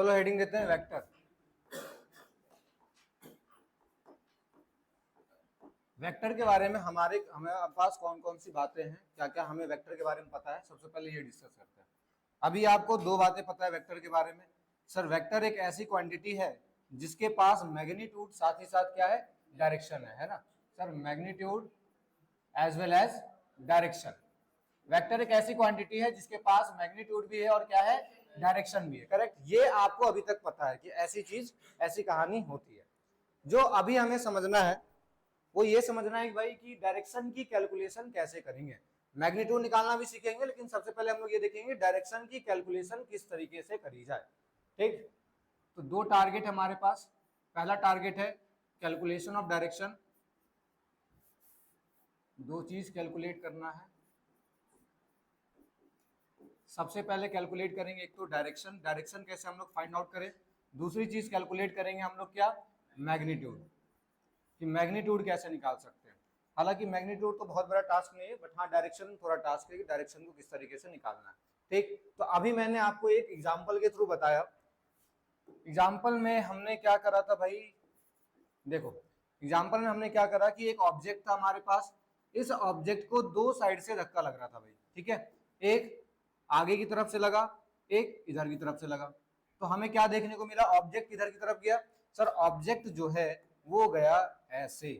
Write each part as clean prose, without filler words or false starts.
चलो हेडिंग देते हैं वेक्टर। वेक्टर के बारे में हमारे पास कौन कौन सी बातें हैं, क्या क्या हमें वेक्टर के बारे में पता है, सबसे पहले ये डिस्कस करते हैं। अभी आपको दो बातें पता है वेक्टर के बारे में। सर वेक्टर एक ऐसी क्वांटिटी है जिसके पास मैग्नीट्यूड साथ ही साथ क्या है, डायरेक्शन है ना sir, magnitude as well as direction. Vector एक ऐसी क्वांटिटी है जिसके पास मैग्नीट्यूड भी है और क्या है, डायरेक्शन भी है। करेक्ट, ये आपको अभी तक पता है कि ऐसी चीज, ऐसी कहानी होती है। जो अभी हमें समझना है वो ये समझना है कि भाई कि डायरेक्शन की कैलकुलेशन कैसे करेंगे। मैग्नीट्यूड निकालना भी सीखेंगे, लेकिन सबसे पहले हम लोग ये देखेंगे डायरेक्शन की कैलकुलेशन किस तरीके से करी जाए। ठीक, तो दो टारगेट हमारे पास। पहला टारगेट है कैलकुलेशन ऑफ डायरेक्शन, दो चीज कैलकुलेट करना है। सबसे पहले कैलकुलेट करेंगे एक तो डायरेक्शन, डायरेक्शन कैसे हम लोग फाइंड आउट करें। दूसरी चीज कैलकुलेट करेंगे हम लोग क्या, मैग्नीट्यूड, कि मैग्नीट्यूड कैसे निकाल सकते हैं। हालांकि मैग्नीट्यूड तो बहुत बड़ा टास्क नहीं है, बट हाँ डायरेक्शन थोड़ा टास्क है कि डायरेक्शन को किस तरीके से निकालना है। ठीक, तो अभी मैंने आपको एक एग्जाम्पल के थ्रू बताया। एग्जाम्पल में हमने क्या करा था भाई, देखो एग्जाम्पल में हमने क्या करा कि एक ऑब्जेक्ट था हमारे पास, इस ऑब्जेक्ट को दो साइड से धक्का लग रहा था भाई। ठीक है, एक आगे की तरफ से लगा, एक इधर की तरफ से लगा। तो हमें क्या देखने को मिला, ऑब्जेक्ट इधर की तरफ गया। सर ऑब्जेक्ट जो है वो गया ऐसे,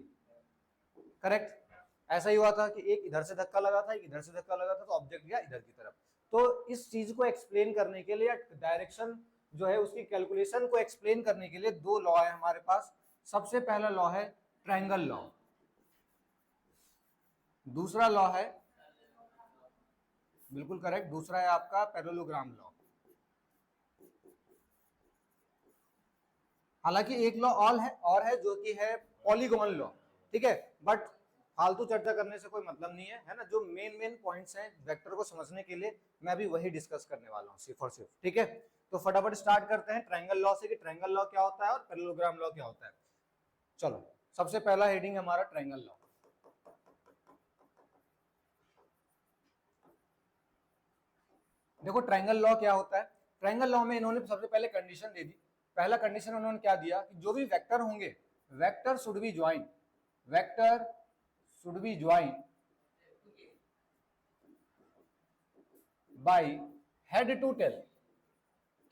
करेक्ट, ऐसा ही हुआ था कि एक इधर से धक्का लगा था, एक इधर से धक्का लगा था, तो ऑब्जेक्ट गया इधर की तरफ। तो इस चीज को एक्सप्लेन करने के लिए, डायरेक्शन जो है उसकी कैलकुलेशन को एक्सप्लेन करने के लिए दो लॉ है हमारे पास। सबसे पहला लॉ है ट्रायंगल लॉ, दूसरा लॉ है, बिल्कुल करेक्ट, दूसरा है आपका पैरेललोग्राम लॉ। हालांकि एक लॉ और है जो कि है पॉलीगॉन लॉ। ठीक है, बट फालतू चर्चा करने से कोई मतलब नहीं है ना। जो मेन पॉइंट्स हैं वेक्टर को समझने के लिए, मैं भी वही डिस्कस करने वाला हूँ सिर्फ और सिर्फ। ठीक है, तो फटाफट स्टार्ट करते हैं ट्रायंगल लॉ से कि ट्रायंगल लॉ क्या होता है और पैरेललोग्राम लॉ क्या होता है। चलो, सबसे पहला हेडिंग है हमारा ट्रायंगल लॉ। देखो ट्रायंगल लॉ क्या होता है। ट्रायंगल लॉ में इन्होंने सबसे पहले कंडीशन दे दी। पहला कंडीशन उन्होंने क्या दिया कि जो भी वेक्टर होंगे, vector should be join, vector should be join by head to tail.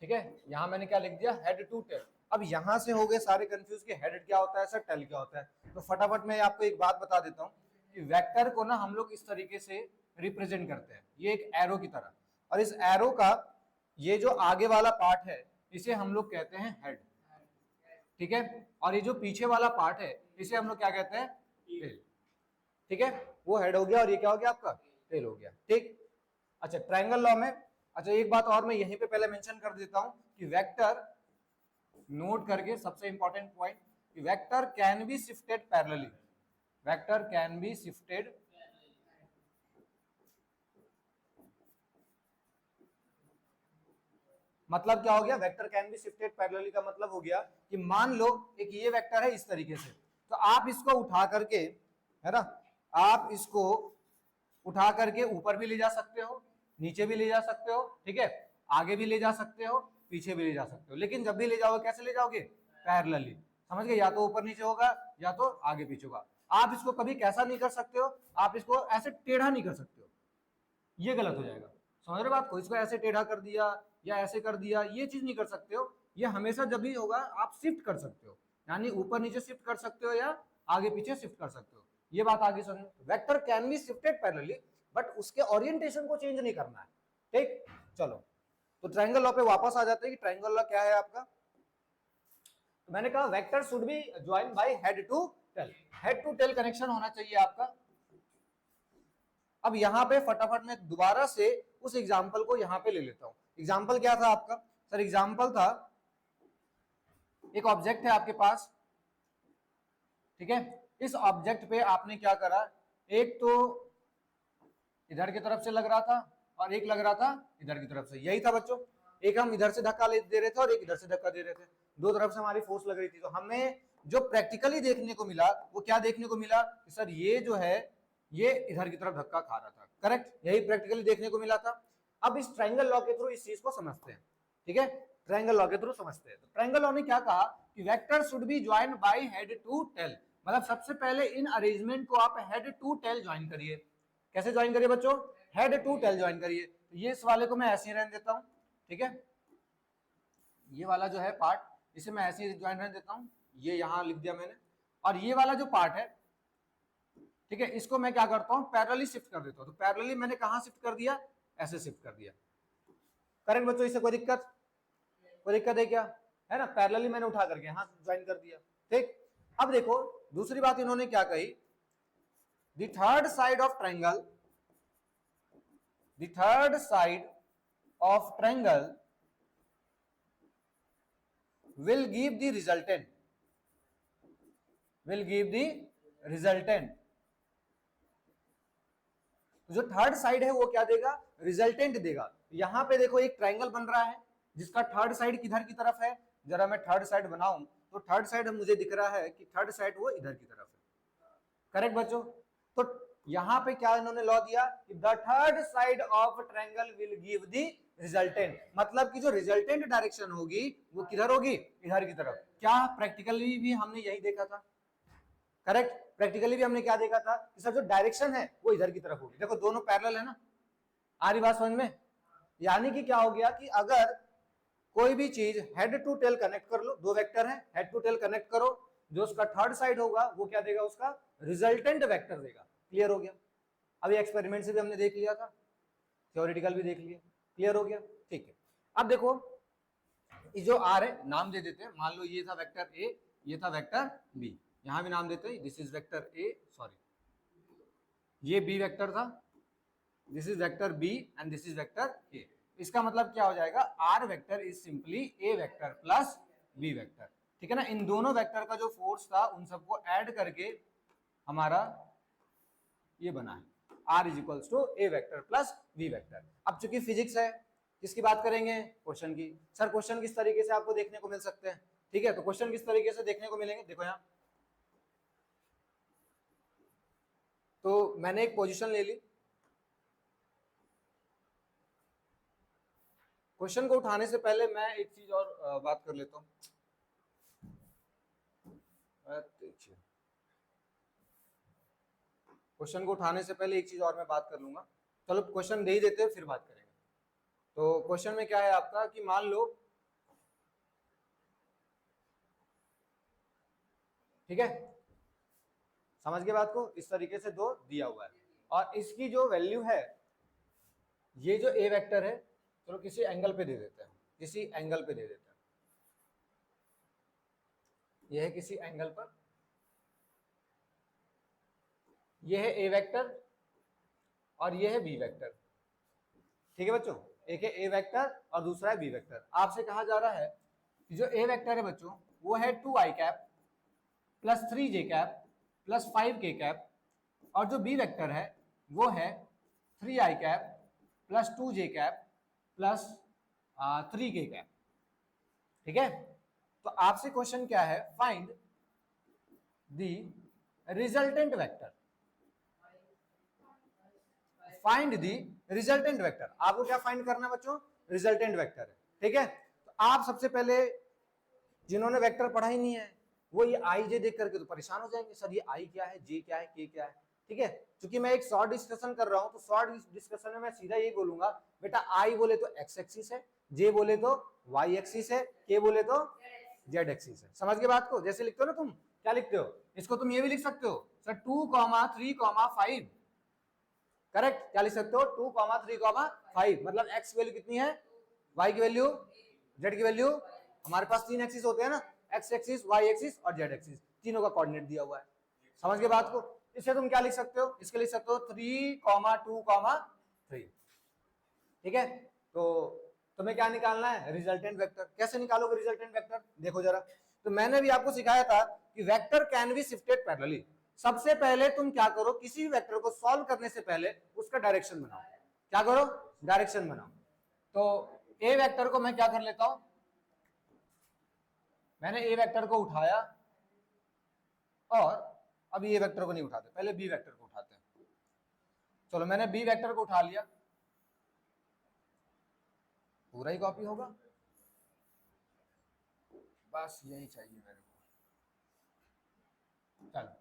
ठीक है, यहां मैंने क्या लिख दिया, हेड टू टेल। अब यहां से हो गए सारे कंफ्यूज कि हेड क्या होता है सर, टेल क्या होता है। तो फटाफट मैं आपको एक बात बता देता हूं कि वेक्टर को ना हम लोग इस तरीके से रिप्रेजेंट करते हैं, ये एक एरो की तरह। और इस एरो का ये जो आगे वाला पार्ट है इसे हम लोग कहते हैं हेड। ठीक है, और ये जो पीछे वाला पार्ट है इसे हम लोग क्या कहते हैं, टेल। ठीक है, वो हेड हो गया और ये क्या हो गया आपका, टेल हो गया। ठीक, अच्छा ट्रायंगल लॉ में, अच्छा एक बात और मैं यहीं पे पहले मेंशन कर देता हूं कि वेक्टर, नोट करके सबसे इंपॉर्टेंट पॉइंट, कि vector can be shifted parallelly, vector can be shifted मतलब क्या हो गया, vector can be shifted parallelly का मतलब हो गया कि मान लो एक ये वेक्टर है इस तरीके से, तो आप इसको उठा करके, है ना, आप इसको उठा करके ऊपर भी ले जा सकते हो, नीचे भी ले जा सकते हो। ठीक है, आगे भी ले जा सकते हो, पीछे भी ले जा सकते हो, लेकिन जब भी ले जाओगे कैसे ले जाओगे, पैरेलली। समझ गए, या तो ऊपर नीचे होगा या तो आगे पीछे होगा। आप इसको कभी कैसा नहीं कर सकते हो, आप इसको ऐसे टेढ़ा नहीं कर सकते हो, ये गलत हो जाएगा। समझ रहे बात को, इसको ऐसे टेढ़ा कर दिया या ऐसे कर दिया, ये चीज नहीं कर सकते हो। ये हमेशा जब भी होगा आप शिफ्ट कर सकते हो, यानी ऊपर नीचे शिफ्ट कर सकते हो या आगे पीछे शिफ्ट कर सकते हो। ये बात आगे समझो, vector can be shifted parallelly, but उसके ओरिएंटेशन को चेंज नहीं करना है। ठीक, चलो तो ट्रायंगल लॉ पे वापस आ जाते हैं कि ट्रायंगल लॉ क्या है आपका। तो मैंने कहा vector should be join by head to tail, head to tail connection होना चाहिए आपका। अब यहां पे फटाफट मैं दोबारा से उस एग्जाम्पल को यहां पे ले लेता हूं। एग्जाम्पल क्या था आपका सर, एग्जाम्पल था एक ऑब्जेक्ट है आपके पास। ठीक है, इस ऑब्जेक्ट पे आपने क्या करा, एक तो इधर की तरफ से लग रहा था और एक लग रहा था इधर की तरफ से, यही था बच्चों। एक हम इधर से धक्का दे रहे थे और एक इधर से धक्का दे रहे थे, दो तरफ से हमारी फोर्स लग रही थी। तो हमें जो प्रैक्टिकली देखने को मिला वो क्या देखने को मिला कि सर ये जो है ये इधर की तरफ धक्का खा रहा था। करेक्ट, यही प्रैक्टिकली देखने को मिला था। अब इस ट्रायंगल लॉ के थ्रू इस चीज को समझते हैं। ठीक है, ट्रायंगल लॉ के थ्रू समझते हैं। तो ट्रायंगल लॉ ने क्या कहा कि vector should be joined by head to tail, मतलब सबसे पहले इन अरेंजमेंट को आप हेड टू टेल ज्वाइन करिए। कैसे ज्वाइन करिए बच्चों? हेड टू टेल ज्वाइन करिए। तो ये इस वाले को मैं ऐसे ही रहने देता हूं, ठीक है, ये वाला जो है पार्ट इसे मैं ऐसे ही ज्वाइन रहने देता हूं, ये यहां लिख दिया मैंने। और ये वाला जो पार्ट है, ठीक है, इसको मैं क्या करता हूं, पैरेलली शिफ्ट कर देता हूं। तो पैरेलली मैंने कहां शिफ्ट कर दिया? ऐसे शिफ्ट कर दिया। करेक्ट बच्चों, इससे कोई दिक्कत है क्या? है ना, पैरेलली मैंने उठा करके यहां ज्वाइन कर दिया। ठीक, अब देखो दूसरी बात इन्होंने क्या कही, the third side of triangle, the third side of triangle will give the resultant, will give the resultant। जो थर्ड साइड है वो क्या देगा? रिजल्टेंट देगा। यहां पे देखो एक ट्रायंगल बन रहा है जिसका थर्ड साइड किधर की तरफ है, जरा मैं थर्ड साइड बनाऊं तो थर्ड साइड मुझे दिख रहा है कि थर्ड साइड वो इधर की तरफ है। करेक्ट बच्चों? तो यहां पे क्या इन्होंने लॉ दिया कि the third side of triangle will give the resultant, मतलब कि जो रिजल्टेंट डायरेक्शन होगी वो किधर होगी? इधर की तरफ। क्या प्रैक्टिकली भी हमने यही देखा था? करेक्ट, प्रैक्टिकली भी हमने क्या देखा था कि सर जो डायरेक्शन है वो इधर की तरफ होगी। देखो दोनों पैरेलल है ना, आ रही बात समझ में? यानी कि क्या हो गया कि अगर कोई भी चीज हेड टू टेल कनेक्ट कर लो, दो वेक्टर है, हेड टू टेल कनेक्ट करो, जो उसका थर्ड साइड होगा वो क्या देगा? उसका रिजल्टेंट वेक्टर देगा। क्लियर हो गया? अभी एक्सपेरिमेंट से भी हमने देख लिया था, थ्योरेटिकल भी देख लिया। क्लियर हो गया? ठीक है, अब देखो ये जो आर है नाम दे देते हैं, मान लो ये था वेक्टर ए, ये था वेक्टर बी, यहां भी नाम देते हैं, this is vector A, sorry ये बी वेक्टर था, this is vector B and this is vector A. इसका मतलब क्या हो जाएगा? R vector is simply A vector plus B vector, ठीक है ना। इन दोनों वेक्टर का जो फोर्स था उन सबको ऐड करके हमारा ये बना है, r is equals to A vector plus B vector. अब चूंकि फिजिक्स है, किसकी बात करेंगे? क्वेश्चन की। सर क्वेश्चन किस तरीके से आपको देखने को मिल सकते हैं? ठीक है, तो क्वेश्चन किस तरीके से देखने को मिलेंगे, देखो यहाँ तो मैंने एक पोजीशन ले ली, क्वेश्चन को उठाने से पहले मैं एक चीज और बात कर लेता हूं। क्वेश्चन को उठाने से पहले एक चीज और मैं बात कर लूंगा। चलो क्वेश्चन दे ही देते हैं फिर बात करेंगे। तो क्वेश्चन में क्या है आपका कि मान लो, ठीक है, समझ गए बात को, इस तरीके से दो दिया हुआ है और इसकी जो वैल्यू है, ये जो ए वेक्टर है, चलो किसी एंगल पे दे देते हैं, किसी एंगल पे दे देते हैं, यह है किसी एंगल पर, यह है ए वेक्टर और यह है बी वेक्टर। ठीक है बच्चों, एक है ए वेक्टर और दूसरा है बी वेक्टर। आपसे कहा जा रहा है कि जो ए वेक्टर है बच्चों वो है 2i cap plus 3j cap plus 5k cap, और जो बी वेक्टर है वो है 3i cap plus 2j cap plus 3k cap. ठीक है, तो आपसे क्वेश्चन क्या है, find the resultant vector, find the resultant vector. आपको क्या फाइंड करना है बच्चों? रिजल्टेंट वेक्टर है। ठीक है, तो आप सबसे पहले, जिन्होंने वेक्टर पढ़ा ही नहीं है वो ये आई जे देख करके तो परेशान हो जाएंगे, सर ये आई क्या है, जे क्या है, के क्या है। ठीक है, क्योंकि मैं एक शॉर्ट डिस्कशन कर रहा हूं तो शॉर्ट डिस्कशन में मैं सीधा यही बोलूंगा, बेटा आई बोले तो एक्स एक्सिस है, जे बोले तो वाई एक्सिस है, के बोले तो जेड एक्सिस है। समझ गए बात को? जैसे लिखते हो ना तुम, क्या लिखते हो, इसको तुम ये भी लिख सकते हो सर 2,3,5, करेक्ट, क्या लिख सकते हो 2,3,5, मतलब x की वैल्यू कितनी है, y की वैल्यू, z की वैल्यू, हमारे पास तीन एक्सिस होते हैं ना, x एक्सिस, y एक्सिस और z एक्सिस, तीनों का कोऑर्डिनेट दिया हुआ है। समझ गए बात को? इससे तुम क्या लिख सकते हो, इसके लिख सकते हो 3,2,3। ठीक है, तो तुम्हें क्या निकालना है, रिजल्टेंट वेक्टर। कैसे निकालोगे रिजल्टेंट वेक्टर, देखो जरा, तो मैंने भी आपको सिखाया था कि vector can be shifted parallelly. सबसे पहले तुम क्या करो, किसी भी वेक्टर को सॉल्व करने से पहले उसका डायरेक्शन बनाओ। क्या करो, डायरेक्शन बनाओ। तो ए वेक्टर को मैं क्या कर लेता हूं, मैंने ए वेक्टर को उठाया और अब ए वेक्टर को नहीं उठाते, पहले बी वेक्टर को उठाते हैं। चलो मैंने बी वेक्टर को उठा लिया, पूरा ही कॉपी होगा, बस यही चाहिए मेरे को। चलो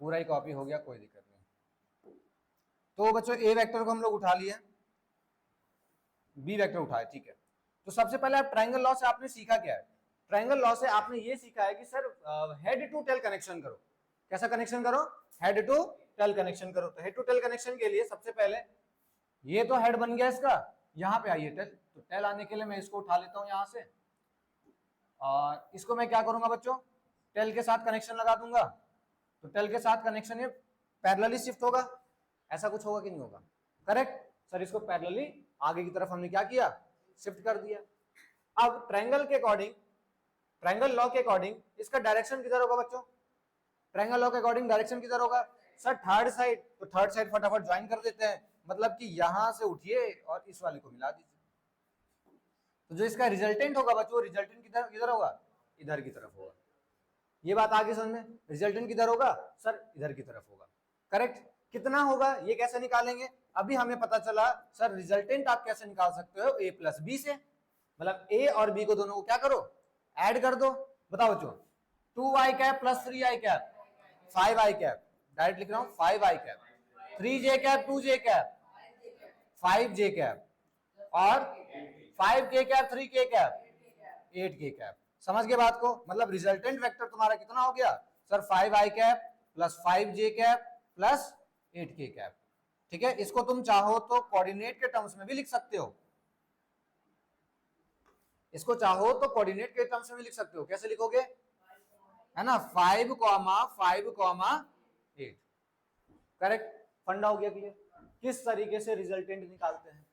पूरा ही कॉपी हो गया, कोई दिक्कत नहीं। तो बच्चों ए वेक्टर को हम लोग उठा लिए, बी वेक्टर उठाए, ठीक है। तो सबसे पहले आप ट्रायंगल लॉ से आपने सीखा क्या है? ट्रायंगल लॉ से आपने ये सीखा है कि sir head to tail connection करो। कैसा कनेक्शन करो? हेड टू टेल कनेक्शन करो। तो हेड टू टेल कनेक्शन के लिए सबसे पहले ये तो हेड बन गया इसका, यहाँ पे आइए टेल। तो टेल आने के लिए मैं इसको उठा लेता हूँ यहाँ से, और इसको मैं क्या करूंगा बच्चों, टेल के साथ कनेक्शन लगा दूंगा। तो टेल के साथ कनेक्शन ये पैरेलली शिफ्ट होगा, ऐसा कुछ होगा कि नहीं होगा? करेक्ट सर, इसको पैरेलली आगे की तरफ हमने क्या किया, शिफ्ट कर दिया। अब ट्रायंगल के अकॉर्डिंग, ट्रायंगल लॉ के अकॉर्डिंग इसका डायरेक्शन किधर होगा बच्चों? ट्रायंगल लॉ के अकॉर्डिंग डायरेक्शन किधर होगा सर? Third side. तो थर्ड साइड फटाफट ज्वाइन कर देते हैं, मतलब कि यहां से उठिए और इस वाले को मिला दीजिए। तो जो इसका रिजल्टेंट होगा बच्चों, रिजल्टेंट किधर किधर होगा? इधर की तरफ होगा। ये बात आगे समझ में, रिजल्टेंट किधर होगा सर? इधर की तरफ होगा। करेक्ट। कितना होगा ये कैसे निकालेंगे? अभी हमें पता चला सर रिजल्टेंट आप कैसे निकाल सकते हो, a प्लस बी से। मतलब a और b को दोनों को क्या करो, ऐड कर दो। बताओ बच्चों, 2i cap plus 3i cap 5i cap, direct लिख रहा हूं 5i cap, 3j cap 2j cap 5j cap, और 5k cap 3k cap 8k cap. समझ गए बात को? मतलब रिजल्टेंट वेक्टर तुम्हारा कितना हो गया sir? 5i cap plus 5j cap plus 8k cap. ठीक है, इसको तुम चाहो तो कोऑर्डिनेट के टर्म्स में भी लिख सकते हो, इसको चाहो तो कोऑर्डिनेट के टर्म्स में भी लिख सकते हो। कैसे लिखोगे? है ना, 5, 5, 8। करेक्ट। फंडा हो गया क्लियर, किस तरीके से रिजल्टेंट निकालते हैं।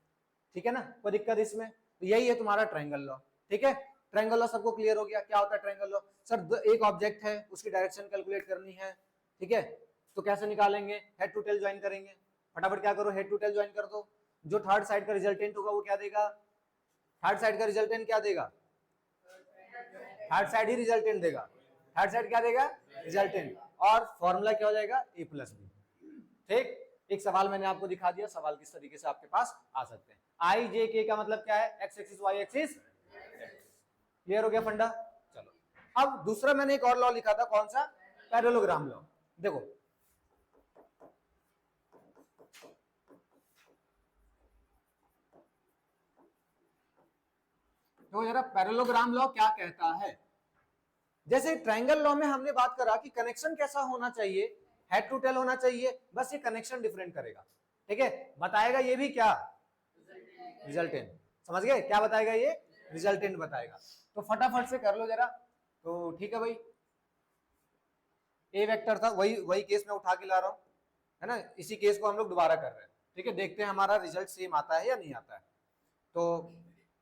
ठीक है ना, कोई दिक्कत इसमें? तो यही है तुम्हारा ट्रायंगल लॉ। ठीक है, ट्रायंगल लॉ सबको क्लियर हो गया? क्या होता है ट्रायंगल लॉ? सर एक ऑब्जेक्ट है, उसकी डायरेक्शन कैलकुलेट करनी है, ठीक है, तो कैसे निकालेंगे? हेड टू टेल ज्वाइन करेंगे। फटाफट क्या करो, हेड टू टेल ज्वाइन कर दो। जो थर्ड साइड का रिजल्टेंट होगा वो क्या देगा? थर्ड साइड का रिजल्टेंट क्या देगा? थर्ड साइड ही रिजल्टेंट देगा। थर्ड साइड क्या देगा? रिजल्टेंट। और फॉर्मूला क्या हो जाएगा? ए प्लस बी। ठीक, एक सवाल मैंने आपको दिखा दिया, सवाल किस तरीके से आपके पास आ सकते हैं। आई जे के का मतलब क्या है? X axis Y axis. Clear हो गया फंडा? चलो, अब दूसरा मैंने एक और लॉ लिखा था, कौन सा? Parallelogram law. देखो तो जरा पैरेललोग्राम लॉ क्या कहता है। जैसे ट्रायंगल लॉ में हमने बात करा कि कनेक्शन कैसा होना चाहिए, हेड टू टेल होना चाहिए, बस ये कनेक्शन डिफरेंट करेगा। ठीक है, बताएगा ये भी क्या? रिजल्टेंट। समझ गए? क्या बताएगा ये? रिजल्टेंट बताएगा। तो फटाफट से कर लो जरा। तो ठीक है भाई, ए वेक्टर था, वही वही केस मैं उठा के ला रहा हूं, है ना, इसी केस को हम लोग दोबारा कर रहे हैं। ठीक है, देखते हैं हमारा रिजल्ट सेम आता है या नहीं आता है। तो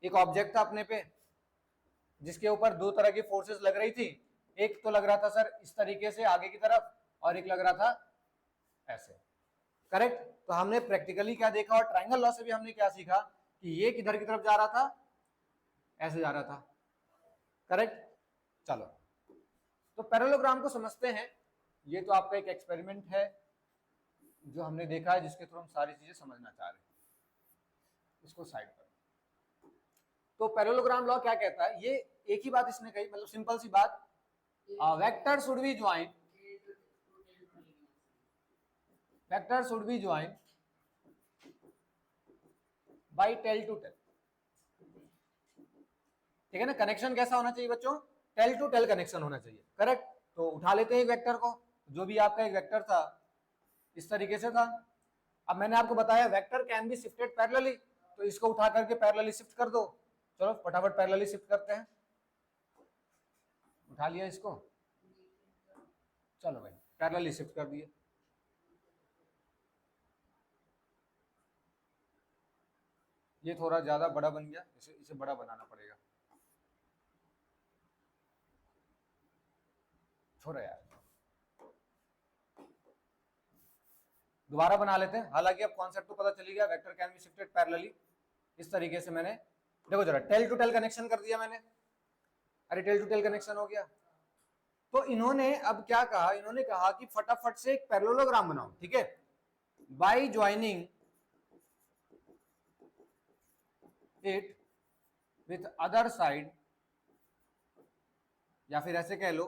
एक ऑब्जेक्ट था अपने पे, जिसके ऊपर दो तरह की फोर्सेस लग रही थी। एक तो लग रहा था सर इस तरीके से आगे की तरफ, और एक लग रहा था ऐसे। करेक्ट। तो हमने प्रैक्टिकली क्या देखा, और ट्रायंगल लॉ से भी हमने क्या सीखा कि ये किधर की तरफ जा रहा था? ऐसे जा रहा था। करेक्ट। चलो, तो पैरेललोग्राम को समझते हैं। ये तो आपका एक एक्सपेरिमेंट है जो हमने देखा है, जिसके थ्रू हम सारी चीजें समझना चाह रहे हैं। इसको साइड पर। तो पैरेललोग्राम लॉ क्या कहता है? ये एक ही बात इसने कही, मतलब सिंपल सी बात, vector should be join, vector should be join by tail to tail. ठीक है ना, कनेक्शन कैसा होना चाहिए बच्चों? टेल टू टेल कनेक्शन होना चाहिए। करेक्ट। तो उठा लेते हैं एक वेक्टर को, जो भी आपका एक वेक्टर था इस तरीके से था। अब मैंने आपको बताया vector can be shifted parallelly, तो इसको उठा करके पैरेलली शिफ्ट कर दो। चलो फटाफट पैरेलली शिफ्ट करते हैं। उठा लिया इसको, चलो भाई पैरेलली शिफ्ट कर दिए। ये थोड़ा ज्यादा बड़ा बन गया, इसे बड़ा बनाना पड़ेगा। छोड़ो यार, दोबारा बना लेते हैं। हालांकि अब कॉन्सेप्ट तो पता चली गया, vector can be shifted parallelly. इस तरीके से मैंने, देखो जरा, टेल टू टेल कनेक्शन कर दिया मैंने। अरे टेल टू टेल कनेक्शन हो गया। तो इन्होंने अब क्या कहा, इन्होंने कहा कि फटाफट से एक पैरेललोग्राम बनाओ। ठीक है, by joining it with other side या फिर ऐसे कह लो,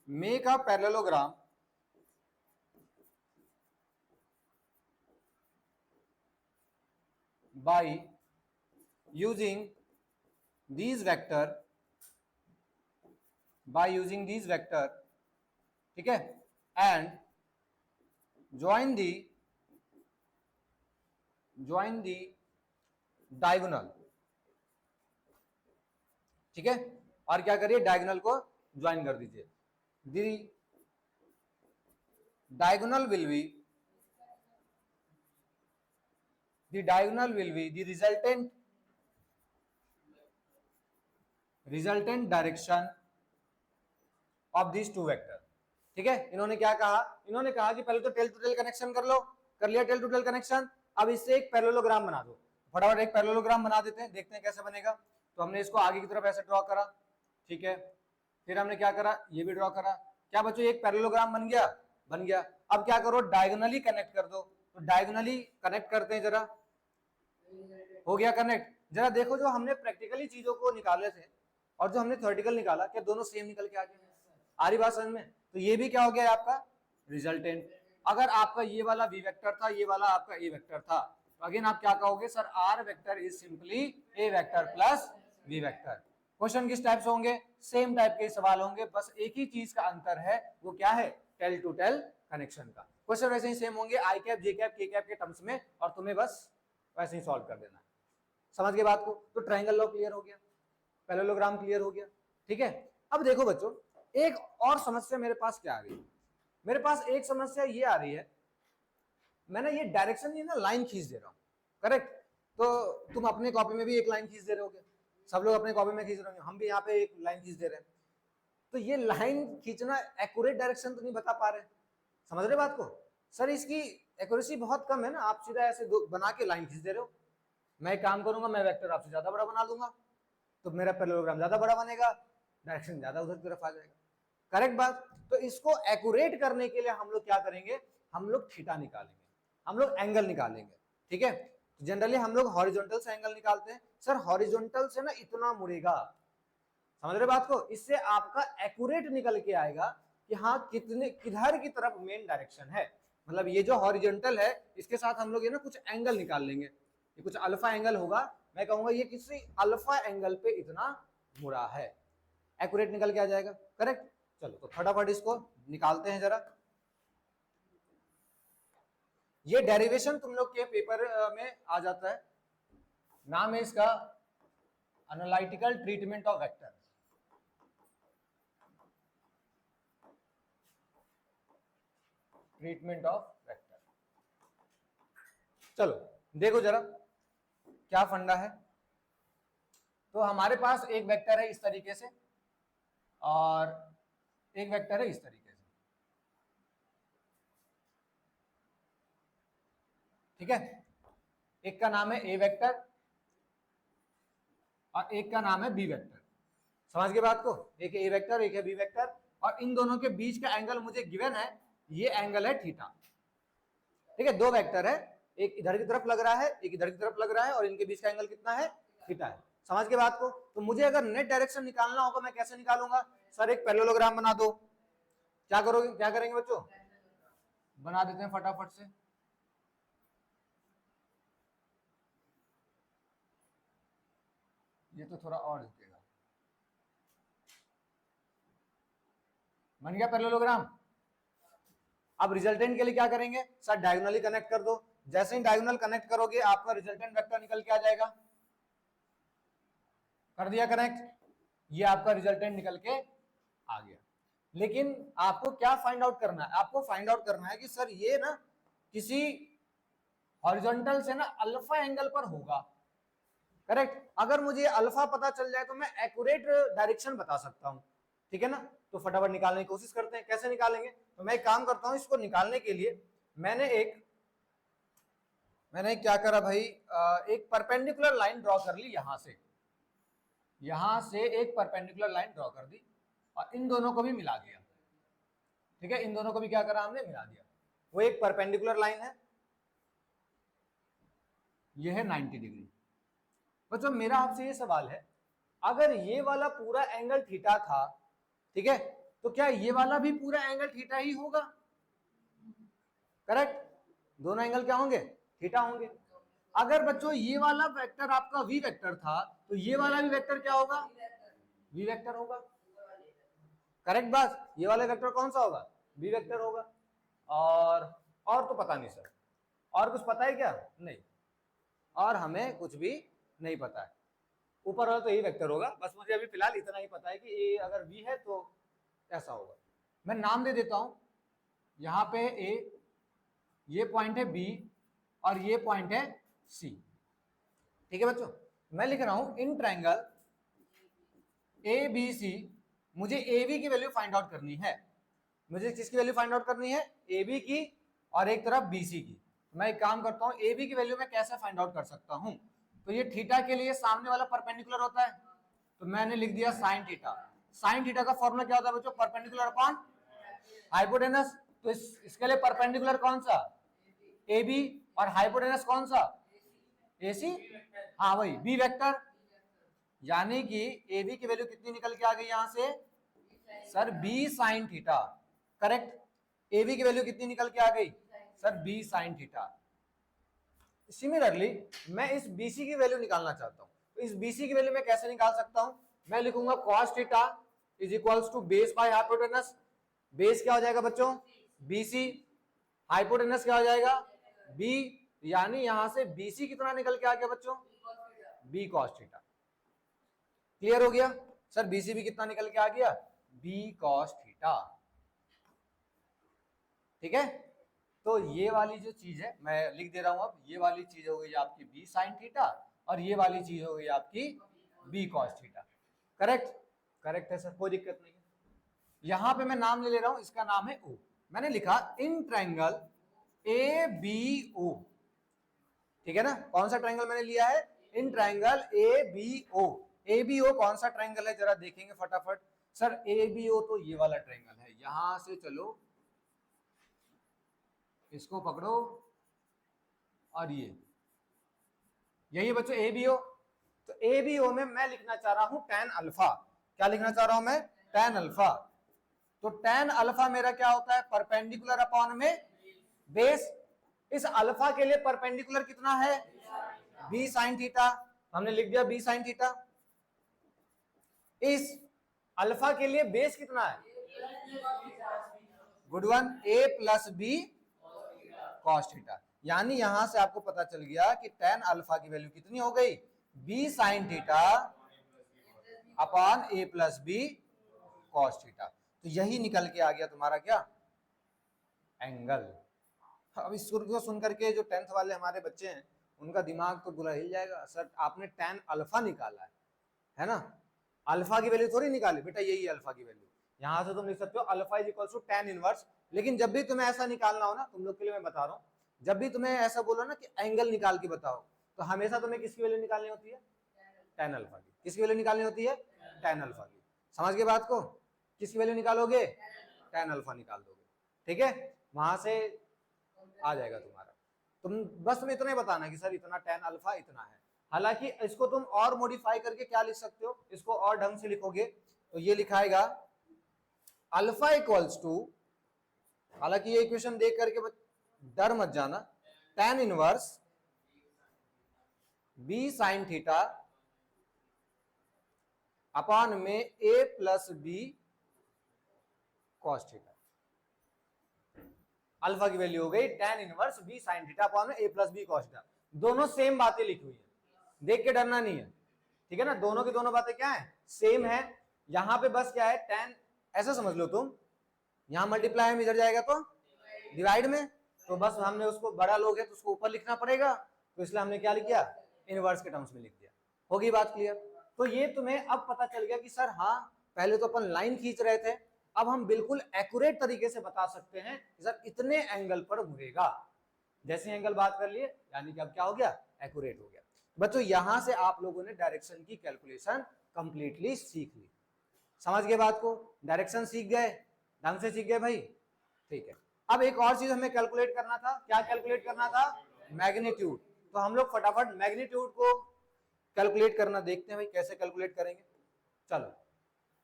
make a parallelogram by using these vector, ठीक है, and join the diagonal, ठीक है, और क्या करिए, डायगोनल को ज्वाइन कर दीजिए. The diagonal will be the resultant direction of these two vector. ठीक है, इन्होंने क्या कहा, इन्होंने कहा कि पहले तो टेल टू टेल कनेक्शन कर लो, कर लिया टेल टू टेल कनेक्शन, अब इससे एक पैरेललोग्राम बना दो. फटाफट एक पैरेललोग्राम बना देते हैं, देखते हैं कैसे बनेगा. तो हमने इसको आगे की तरफ ऐसे ड्रॉ करा, ठीक है, फिर हमने क्या करा, ये भी ड्रॉ करा. क्या बच्चों, एक पैरेललोग्राम बन गया, बन गया. अब क्या करो, डायगोनली कनेक्ट कर दो. तो डायगोनली कनेक्ट करते हैं जरा, हो गया कनेक्ट. जरा देखो, जो हमने प्रैक्टिकली चीजों को निकाले थे और जो हमने थ्योरेटिकल निकाला, क्या दोनों सेम निकल के आ गए? आ रही बात समझ में? तो ये भी क्या हो गया आपका रिजल्टेंट. अगर आपका ये वाला वी वेक्टर था, ये वाला आपका ए वेक्टर था, तो अगेन आप क्या कहोगे, sir R vector is simply A vector plus V vector. Question किस टाइप से होंगे, सेम टाइप के सवाल होंगे, बस एक ही चीज का अंतर है, वो क्या है, टेल टू टेल कनेक्शन का. क्वेश्चन वैसे ही सेम होंगे, आई कैप जे कैप के कैप के टर्म्स में, और तुम्हें बस वैसे ही सॉल्व कर देना है. समझ गए बात को? तो ट्रायंगल लॉ क्लियर हो गया, पैरेललोग्राम क्लियर हो गया. ठीक है, अब देखो बच्चों, एक और समस्या मेरे पास क्या आ रही है, मेरे पास एक समस्या ये आ रही है, मैंने ये डायरेक्शन, ये ना लाइन खींच दे रहा हूं, करेक्ट. तो तुम अपने कॉपी में भी एक लाइन खींच दे रहे होगे, सब लोग अपने कॉपी में खींच रहे होंगे, हम भी यहाँ पे एक लाइन खींच दे रहे हैं. तो ये लाइन खींचना एक्यूरेट डायरेक्शन तो नहीं बता पा रहे, समझ रहे बात को? सर इसकी एक्यूरेसी बहुत कम है ना, आप सीधा ऐसे बना के लाइन खींच दे रहे हो. मैं एक काम करूंगा, मैं वेक्टर आपसे ज्यादा बड़ा बना दूंगा, तो मेरा पैरेललोग्राम ज्यादा बड़ा बनेगा, डायरेक्शन ज्यादा उधर की तरफ आ जाएगा. करेक्ट बात. तो इसको एक्यूरेट करने के लिए हम लोग क्या करेंगे, हम लोग थीटा निकालेंगे, हम लोग एंगल निकालेंगे. ठीक है, तो जनरली हम लोग हॉरिजॉन्टल से एंगल निकालते हैं. सर हॉरिजॉन्टल से ना इतना मुड़ेगा, समझ रहे बात को? इससे आपका एक्यूरेट निकल के आएगा कि हाँ कितने किधर की तरफ मेन डायरेक्शन है. मतलब ये जो हॉरिजॉन्टल है, इसके साथ हम लोग ये ना कुछ एंगल निकाल लेंगे, ये कुछ अल्फा एंगल होगा, मैं कहूंगा ये किसी अल्फा एंगल पे इतना मुड़ा है, एक्यूरेट निकल के आ जाएगा. करेक्ट. चलो तो फटाफट इसको निकालते हैं जरा. ये डेरिवेशन तुम लोग के पेपर में आ जाता है, नाम है इसका analytical treatment of vector. Treatment of vector. चलो देखो जरा क्या फंडा है. तो हमारे पास एक वेक्टर है इस तरीके से, और एक वेक्टर है इस तरीके से. ठीक है, एक का नाम है ए वेक्टर और एक का नाम है बी वेक्टर. समझ गए बात को? एक है ए वेक्टर, एक है बी वेक्टर, और इन दोनों के बीच का एंगल मुझे गिवन है, ये एंगल है थीटा. ठीक है, दो वेक्टर है, एक इधर की तरफ लग रहा है, एक इधर की तरफ लग रहा है, और इनके बीच का एंगल कितना है, थीटा है. समझ के बात को? तो मुझे अगर नेट डायरेक्शन निकालना होगा, मैं कैसे निकालूंगा? सर एक पैरेललोग्राम बना दो. क्या करोगे, क्या करेंगे बच्चों? बना देते हैं फटाफट से. ये तो थोड़ा और झुकेगा. बन गया पैरेललोग्राम. अब रिजल्टेंट के लिए क्या करेंगे? सर डायगोनली कनेक्ट कर दो. जैसे ही डायगोनल कनेक्ट करोगे, आपका रिजल्टेंट वेक्टर निकल के आ जाएगा. कर दिया कनेक्ट, ये आपका रिजल्टेंट निकल के आ गया. लेकिन आपको क्या फाइंड आउट करना है? आपको फाइंड आउट करना है कि सर ये ना किसी हॉरिजॉन्टल से ना अल्फा एंगल पर होगा. करेक्ट. अगर मुझे अल्फा पता चल जाए तो मैं एक्यूरेट डायरेक्शन बता सकता हूं. ठीक है ना? तो फटाफट निकालने की कोशिश करते हैं. कैसे निकालेंगे? तो मैं एक काम करता हूं, इसको निकालने के लिए मैंने क्या करा भाई, एक परपेंडिकुलर लाइन ड्रॉ कर ली. यहां से एक परपेंडिकुलर लाइन ड्रॉ कर दी और इन दोनों को भी मिला दिया. ठीक है, इन दोनों को भी क्या करा हमने, मिला दिया. वो एक परपेंडिकुलर लाइन है, ये है 90 डिग्री. बच्चों मेरा आपसे ये सवाल है, अगर ये वाला पूरा एंगल थीटा था, ठीक है, तो क्या ये वाला भी पूरा एंगल थीटा ही होगा? करेक्ट, दोनों एंगल क्या होंगे? थीटा होंगे। अगर बच्चों ये वाला वेक्टर आपका वी वेक्टर था, तो ये वाला भी वेक्टर क्या होगा? वी वेक्टर होगा। करेक्ट बात, ये वाला वेक्टर कौन सा होगा? वी वेक्टर होगा। और तो पता नहीं सर, और कुछ पता है क्या? नहीं, और हमें कुछ भी नहीं पता है। ऊपर वाला तो यही वेक्टर होगा, बस मुझे अभी फिलहाल इतना ही पता है कि ए अगर वी है तो ऐसा होगा। मैं नाम दे देता हूं, यहां पे ए, ये पॉइंट है बी, और ये पॉइंट है सी। ठीक है बच्चों, मैं लिख रहा हूं इन ट्रायंगल ए बी सी, मुझे ए बी की वैल्यू फाइंड आउट करनी है। मुझे किसकी वैल्यू फाइंड आउट करनी है? ए बी की, और एक तरफ बी सी की। मैं एक काम करता हूं, ए बी की वैल्यू मैं कैसे फाइंड आउट कर सकता हूं? तो ये थीटा के लिए सामने वाला परपेंडिकुलर होता है, तो मैंने लिख दिया साइन थीटा। साइन थीटा का फॉर्मूला क्या होता है बच्चों? Perpendicular upon hypotenuse. तो इसके लिए परपेंडिकुलर कौन सा? ए बी, और हाइपोटेनस कौन सा? ए सी। हाँ वही बी वेक्टर। यानी कि ए बी की वैल्यू कितनी निकल के आ गई यहां से? Sir B sine theta. Correct, A B की वैल्यू कितनी निकल के आ गई? Sir B sine theta. Similarly मैं इस BC की वैल्यू निकालना चाहता हूं, तो इस BC की वैल्यू मैं कैसे निकाल सकता हूं? मैं लिखूंगा cos theta is equals to base by hypotenuse. Base क्या हो जाएगा बच्चों? BC, हाइपोटेनस क्या हो जाएगा? B, यानी यहां से BC कितना निकल के आ गया बच्चों? B cos theta. क्लियर हो गया? सर BC भी कितना निकल के आ गया? B cos theta. ठीक है, तो ये वाली जो चीज है मैं लिख दे रहा हूं, अब ये वाली चीज हो गई आपकी बी साइन थीटा, और ये वाली चीज हो गई आपकी B cos theta. Correct, correct है सर, कोई दिक्कत नहीं है। यहां पे मैं नाम ले रहा हूं, इसका नाम है ओ। मैंने लिखा इन ट्रायंगल ए बी ओ। ठीक है ना, कौन सा ट्रायंगल मैंने लिया है? In triangle A B O. A B O कौन सा ट्रायंगल है जरा देखेंगे फटाफट। सर ए बी ओ तो ये वाला ट्रायंगल है, यहां से चलो इसको पकड़ो, और ये यही है बच्चों ए बी ओ। तो ए बी ओ में मैं लिखना चाह रहा हूं tan अल्फा। क्या लिखना चाह रहा हूं मैं? tan alpha. तो tan अल्फा मेरा क्या होता है? परपेंडिकुलर अपॉन में बेस। इस अल्फा के लिए परपेंडिकुलर कितना है? b sin theta. हमने लिख दिया b sin थीटा। इस अल्फा के लिए बेस कितना है? Good one, a plus B cos theta. यानी यहां से आपको पता चल गया कि tan अल्फा की वैल्यू कितनी हो गई? b sin theta upon a plus B cos theta. तो यही निकल के आ गया तुम्हारा क्या? एंगल। अब इसको सुन करके जो 10th वाले हमारे बच्चे हैं उनका दिमाग तो बुरा हिल जाएगा, सर आपने tan अल्फा निकाला है ना, अल्फा की वैल्यू थोड़ी निकाली बेटा, यही है अल्फा की वैल्यू। यहां से तुम लिख सकते हो alpha is equal to tan inverse. लेकिन जब भी तुम्हें ऐसा निकालना हो ना, तुम लोग के लिए मैं बता रहा हूं, जब भी तुम्हें ऐसा बोलो ना कि एंगल निकाल के बताओ, तो हमेशा तुम्हें किसकी वैल्यू निकालनी होती है? tan अल्फा की। किसकी वैल्यू निकालनी होती है? tan अल्फा की। समझ गए बात को? किसकी वैल्यू निकालोगे? tan अल्फा निकाल दोगे। ठीक है, वहां से आ जाएगा तुम्हारा। तुम बस तुम्हें इतना ही बताना कि सर इतना tan अल्फा इतना है। हालांकि इसको तुम और मॉडिफाई करके क्या लिख सकते हो, इसको और ढंग से लिखोगे तो ये लिखाएगा अल्फा इक्वल्स टू, हालांकि ये इक्वेशन देख करके डर मत जाना, tan inverse b sin theta upon में a plus B cos theta. Alpha की वैल्यू हो गई tan inverse b sin theta upon में a plus B cos theta. दोनों सेम बातें लिखी हुई है, देख के डरना नहीं है। ठीक है ना, दोनों की दोनों बातें क्या है? सेम है। यहां पे बस क्या है, tan ऐसा समझ लो तुम, यहां मल्टीप्लाई में इधर जाएगा तो डिवाइड में, तो बस हमने उसको बड़ा लोग है तो उसको ऊपर लिखना पड़ेगा, तो इसलिए हमने क्या लिख दिया? इनवर्स के टर्म्स में लिख दिया। होगी बात क्लियर? तो ये तुम्हें अब पता चल गया कि सर हाँ, पहले तो अपन लाइन खींच रहे थे, अब हम बिल्कुल एक्यूरेट तरीके से बता सकते हैं कि सर इतने एंगल पर घूमेगा। जैसे एंगल बात कर लिए, यानी कि अब क्या हो गया? एक्यूरेट हो गया। बच्चों यहां से आप लोगों ने डायरेक्शन की कैलकुलेशन कंप्लीटली सीख ली। समझ गए बात को? डायरेक्शन सीख गए, ढंग से सीख गए भाई? ठीक है, अब एक और चीज हमें कैलकुलेट करना था। क्या कैलकुलेट करना था? मैग्नीट्यूड। तो हम लोग फटाफट मैग्नीट्यूड को कैलकुलेट करना देखते हैं भाई, कैसे कैलकुलेट करेंगे। चलो,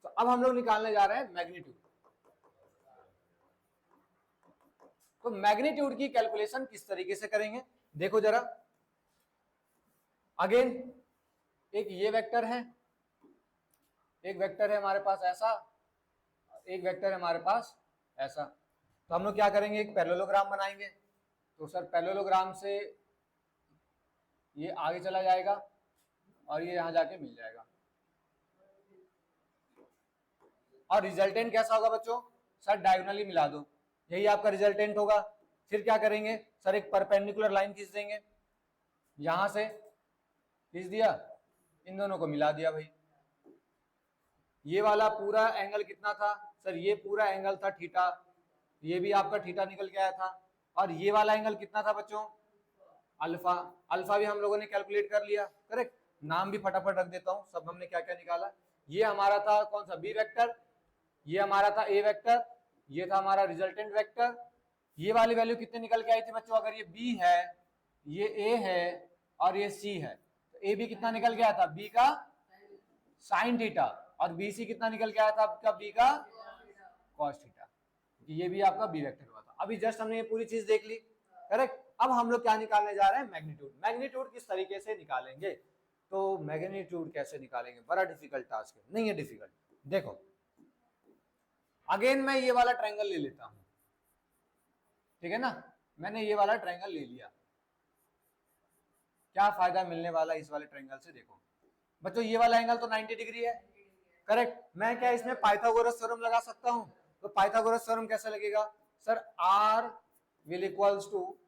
तो अब हम लोग निकालने जा रहे हैं मैग्नीट्यूड। तो मैग्नीट्यूड की कैलकुलेशन किस तरीके से करेंगे, देखो जरा। अगेन एक ये वेक्टर है, एक वेक्टर है हमारे पास ऐसा, एक वेक्टर है हमारे पास ऐसा। तो हम लोग क्या करेंगे, एक पैरेललोग्राम बनाएंगे। तो सर पैरेललोग्राम से ये आगे चला जाएगा और ये यहां जाके मिल जाएगा। और रिजल्टेंट कैसा होगा बच्चों, सर डायगोनली मिला दो, यही आपका रिजल्टेंट होगा। फिर क्या करेंगे सर, एक परपेंडिकुलर लाइन खींच देंगे, यहां से खींच दिया, इन दोनों को मिला दिया भाई। ये वाला पूरा एंगल कितना था सर, ये पूरा एंगल था थीटा, ये भी आपका थीटा निकल के आया था। और ये वाला एंगल कितना था बच्चों, अल्फा। अल्फा भी हम लोगों ने कैलकुलेट कर लिया, करेक्ट। नाम भी फटाफट रख देता हूं, सब हमने क्या क्या निकाला। ये हमारा था कौन सा, बी वेक्टर, ये हमारा था ए वेक्टर, ये था हमारा रिजल्टेंट वेक्टर। ये वाली वैल्यू कितने निकल के आई थी बच्चों, अगर ये बी है, ये ए है और ये सी है, तो ए बी कितना निकल गया था, बी का साइन थीटा, और बी सी कितना निकल के आया था आपका, बी का कॉस थीटा। ये भी आपका बी वेक्टर हुआ था। अभी जस्ट हमने ये पूरी चीज देख ली, करेक्ट। अब हम लोग क्या निकालने जा रहे हैं, मैग्नीट्यूड। मैग्नीट्यूड किस तरीके से निकालेंगे, तो मैग्नीट्यूड कैसे निकालेंगे, बड़ा डिफिकल्ट टास्क है, नहीं है डिफिकल्ट। देखो अगेन मैं ये वाला ट्रायंगल ले लेता हूं, ठीक है ना, मैंने ये वाला ट्रायंगल ले लिया। क्या फायदा मिलने वाला इस वाले ट्रायंगल से, देखो बच्चों ये वाला एंगल तो 90 डिग्री है, करेक्ट। मैं क्या इसमें पाइथागोरस थ्योरम लगा सकता हूं, तो पाइथागोरस थ्योरम कैसे लगेगा sir, R will equals to,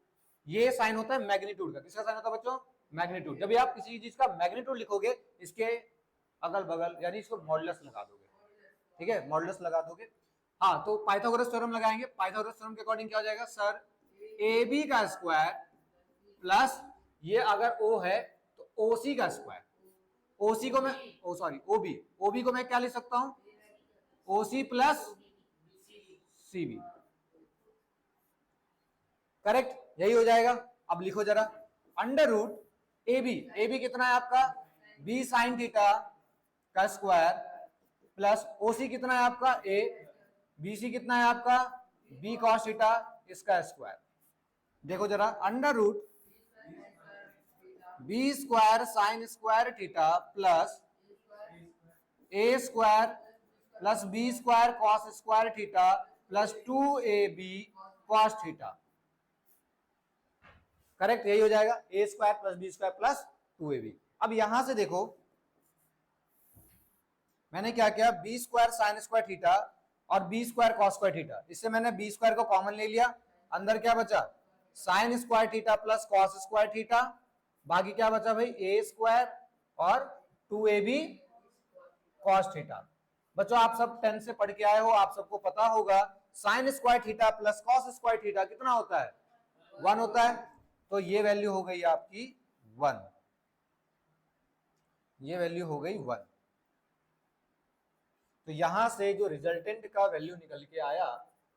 ये साइन होता है मैग्नीट्यूड का, किसका साइन होता है बच्चों, मैग्नीट्यूड। जब भी आप किसी चीज का मैग्नीट्यूड लिखोगे, इसके अगल बगल यानी इसको मॉडुलस लगा दोगे, ठीक है, मॉडुलस लगा दोगे। हाँ, तो पाइथागोरस थ्योरम लगाएंगे। पाइथागोरस थ्योरम के अकॉर्डिंग क्या हो जाएगा सर, ए बी का स्क्वायर प्लस, ये अगर ओ है तो ओ सी का स्क्वायर। ओसी को मैं, ओ सॉरी ओबी, ओबी को मैं क्या लिख सकता हूं, ओसी प्लस सीबी, करेक्ट, यही हो जाएगा। अब लिखो जरा, अंडर रूट ए बी कितना है आपका, बी साइन थीटा का स्क्वायर प्लस ओसी कितना है आपका, ए, बीसी कितना है आपका, बी कॉस थीटा इसका स्क्वायर। देखो जरा, under root B square sine square theta plus A square plus B square cos square theta plus 2ab cos theta, correct, यही हो जाएगा, A square plus B square plus 2ab। अब यहां से देखो मैंने क्या किया, B square sine square theta और B square cos square theta, इससे मैंने बी स्क्वायर को कॉमन ले लिया, अंदर क्या बचा, sign square theta plus cos square theta, बाकी क्या बचा भाई, ए स्क्वायर और 2ab कॉस थीटा। बच्चों आप सब 10 से पढ़ के आए हो, आप सबको पता होगा sign square theta plus cos square theta कितना होता है, 1 होता है। तो ये वैल्यू हो गई आपकी 1, ये वैल्यू हो गई 1। तो यहां से जो रिजल्टेंट का वैल्यू निकल के आया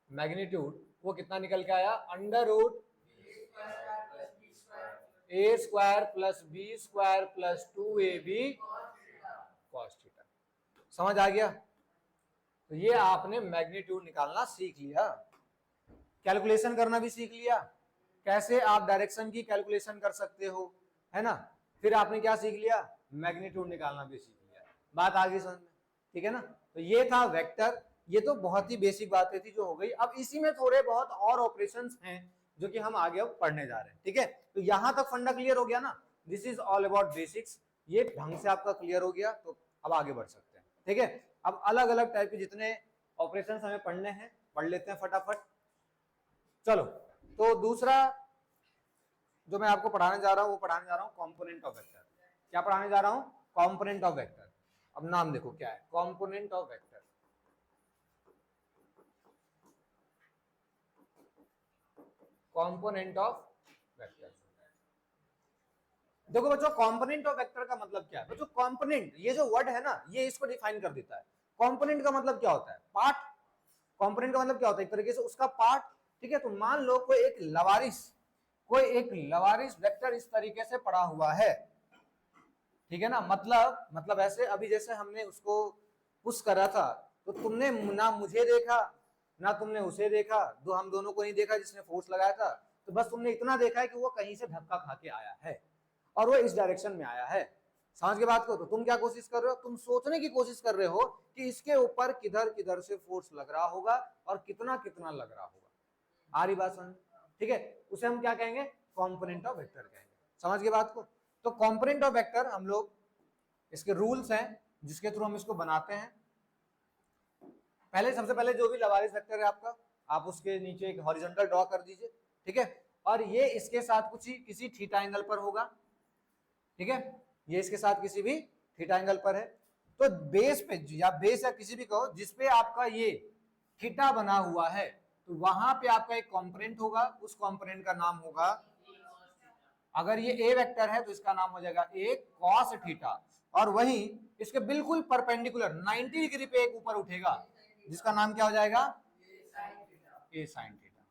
मैग्नीट्यूड, वो कितना निकल के आया, under root A square plus B square plus 2ab cos theta. समझ आ गया, तो ये आपने मैग्नीट्यूड निकालना सीख लिया, कैलकुलेशन करना भी सीख लिया, कैसे आप डायरेक्शन की कैलकुलेशन कर सकते हो, है ना। फिर आपने क्या सीख लिया, मैग्नीट्यूड निकालना भी सीख लिया, बात आ गई समझ में, ठीक है ना। तो ये था वेक्टर, ये तो बहुत ही बेसिक बातें थी जो हो गई। अब इसी में थोड़े बहुत और ऑपरेशंस हैं जो कि हम आगे अब पढ़ने जा रहे हैं, ठीक है। तो यहां तक फंडा क्लियर हो गया ना, this is all about basics, ये ढंग से आपका क्लियर हो गया, तो अब आगे बढ़ सकते हैं, ठीक है। अब अलग अलग टाइप के जितने ऑपरेशंस हमें पढ़ने हैं पढ़ लेते हैं फटाफट। चलो, तो दूसरा जो मैं आपको पढ़ाने जा रहा हूं वो पढ़ाने जा रहा हूं कॉम्पोनेंट ऑफ वेक्टर। क्या पढ़ाने जा रहा हूं, कॉम्पोनेंट ऑफ वेक्टर। अब नाम देखो क्या है, component of vector. Component of vector, देखो बच्चों कंपोनेंट ऑफ वेक्टर का मतलब क्या है बच्चों, कंपोनेंट ये जो वर्ड है ना, ये इसको डिफाइन कर देता है। कंपोनेंट का मतलब क्या होता है, पार्ट। कंपोनेंट का मतलब क्या होता है, एक तरीके से उसका पार्ट, ठीक है। तो मान लो कोई एक लवारिस वेक्टर इस तरीके से पड़ा हुआ है, ठीक है ना। मतलब ऐसे, अभी जैसे हमने उसको पुश कर रहा था, तो तुमने ना मुझे देखा ना तुमने उसे देखा, हम दोनों को नहीं देखा जिसने फोर्स लगाया था, तो बस तुमने इतना देखा है कि वो कहीं से धक्का खा के आया है और वो इस डायरेक्शन में आया है। समझ के बात को? तो तुम क्या कोशिश कर रहे हो, तुम सोचने की कोशिश कर रहे हो कि इसके ऊपर किधर किधर से फोर्स लग रहा होगा और कितना कितना लग रहा होगा। आ रही बात समझ? ठीक है, उसे हम क्या कहेंगे, कंपोनेंट ऑफ वेक्टर कहेंगे। समझ के बात को? तो कंपोनेंट ऑफ वेक्टर हम लोग, इसके रूल्स हैं जिसके थ्रू हम इसको बनाते हैं। पहले सबसे पहले जो भी लवारिस वेक्टर है आपका, आप उसके नीचे एक हॉरिजॉन्टल ड्रॉ कर दीजिए, ठीक है, और ये इसके साथ कुछ किसी थीटा एंगल पर होगा, ठीक है, ये इसके साथ किसी भी थीटा एंगल पर है। तो बेस पे या बेस या किसी भी कहो जिस पे आपका ये थीटा बना हुआ है, तो वहां पे आपका एक कंपोनेंट होगा, उस कंपोनेंट का नाम होगा, अगर ये ए वेक्टर है तो इसका नाम हो जाएगा ए कॉस थीटा, और वही इसके बिल्कुल परपेंडिकुलर 90 डिग्री पे एक ऊपर उठेगा जिसका नाम क्या हो जाएगा, ए साइन थीटा।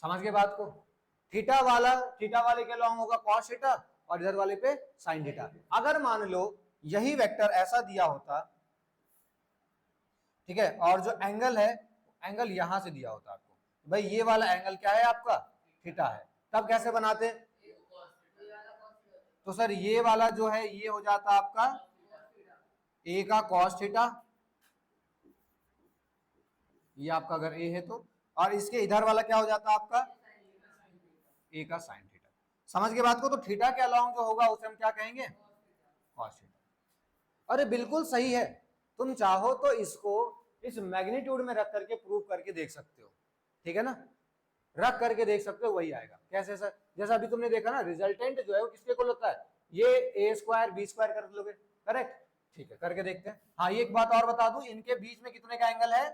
समझ गए बात को? थीटा वाले के लॉन्ग होगा कॉस थीटा और इधर वाले पे साइन थीटा। अगर मान लो यही वेक्टर ऐसा दिया होता, ठीक है, और जो एंगल है एंगल यहां से दिया होता आपको, भाई ये वाला एंगल क्या है आपका, थीटा है, तब कैसे बनाते? तो सर ये वाला जो है ये हो जाता आपका ए का कॉस थीटा, ये आपका अगर ए है तो, और इसके इधर वाला क्या हो जाता आपका ए का साइन थीटा। समझ के बात को? तो थीटा के अलाउंग जो होगा उसे हम क्या कहेंगे, कॉस थीटा। अरे बिल्कुल सही है, तुम चाहो तो इसको इस मैग्नीट्यूड में रख करके प्रूव करके देख सकते हो, ठीक है ना, रख करके देख सकते हो, वही आएगा। कैसे सर? जैसा अभी तुमने देखा ना, रिजल्टेंट जो है वो किसके इक्वल होता है, ये ए स्क्वायर बी स्क्वायर कर लोगे, करेक्ट? ठीक है, करके देखते हैं। हाँ, ये एक बात और बता दूं, इनके बीच में कितने का एंगल है,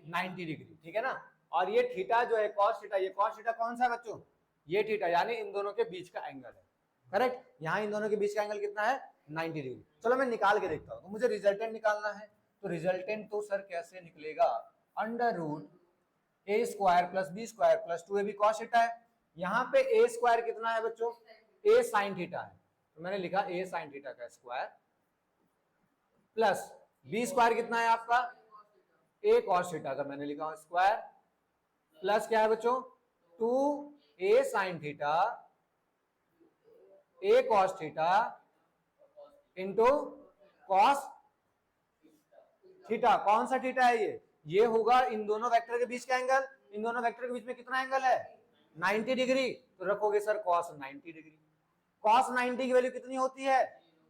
90 डिग्री, ठीक है ना, और ये थीटा जो है कॉस थीटा, ये कॉस थीटा कौन सा है बच्चों, ये थीटा, यानी इन दोनों के बीच का एंगल है, करेक्ट? यहाँ इन दोनों के बीच का एंगल कितना है, 90 डिग्री। चलो मैं निकाल के देखता हूँ, तो मुझे रिजल्टेंट निकालना है, तो रिजल्टेंट तो सर कैसे निकलेगा, under root A square plus B square plus 2ab cos theta है। यहाँ पे ए स्क्वायर कितना है बच्चों, ए साइन थीटा है, तो मैंने लिखा ए साइन थीटा का स्क्वायर प्लस बी स्क्वायर कितना है आपका, ए कॉस थीटा का मैंने लिखा स्क्वायर, प्लस क्या है बच्चों, 2a sine theta A cos theta into cos theta. कौन सा थीटा है ये होगा इन दोनों वेक्टर के बीच का एंगल, इन दोनों वेक्टर के बीच में कितना एंगल है, 90 डिग्री, तो रखोगे सर cos 90 डिग्री। cos 90 की वैल्यू कितनी होती है,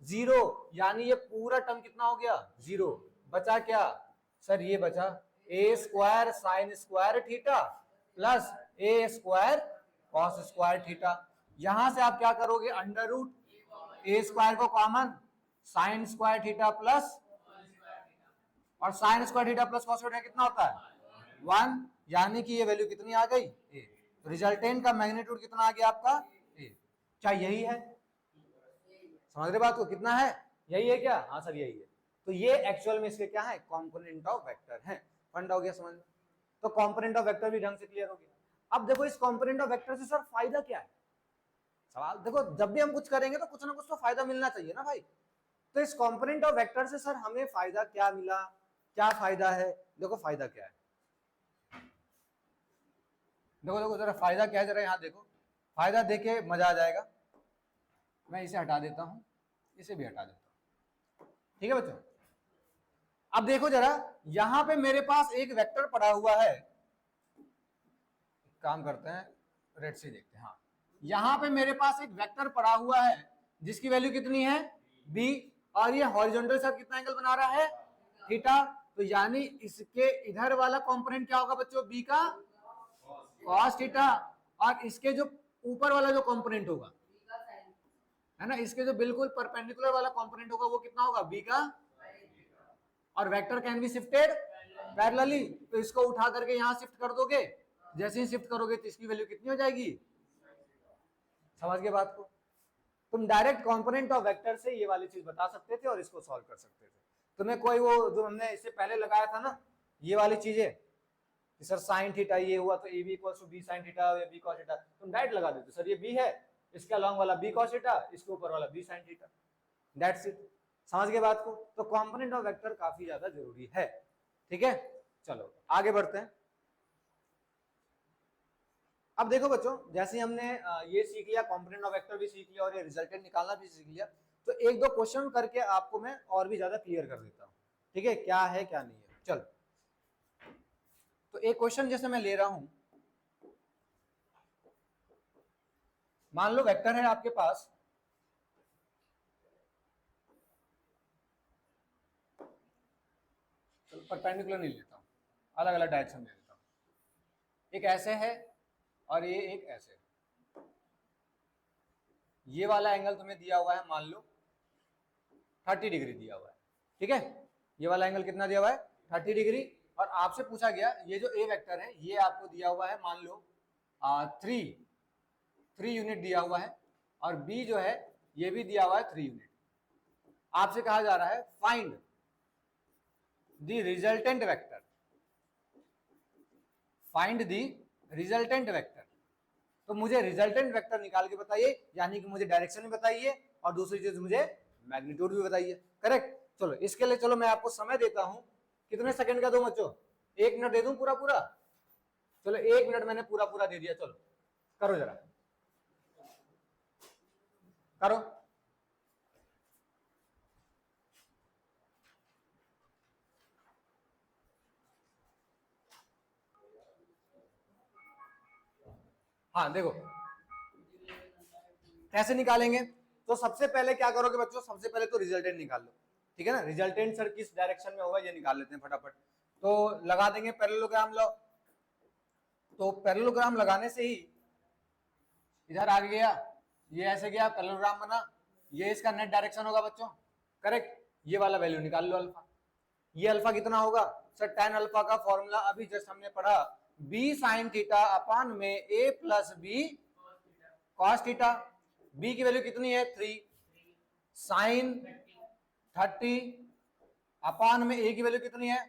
0, यानी ये पूरा टर्म कितना हो गया, 0। बचा क्या सर, ये बचा A square sine square theta plus A square cos square theta. यहां से आप क्या करोगे, अंडर रूट ए स्क्वायर को common, sine square theta plus, और sine square theta plus cos theta कितना होता है 1, यानी कि ये वैल्यू कितनी आ गई, ए। रिजल्टेंट का मैग्नीट्यूड कितना आ गया आपका, ए। क्या यही है? समझ रहे बात को? कितना है, यही है क्या? हाँ सर यही है। तो ये एक्चुअल में इसके क्या है, कंपोनेंट ऑफ वेक्टर है। फंडा हो गया समझ में? तो कंपोनेंट ऑफ वेक्टर भी ढंग से क्लियर हो गया। अब देखो इस कंपोनेंट ऑफ वेक्टर से सर फायदा क्या है, सवाल देखो, जब भी हम कुछ करेंगे तो कुछ ना कुछ तो फायदा मिलना चाहिए ना भाई। तो इस कंपोनेंट ऑफ वेक्टर से सर हमें फायदा क्या मिला, क्या फायदा है, देखो फायदा क्या है, देखो देखो जरा फायदा क्या है, जरा यहाँ देखो, फायदा देखे मजा आ जाएगा। मैं इसे हटा देता हूं, इसे भी हटा देता हूं, ठीक है बच्चों। अब देखो जरा, यहां पे मेरे पास एक वेक्टर पड़ा हुआ है, काम करते हैं रेड से देखते हैं। हाँ, यहां पे मेरे पास एक वेक्टर पड़ा हुआ है जिसकी वैल्यू कितनी है, b, और ये हॉरिजॉन्टल साथ कितना एंगल बना रहा है, थीटा। तो यानी इसके इधर वाला कंपोनेंट क्या होगा बच्चों, b का cos थीटा, और इसके जो ऊपर वाला जो कंपोनेंट होगा है ना, इसके जो बिल्कुल परपेंडिकुलर वाला कंपोनेंट होगा वो कितना होगा, b का, और vector can be shifted parallelly, तो इसको उठा करके यहां शिफ्ट कर दोगे, जैसे ही शिफ्ट करोगे तो इसकी वैल्यू कितनी हो जाएगी। समझ गए बात को? तुम डायरेक्ट कंपोनेंट ऑफ वेक्टर से ये वाली चीज बता सकते थे और इसको सॉल्व कर सकते थे। तुम्हें कोई वो जो हमने इससे पहले लगाया था ना, ये वाली चीजें, सर साइन थीटा ये हुआ तो A B equals to B sine theta या बी कॉस थीटा, तुम डायरेक्ट लगा देते, सर ये बी है, इसके अलॉन्ग वाला बी कॉस थीटा, इसके ऊपर वाला B sine theta, that's it. समझ गए बात को? तो कंपोनेंट ऑफ वेक्टर काफी ज्यादा जरूरी है। ठीक है, चलो आगे बढ़ते हैं। अब देखो बच्चों, जैसे ही हमने ये सीख लिया, कंपोनेंट ऑफ वेक्टर भी सीख लिया और ये रिजल्टेंट निकालना भी सीख लिया, तो एक दो क्वेश्चन करके आपको मैं और भी ज्यादा क्लियर कर देता हूँ। ठीक है, क्या है क्या नहीं है। चलो, तो एक क्वेश्चन जैसे मैं ले रहा हूं, मान लो वेक्टर है आपके पास परपेंडिकुलर नहीं लेता हूं, अलग अलग डायरेक्शन ले लेता हूं। एक ऐसे है और ये एक ऐसे। ये वाला एंगल तुम्हें दिया हुआ है, मान लो 30 डिग्री दिया हुआ है। ठीक है, ये वाला एंगल कितना दिया हुआ है? 30 डिग्री। और आपसे पूछा गया ये जो ए वेक्टर है ये आपको दिया हुआ है, मान लो 3 यूनिट दिया हुआ है, और बी जो है ये भी दिया हुआ है 3 यूनिट। आपसे कहा जा रहा है find the resultant vector, find the resultant vector. तो मुझे रिजल्टेंट वेक्टर निकाल के बताइए, यानी कि मुझे डायरेक्शन भी बताइए और दूसरी चीज मुझे मैग्नीट्यूड भी बताइए। करेक्ट। चलो इसके लिए चलो मैं आपको समय देता हूं, कितने सेकंड का दूं बच्चों? 1 मिनट दे दूं पूरा पूरा? चलो 1 मिनट मैंने पूरा पूरा दे दिया। चलो करो जरा, करो। हाँ देखो कैसे निकालेंगे। तो सबसे पहले क्या करोगे बच्चों, सबसे पहले तो रिजल्टेंट निकाल लो। ठीक है ना, रिजल्टेंट सर किस डायरेक्शन में होगा ये निकाल लेते हैं फटाफट। तो लगा देंगे पैरेललोग्राम लो। तो पैरेललोग्राम लगाने से ही इधर आ गया, ये ऐसे गया, पैरेललोग्राम बना, ये इसका नेट डायरेक्शन होगा बच्चों। करेक्ट। ये वाला वैल्यू निकाल लो अल्फा। ये अल्फा कितना होगा सर? tan अल्फा का फॉर्मूला अभी जस्ट हमने पढ़ा, b sin थीटा अपान में a plus B cos theta. b की वैल्यू कितनी है? 3 sin 30 अपान में a की वैल्यू कितनी है?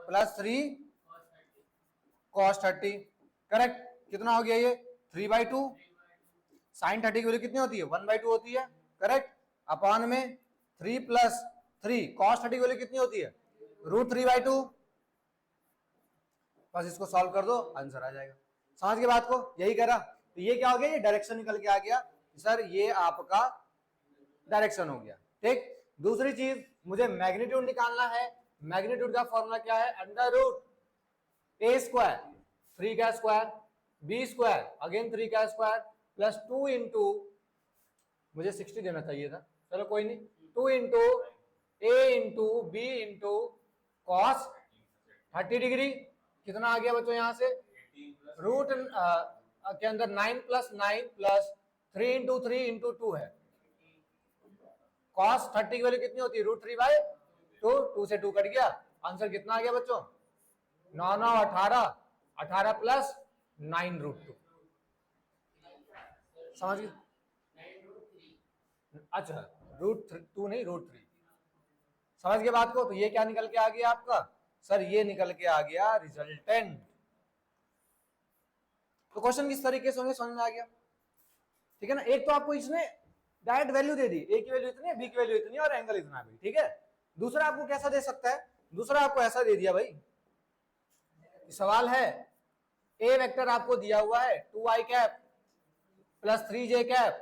+3 cos 30। करेक्ट। कितना हो गया ये? 3/2। sin 30 की वैल्यू कितनी होती है? 1/2 होती है। करेक्ट। अपान में 3 + 3 cos 30 की वैल्यू कितनी होती है? √3/2। बस इसको सॉल्व कर दो, आंसर आ जाएगा। समझ के बात को? यही करा। तो ये क्या हो गया? ये डायरेक्शन निकल के आ गया सर, ये आपका डायरेक्शन हो गया। ठीक। दूसरी चीज मुझे मैग्नीट्यूड निकालना है। मैग्नीट्यूड का फॉर्मूला क्या है? √a² 3 का स्क्वायर, b² अगेन 3 का स्क्वायर, प्लस 2 इंटू, मुझे 60 देना चाहिए था, चलो कोई नहीं, 2 into a into B into cos 30 degree. कितना आ गया बच्चों यहाँ से? रूट के अंदर 9 + 9 प्लस 3 इंटू 3 इंटू 2 है। cos 30 की वैल्यू कितनी होती है? √3/2। 2 से 2 कट गया, आंसर कितना आ गया बच्चों? 9 9 18, 18 प्लस 9√2। समझ गए? अच्छा √2 नहीं, √3। समझ गए बात को? तो ये क्या निकल के आ गया आपका सर? ये निकल के आ गया रिजल्टेंट। तो क्वेश्चन किस तरीके से होंगे समझ में आ गया? ठीक है ना। एक तो आपको इसने डायरेक्ट वैल्यू दे दी, ए की वैल्यू इतनी है, बी की वैल्यू इतनी है और एंगल इतना भी। ठीक है। दूसरा आपको कैसा दे सकता है? दूसरा आपको ऐसा दे दिया भाई, सवाल है ए वेक्टर आपको दिया हुआ है 2i cap plus 3j cap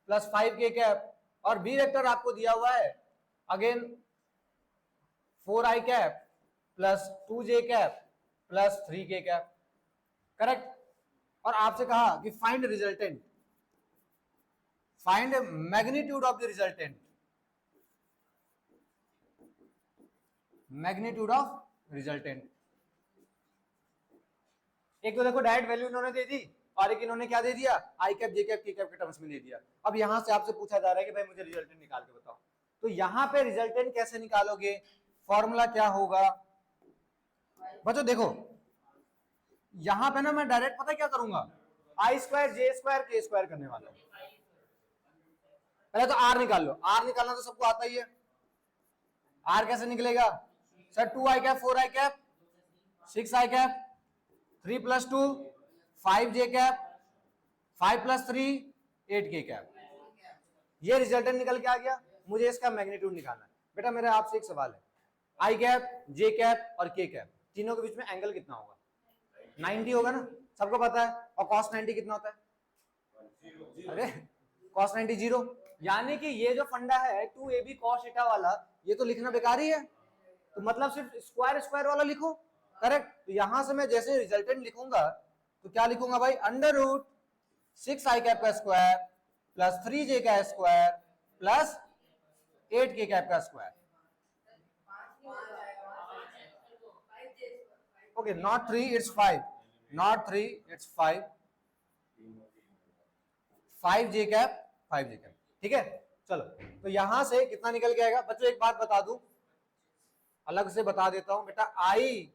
plus 5k cap, और बी वेक्टर आपको दिया हुआ है again 4i cap plus 2j cap plus 3k cap. Correct. और आपसे कहा कि find resultant, find magnitude of the resultant, magnitude of resultant. एक तो देखो डायरेक्ट वैल्यू इन्होंने दे दी, और एक इन्होंने क्या दे दिया? आई कैप, जे कैप, के कैप के टर्म्स में दे दिया। अब यहां से आपसे पूछा जा रहा है कि भाई मुझे रिजल्टेंट निकाल के बताओ। तो यहां पे रिजल्टेंट कैसे निकालोगे? फॉर्मूला क्या होगा बच्चों? देखो यहां पे ना मैं डायरेक्ट पता क्या करूंगा, i² j² k² करने वाला हूं। पहले तो r निकाल लो। r निकालना तो सबको आता ही है। r कैसे निकलेगा sir? 2i cap 4i cap 6i cap 3 + 2 5j cap 5 + 3 8k cap. ये रिजल्टेंट निकल के आ गया। मुझे इसका मैग्नीट्यूड निकालना है। बेटा मेरा आपसे एक सवाल है, आई कैप, जे कैप और के कैप तीनों के बीच में एंगल कितना होगा? 90 होगा ना, सबको पता है। और cos 90 कितना होता है? अरे cos 90 0। यानी कि ये जो फंडा है 2ab cos थीटा वाला, ये तो लिखना बेकार ही है, तो मतलब सिर्फ स्क्वायर स्क्वायर वाला लिखो। करेक्ट। तो यहां से मैं जैसे रिजल्टेंट लिखूंगा तो क्या लिखूंगा भाई? अंडर रूट 6 आई कैप का स्क्वायर प्लस 3 जे का स्क्वायर प्लस 8 के कैप का square. Okay, not 3 it's 5, not 3 it's 5, 5 J cap, 5 J cap. ठीक है, चलो तो यहां से कितना निकल के आएगा बच्चों? एक बात बता दूं, अलग से बता देता हूं बेटा, आई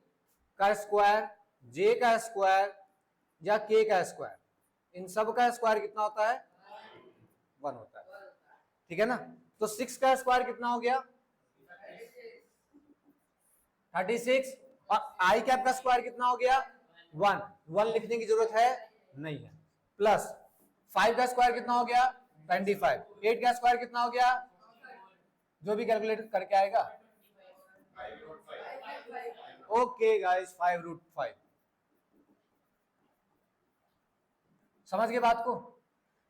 का स्क्वायर, जे का स्क्वायर या के का स्क्वायर, इन सब का स्क्वायर कितना होता है? 1 होता है। ठीक है ना? तो 6 का स्क्वायर कितना हो गया? 36। और आई कैप का स्क्वायर कितना हो गया? 1। 1 लिखने की जरूरत है नहीं है। प्लस 5 का स्क्वायर कितना हो गया? 25। 8 का स्क्वायर कितना हो गया? जो भी कैलकुलेट करके आएगा। Okay guys, 5√5। समझ गए बात को?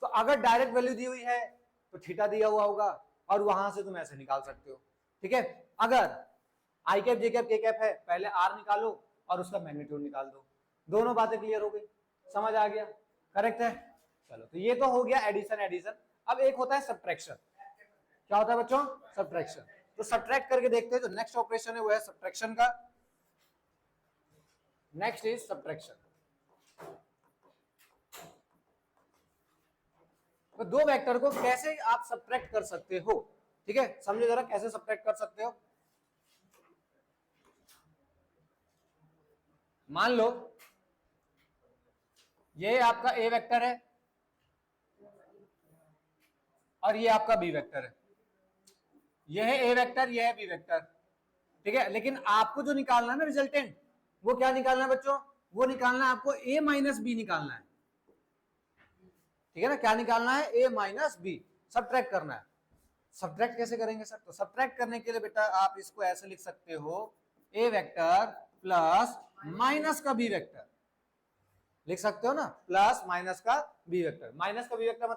तो अगर डायरेक्ट वैल्यू दी हुई है तो थीटा दिया हुआ होगा और वहां से तुम ऐसे निकाल सकते हो। ठीक है, अगर आई कैप, जे कैप, के कैप है, पहले आर निकालो और उसका मैग्नीट्यूड निकाल दो। दोनों बातें क्लियर हो गई, समझ आ गया? करेक्ट है। चलो, तो ये तो हो गया एडिशन। एडिशन अब एक होता है सब्ट्रैक्शन। क्या होता है बच्चों? सब्ट्रैक्शन। तो सब्ट्रैक्ट करके देखते हैं। जो नेक्स्ट ऑपरेशन है वो है सब्ट्रैक्शन का। Next is subtraction. तो दो वेक्टर को कैसे आप सब्ट्रैक्ट कर सकते हो? ठीक है, समझो जरा कैसे सब्ट्रैक्ट कर सकते हो। मान लो ये आपका ए वेक्टर है और ये आपका बी वेक्टर है। यह है ए वेक्टर, यह है बी वेक्टर। ठीक है, लेकिन आपको जो निकालना है ना रिजल्टेंट, वो क्या निकालना है बच्चों? वो निकालना है आपको ए माइनस बी निकालना है। ठीक है ना? क्या निकालना है? ए माइनस बी। सब्ट्रैक्ट करना है। सब्ट्रैक्ट कैसे करेंगे सर? तो सब्ट्रैक्ट करने के लिए बेटा आप इसको ऐसे लिख सकते हो, ए वेक्टर प्लस माइनस का बी वेक्टर। लिख सकते हो ना, प्लस माइनस का बी वेक्टर। माइनस का बी वेक्टर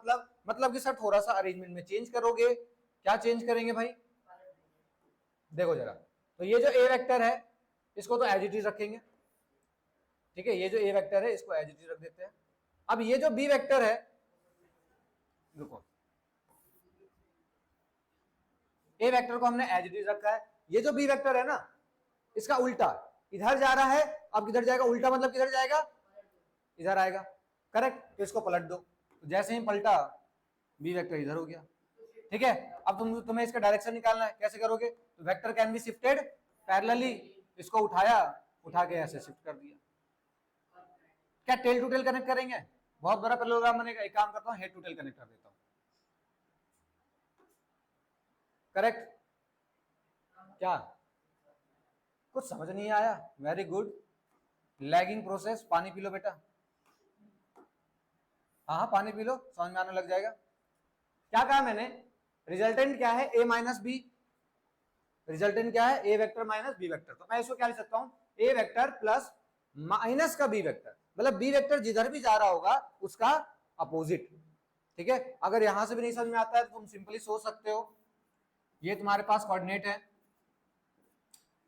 मतलब कि सर थोड़ा सा अरेंजमेंट में चेंज करोगे। क्या चेंज करेंगे भाई? देखो जरा, तो ये जो ए वेक्टर है इसको तो एज इट इज रखेंगे। ठीक है, ये जो ए वेक्टर है इसको एज इट इज रख देते हैं। अब ये जो बी वेक्टर है, रुको, ए वेक्टर को हमने एज इट इज रखा है। ये जो बी वेक्टर है ना, इसका उल्टा इधर जा रहा है। अब किधर जाएगा? उल्टा मतलब किधर जाएगा? इधर आएगा। करेक्ट। तो इसको पलट दो, तो जैसे ही पलटा बी वेक्टर इधर हो गया। ठीक है, अब तुम्हें इसका डायरेक्शन निकालना है। कैसे करोगे? तो vector can be shifted parallelly. इसको उठाया, उठा के ऐसे शिफ्ट कर दिया। क्या टेल टू टेल कनेक्ट करेंगे? बहुत बड़ा पैरेललोग्राम बनेगा। एक काम करता हूं, हेड टू टेल कनेक्ट कर देता हूं। करेक्ट। क्या कुछ समझ नहीं आया? Very good. Lagging process. पानी पी लो बेटा। हाँ, पानी पी लो, समझ में आने लग जाएगा। क्या कहा मैंने? रिजल्टेंट क्या है? ए माइनस बी। रिजल्टेंट क्या है? ए वेक्टर माइनस बी वेक्टर। तो मैं इसको क्या लिख सकता हूं? ए वेक्टर प्लस माइनस का बी वेक्टर। मतलब बी वेक्टर जिधर भी जा रहा होगा उसका अपोजिट। ठीक है, अगर यहां से भी नहीं समझ में आता है तो तुम सिंपली सोच सकते हो, ये तुम्हारे पास कोऑर्डिनेट है।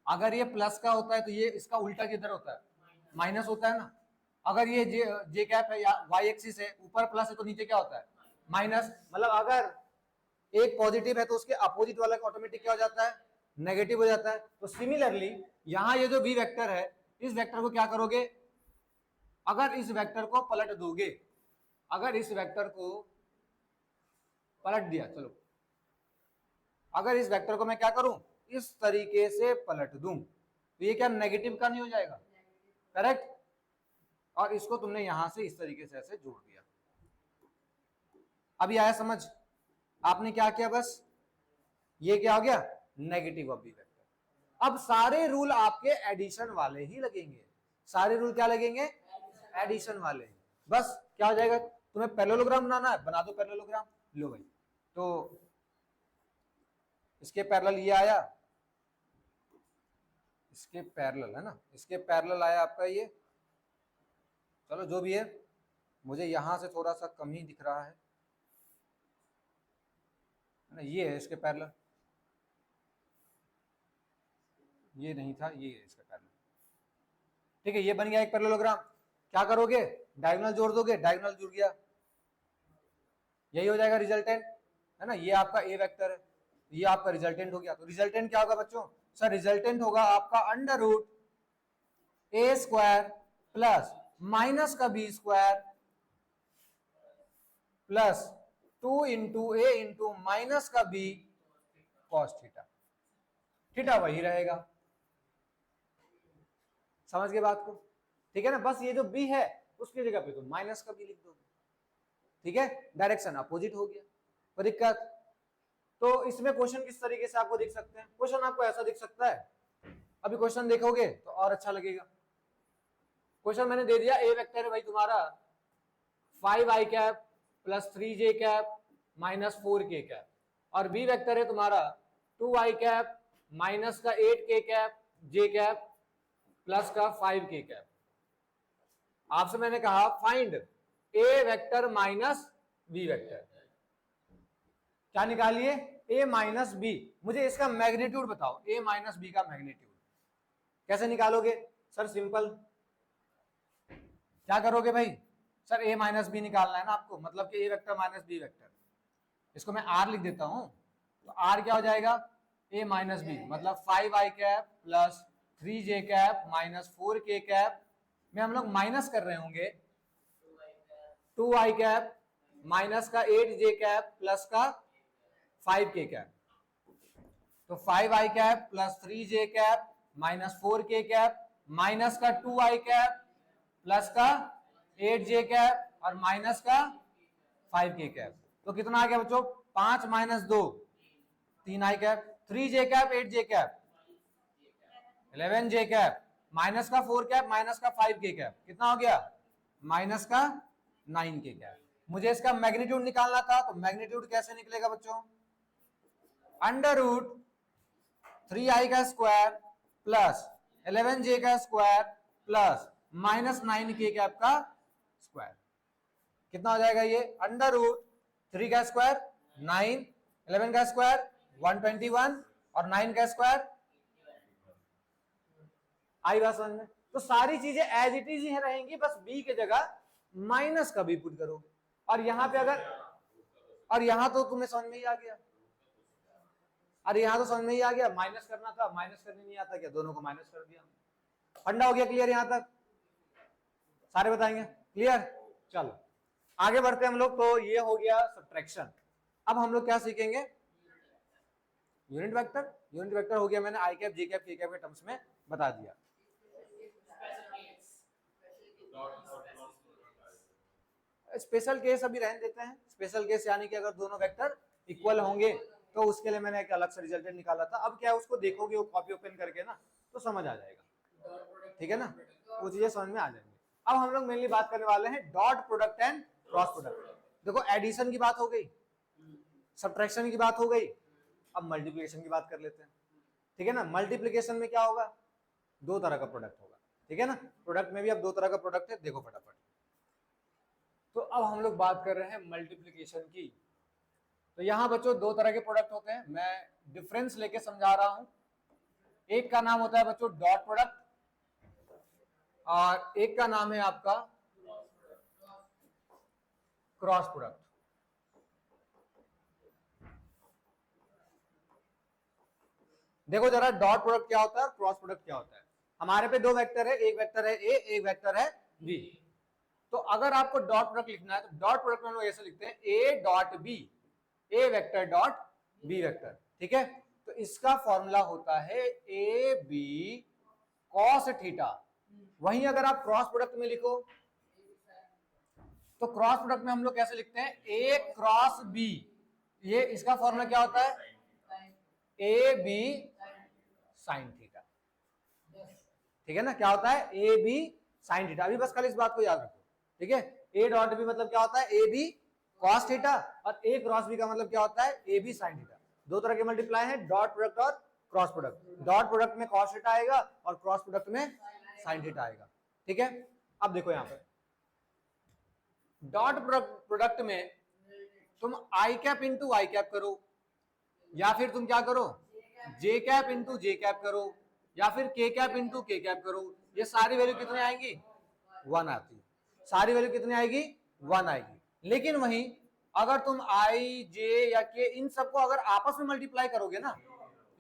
अगर ये प्लस का होता है तो ये इसका उल्टा किधर होता है? माइनस होता है ना। अगर ये जे कैप है या वाई एक्सिस है, ऊपर प्लस है तो नीचे क्या होता है? माइनस। मतलब अगर एक पॉजिटिव है तो उसके अपोजिट वाला ऑटोमेटिक क्या हो जाता है? नेगेटिव हो जाता है। तो सिमिलरली यहां ये जो बी वेक्टर है, इस वेक्टर को क्या करोगे? अगर इस वेक्टर को पलट दोगे, अगर इस वेक्टर को पलट दिया, चलो अगर इस वेक्टर को मैं क्या करूं? इस तरीके से पलट दूं तो ये क्या नेगेटिव का नहीं हो जाएगा? करेक्ट। और इसको तुमने यहां से इस तरीके से ऐसे जोड़ दिया। अभी आया समझ? आपने क्या किया? बस ये क्या हो गया? Negative of B vector. अब सारे रूल आपके एडिशन वाले ही लगेंगे। सारे रूल क्या लगेंगे? एडिशन वाले। बस क्या हो जाएगा? तुम्हें पैरेललोग्राम बनाना है, बना दो पैरेललोग्राम। लो भाई, तो इसके पैरेलल ये आया, इसके पैरेलल है ना, इसके पैरेलल आया आपका ये, चलो जो भी है, मुझे यहां से थोड़ा सा कम ही दिख रहा है ना, ये है इसके पैरेलल, ये नहीं था, ये है इसका पैरेलल। ठीक है, ये बन गया एक पैरेललोग्राम। क्या करोगे, डायगोनल जोड़ दोगे, डायगोनल जुड़ गया, यही हो जाएगा रिजल्टेंट, है ना। ये आपका ए वेक्टर है, ये आपका रिजल्टेंट हो गया। तो रिजल्टेंट क्या होगा बच्चों, सर रिजल्टेंट होगा आपका under root A square plus minus का बी स्क्वायर प्लस 2 इंटू ए इंटू माइनस का बी कॉस थीटा। थीटा वही रहेगा, समझ गए बात को, ठीक है ना। बस ये जो बी है उसकी जगह पे तो माइनस का बी लिख दोगे, ठीक है, डायरेक्शन अपोजिट हो गया, कोई दिक्कत। तो इसमें क्वेश्चन किस तरीके से आपको दिख सकते हैं, क्वेश्चन आपको ऐसा दिख सकता है, अभी क्वेश्चन देखोगे तो और अच्छा लगेगा। क्वेश्चन मैंने दे दिया, ए वेक्टर है भाई तुम्हारा 5i cap plus 3j cap minus 4k cap, और बी वेक्टर है तुम्हारा 2i कैप माइनस का 8k cap j cap plus का 5k कैप। आपसे मैंने कहा फाइंड ए वेक्टर माइनस बी वेक्टर, क्या निकालिए, ए माइनस बी। मुझे इसका मैग्नीट्यूड बताओ, ए माइनस बी का मैग्नीट्यूड कैसे निकालोगे, सर सिंपल, क्या करोगे भाई, सर ए माइनस बी निकालना है ना आपको, मतलब कि ए वेक्टर माइनस बी वेक्टर, इसको मैं आर लिख देता हूं, तो आर क्या हो जाएगा, ए माइनस बी, मतलब 5i cap plus 3j cap minus 4k cap में हम लोग माइनस कर रहे होंगे 2i कैप माइनस का 8j कैप प्लस का 5k कैप, तो 5i cap plus 3j cap minus 4k cap minus का 2i कैप प्लस का 8j कैप और माइनस का 5k कैप, तो कितना आ गया बच्चों, 5 minus 2 3i cap, 3j cap 8j cap 11j cap minus का 4 कैप माइनस का 5k कैप, कितना हो गया, माइनस का 9k कैप। मुझे इसका मैग्नीट्यूड निकालना था, तो मैग्नीट्यूड कैसे निकलेगा बच्चों, अंडर रूट 3i का स्क्वायर प्लस 11j का square plus minus 9k cap का स्क्वायर, कितना हो जाएगा ये, अंडर रूट 3 का स्क्वायर 9, 11 का स्क्वायर 121 और 9 का स्क्वायर, आई बात समझ में। तो सारी चीजें एज इट इज ही रहेंगी, बस बी के जगह माइनस का बी पुट करोगे, और यहां पे अगर, और यहां तो तुम्हें समझ में ही आ गया, अरे यहां तो समझ में ही आ गया, माइनस करना था, माइनस करने नहीं आता क्या, दोनों को माइनस कर दिया, फंडा हो गया क्लियर, यहां तक सारे बताएंगे क्लियर। चलो आगे बढ़ते हैं हम लोग, तो ये हो गया सब्ट्रैक्शन। अब हम लोग क्या सीखेंगे, यूनिट वेक्टर। यूनिट वेक्टर हो गया, मैंने आई कैप जे कैप के कैप के टर्म्स में बता दिया। स्पेशल केस अभी रहने देते हैं, स्पेशल केस यानी कि अगर दोनों वेक्टर इक्वल होंगे तो उसके लिए मैंने एक अलग से रिजल्टेंट निकाला था। अब क्या है, उसको देखोगे वो कॉपी ओपन करके ना, तो समझ आ जाएगा, ठीक है ना, वो चीजें समझ में आ जाएंगी। अब हम लोग मेनली बात करने वाले हैं dot product and cross product. देखो एडिशन की बात हो गई, सब्ट्रैक्शन की बात हो गई, अब मल्टीप्लिकेशन की बात कर लेते हैं, ठीक है ना। मल्टीप्लिकेशन में क्या होगा, दो तरह का प्रोडक्ट होगा, ठीक है ना। प्रोडक्ट में भी अब दो तरह का प्रोडक्ट है, देखो फटाफट। तो अब हम लोग बात कर रहे हैं मल्टीप्लिकेशन की। तो यहां बच्चों दो तरह के प्रोडक्ट होते हैं, मैं डिफरेंस लेके समझा रहा हूं। एक का नाम होता है बच्चों डॉट प्रोडक्ट, और एक का नाम है आपका क्रॉस प्रोडक्ट। देखो जरा डॉट प्रोडक्ट क्या होता है और क्रॉस प्रोडक्ट क्या होता है। हमारे पे दो वेक्टर है, एक वेक्टर है ए, एक वेक्टर है बी। तो अगर आपको डॉट प्रोडक्ट लिखना है तो डॉट प्रोडक्ट में हम लोग ऐसे लिखते हैं A dot B, A vector dot B vector, ठीक है। तो इसका फॉर्मूला होता है ए बी कॉस थीटा। वहीं अगर आप क्रॉस प्रोडक्ट में लिखो तो क्रॉस प्रोडक्ट में हम लोग कैसे लिखते हैं, ए क्रॉस बी, ये इसका फॉर्मूला क्या होता है, ए बी साइन थीटा, ठीक है ना। क्या होता है, ए बी साइन थीटा। अभी बस खाली इस बात को याद रखो, ठीक है। ए डॉट बी मतलब क्या होता है, ए बी कॉस थीटा, और ए क्रॉस बी का मतलब क्या होता है, ए बी साइन थीटा। दो तरह के मल्टीप्लाई है, डॉट प्रोडक्ट और क्रॉस प्रोडक्ट। डॉट प्रोडक्ट में कॉस थीटा आएगा और क्रॉस प्रोडक्ट में साइन थीटा आएगा। ठीक है, अब देखो यहां पर डॉट प्रोडक्ट में तुम आई कैप इंटू आई कैप करो, या फिर तुम क्या करो जे कैप इंटू जे कैप करो, या फिर के कैप इंटू के कैप करो। ये सारी वैल्यू कितने आएंगी? 1 आती है। सारी वैल्यू कितनी आएगी? 1 आएगी। लेकिन वहीं अगर तुम आई जे या के इन सबको अगर आपस में मल्टीप्लाई करोगे ना,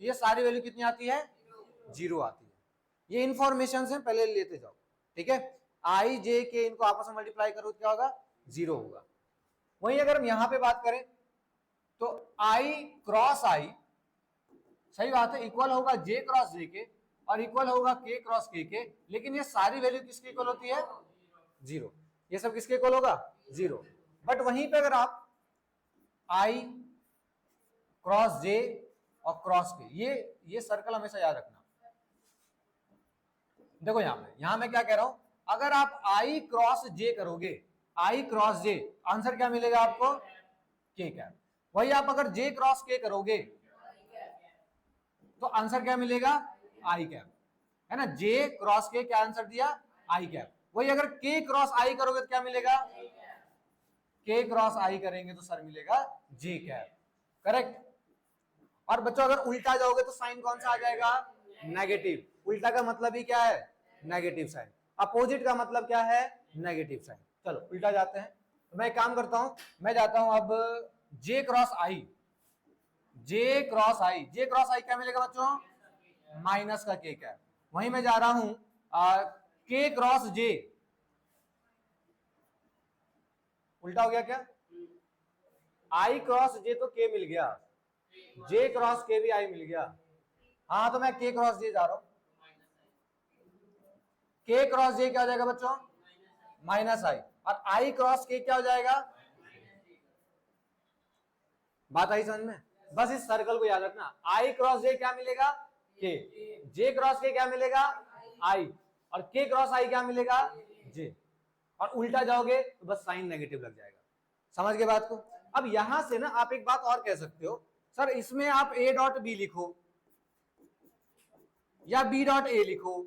ये सारी वैल्यू कितनी आती है? 0 आती है। ये इंफॉर्मेशन से पहले लेते जाओ। ठीक है, आई जे के इनको आपस में मल्टीप्लाई करो तो क्या होगा? 0 होगा। वहीं अगर हम यहां पे बात करें तो आई क्रॉस आई, सही बात है, इक्वल होगा जे क्रॉस जे के और इक्वल होगा के क्रॉस के, लेकिन ये सारी वैल्यू किसके इक्वल होती है? 0। ये सब किसके इक्वल होगा? 0। बट वहीं पे अगर आप आई क्रॉस जे और क्रॉस के, ये सर्कल हमेशा याद रखना। देखो यहां मैं क्या कह रहा हूं, अगर आप आई क्रॉस जे करोगे, आई क्रॉस जे, आंसर क्या मिलेगा आपको? के कैप। वही आप अगर जे क्रॉस के करोगे तो आंसर क्या मिलेगा? आई कैप, है ना। जे क्रॉस के क्या आंसर दिया? आई कैप। वही अगर के क्रॉस आई करोगे तो क्या मिलेगा? के क्रॉस आई करेंगे तो सर मिलेगा जे कैप। करेक्ट। और बच्चों अगर उल्टा जाओगे तो साइन कौन सा आ जाएगा? नेगेटिव। उल्टा का मतलब ही क्या है? Negative sign. अपोजिट का मतलब क्या है? Negative sign. चलो उल्टा जाते हैं, तो मैं एक काम करता हूं, मैं जाता हूं अब जे क्रॉस आई, जे क्रॉस आई, जे क्रॉस आई क्या मिलेगा बच्चों? माइनस का के कैप। वहीं मैं जा रहा हूं के क्रॉस जे, उल्टा हो गया क्या? आई क्रॉस जे तो के मिल गया, जे क्रॉस के भी आई मिल गया। हाँ तो मैं के क्रॉस जे जा रहा हूं, के क्रॉस जे क्या हो जाएगा बच्चों? माइनस आई, और आई क्रॉस के क्या हो जाएगा? बात आई समझ में? बस इस सर्कल को याद रखना, आई क्रॉस जे क्या मिलेगा? के। जे क्रॉस के क्या मिलेगा? आई। और के क्रॉस आई क्या मिलेगा? जे। और उल्टा जाओगे तो बस साइन नेगेटिव लग जाएगा। समझ गए बात को? अब यहां से ना आप एक बात और कह सकते हो, सर इसमें आप ए डॉट बी लिखो या बी डॉट ए लिखो,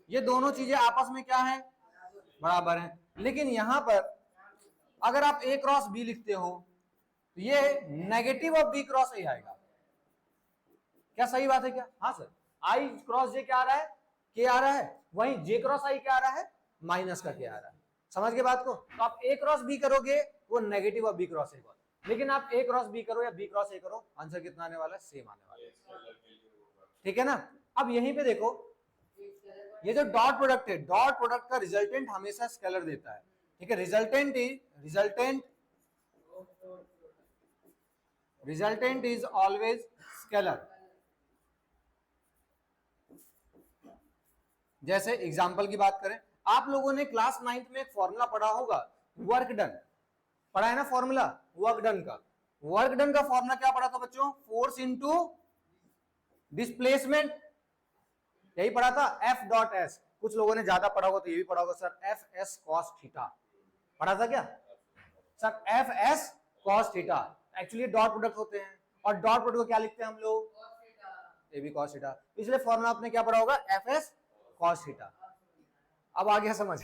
ये दोनों चीजें आपस में क्या है? बराबर है। लेकिन यहां पर अगर आप ए क्रॉस बी लिखते हो तो ये negative of B cross A आएगा। क्या सही बात है क्या? हाँ सर, आई क्रॉस जे क्या आ रहा है? के आ रहा है। वहीं जे क्रॉस आई क्या आ रहा है? माइनस का के आ रहा है। समझ गए बात को? तो आप ए क्रॉस बी करोगे वो negative of B cross A होगा, लेकिन आप ए क्रॉस बी करो या बी क्रॉस ए करो, आंसर कितना आने वाला है? सेम आने वाला है। ठीक है ना। अब यहीं पे देखो, ये जो डॉट प्रोडक्ट है, डॉट प्रोडक्ट का रिजल्टेंट हमेशा स्केलर देता है। ठीक है, रिजल्टेंट इज ऑलवेज स्केलर। जैसे एग्जांपल की बात करें, आप लोगों ने क्लास 9th में एक फॉर्मूला पढ़ा होगा, वर्क डन पढ़ा है ना, फॉर्मूला वर्क डन का। वर्क डन का फॉर्मूला क्या पढ़ा था बच्चों? फोर्स इनटू डिस्प्लेसमेंट, यही पढ़ा था, एफ डॉट एस। कुछ लोगों ने ज्यादा पढ़ा होगा तो ये भी पढ़ा होगा sir, F S cos theta. पढ़ा था क्या sir? F S cos theta. Actually dot product होते हैं, और डॉट प्रोडक्ट को क्या लिखते हैं हम लोग? A B cos theta. पिछले फॉर्मूला आपने क्या पढ़ा होगा? F S cos theta. अब आ गया समझ?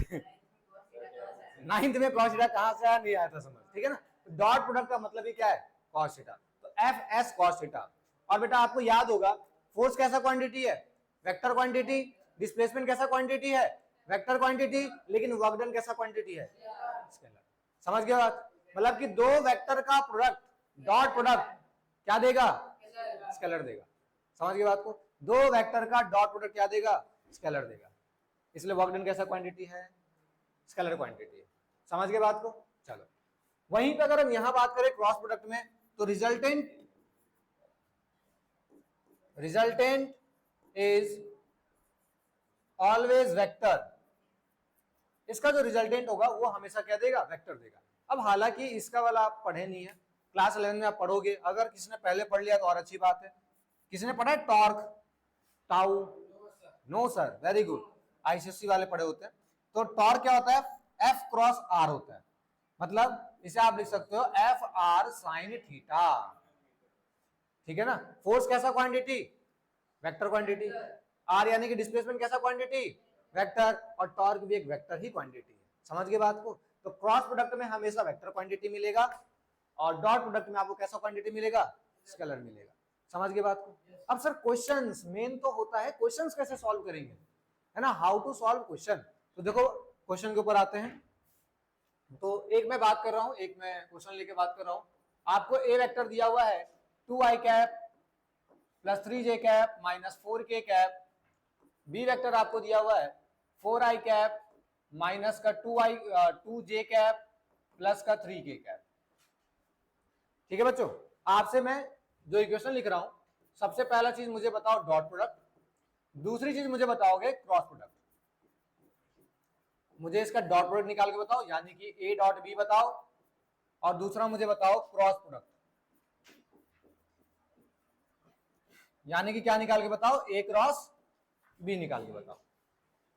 9th में कॉस थीटा कहां से आया? नहीं आया था समझ। ठीक है ना। डॉट प्रोडक्ट का मतलब ही क्या है? Cos theta. तो एफ एस कॉस थीटा। और बेटा आपको याद होगा, फोर्स कैसा क्वांटिटी है? Vector quantity. डिस्प्लेसमेंट कैसा क्वांटिटी है? Vector quantity. लेकिन वर्क डन कैसा क्वांटिटी है? स्केलर। समझ गए बात? मतलब कि दो वेक्टर का प्रोडक्ट, डॉट प्रोडक्ट क्या देगा? स्केलर देगा। समझ गए बात को? दो वेक्टर का डॉट प्रोडक्ट क्या देगा? स्केलर देगा। इसलिए वर्क डन कैसा क्वांटिटी है? स्केलर क्वांटिटी है। समझ गए बात को? चलो वहीं पे अगर हम यहां बात करें क्रॉस प्रोडक्ट में, तो रिजल्टेंट इज ऑलवेज वेक्टर। इसका जो रिजल्टेंट होगा वो हमेशा क्या देगा? वेक्टर देगा। अब हालांकि इसका वाला आप पढ़े नहीं है, क्लास 11 में आप पढ़ोगे। अगर किसी ने पहले पढ़ लिया तो और अच्छी बात है। किसी ने पढ़ा है torque, tau? No sir, very good, ICSC वाले पढ़े होते हैं। तो टॉर्क क्या होता है? एफ क्रॉस आर होता है। मतलब इसे आप लिख सकते हो एफ आर साइन थीटा। ठीक है ना। फोर्स कैसा क्वांटिटी, वेक्टर क्वांटिटी। आर यानी कि डिस्प्लेसमेंट कैसा क्वांटिटी, वेक्टर। और टॉर्क भी एक वेक्टर ही क्वांटिटी है। समझ गए बात को। तो क्रॉस प्रोडक्ट में हमेशा वेक्टर क्वांटिटी मिलेगा और डॉट प्रोडक्ट में आपको कैसा क्वांटिटी मिलेगा, स्केलर मिलेगा। समझ गए बात को। अब सर क्वेश्चंस मेन तो होता है क्वेश्चंस कैसे सॉल्व करेंगे, है ना, हाउ टू सॉल्व क्वेश्चन। तो देखो क्वेश्चन के ऊपर आते हैं। तो एक मैं बात कर रहा हूं, एक मैं क्वेश्चन लेके बात कर रहा हूं। आपको ए वेक्टर दिया हुआ है 2i cap plus 3j cap minus 4k cap. B vector आपको दिया हुआ है 4i कैप माइनस का 2j कैप प्लस का 3k कैप। ठीक है बच्चों, आपसे मैं जो इक्वेशन लिख रहा हूं, सबसे पहला चीज मुझे बताओ डॉट प्रोडक्ट, दूसरी चीज मुझे बताओगे क्रॉस प्रोडक्ट। मुझे इसका डॉट प्रोडक्ट निकाल के बताओ, यानी कि ए डॉट बी बताओ, और दूसरा मुझे बताओ क्रॉस प्रोडक्ट, यानी कि क्या निकाल के बताओ, ए क्रॉस बी निकाल के बताओ।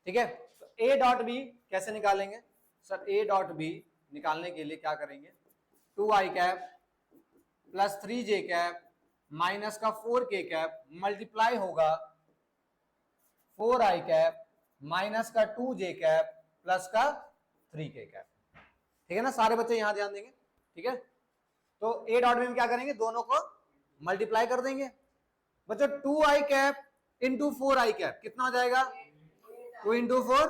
ठीक है, तो ए डॉट बी कैसे निकालेंगे सर, ए डॉट बी निकालने के लिए क्या करेंगे, 2i cap plus 3j cap minus का 4k कैप मल्टीप्लाई होगा 4i कैप माइनस का 2j कैप प्लस का 3k कैप। ठीक है ना, सारे बच्चे यहां ध्यान देंगे। ठीक है, तो ए डॉट बी में क्या करेंगे, दोनों को मल्टीप्लाई कर देंगे। बच्चों 2i cap into 4i cap कितना हो जाएगा, 2 इंटू 4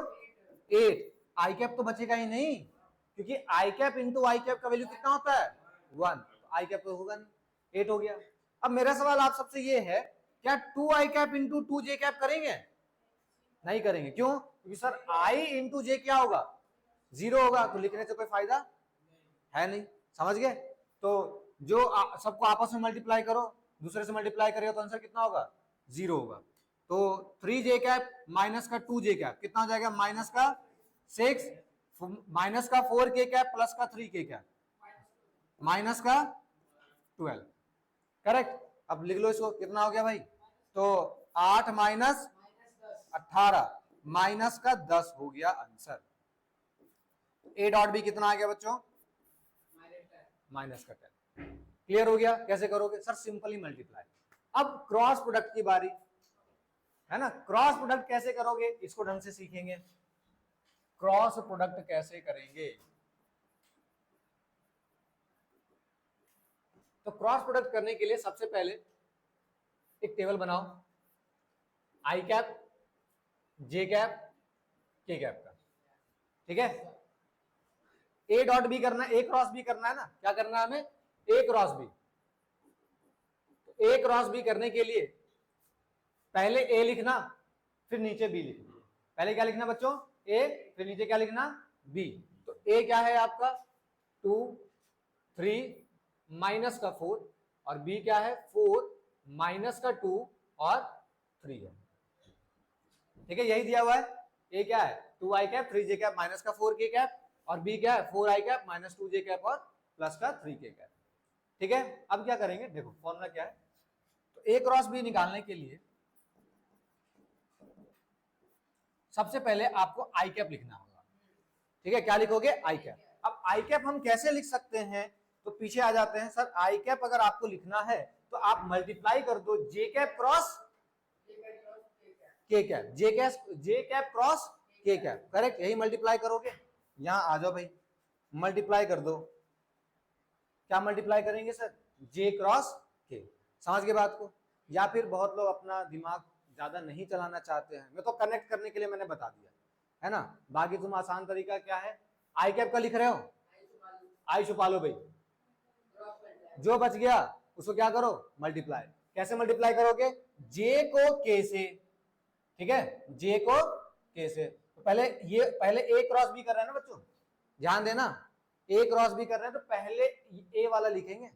8। आई कैप तो बचेगा ही नहीं, क्योंकि आई कैप इंटू आई कैप का वैल्यू कितना होता है 1, आई कैप तो होगा नहीं, 8 हो गया। अब मेरा सवाल आप सबसे ये है, क्या 2i cap into 2j cap करेंगे, नहीं करेंगे। क्यों, क्योंकि सर i इंटू j क्या होगा, 0 होगा, तो लिखने से कोई फायदा है नहीं। समझ गए। तो जो सबको आपस में मल्टीप्लाई करो, दूसरे से मल्टीप्लाई करेगा तो आंसर कितना होगा, 0 होगा। तो 3j कैप माइनस का 2j कैप कितना हो जाएगा, माइनस का 6 माइनस का 4k कैप प्लस का 3k कैप माइनस का 12। करेक्ट। अब लिख लो इसको, कितना हो गया भाई, तो 8 माइनस 18 माइनस का 10 हो गया आंसर। ए डॉट बी कितना आ गया बच्चों, माइनस का 10। क्लियर हो गया, कैसे करोगे सर, सिंपली मल्टीप्लाई। अब क्रॉस प्रोडक्ट की बारी है ना, क्रॉस प्रोडक्ट कैसे करोगे इसको ढंग से सीखेंगे। क्रॉस प्रोडक्ट कैसे करेंगे, तो क्रॉस प्रोडक्ट करने के लिए सबसे पहले एक टेबल बनाओ, आई कैप जे कैप के कैप का। ठीक है, ए डॉट बी करना, ए क्रॉस बी करना है ना, क्या करना है हमें, ए क्रॉस बी। तो ए क्रॉस बी करने के लिए पहले ए लिखना, फिर नीचे बी लिखना। पहले क्या लिखना बच्चों, ए, फिर नीचे क्या लिखना, बी। तो ए क्या है आपका 2 3 माइनस का 4, और बी क्या है 4 माइनस का 2 और 3 है। ठीक है, यही दिया हुआ है। ए क्या है 2i cap 3j cap minus का 4k कैप, और बी क्या है 4i cap minus 2j cap और प्लस का 3k कैप। ठीक है, अब क्या करेंगे, देखो फॉर्मूला क्या है। तो ए क्रॉस बी निकालने के लिए सबसे पहले आपको आई कैप लिखना होगा। ठीक है, क्या लिखोगे, आई कैप। अब आई कैप हम कैसे लिख सकते हैं, तो पीछे आ जाते हैं। सर आई कैप अगर आपको लिखना है तो आप मल्टीप्लाई कर दो जे कैप क्रॉस के कैप, जे कैप क्रॉस के कैप। करेक्ट, यही मल्टीप्लाई करोगे। यहां आ जाओ भाई, मल्टीप्लाई कर दो। क्या मल्टीप्लाई करेंगे सर, जे क्रॉस के। समझ गए बात को। या फिर बहुत लोग अपना दिमाग ज्यादा नहीं चलाना चाहते हैं, मैं तो कनेक्ट करने के लिए मैंने बता दिया है ना। बाकी तुम आसान तरीका क्या है, आई कैप का लिख रहे हो, आई छुपा लो भाई, जो बच गया उसको क्या करो, मल्टीप्लाई। कैसे मल्टीप्लाई करोगे, जे को के से। ठीक है, जे को के से। तो पहले ये पहले ए क्रॉस बी कर रहे हैं ना बच्चों, ध्यान देना, ए क्रॉस बी कर रहे हैं तो पहले ए वाला लिखेंगे,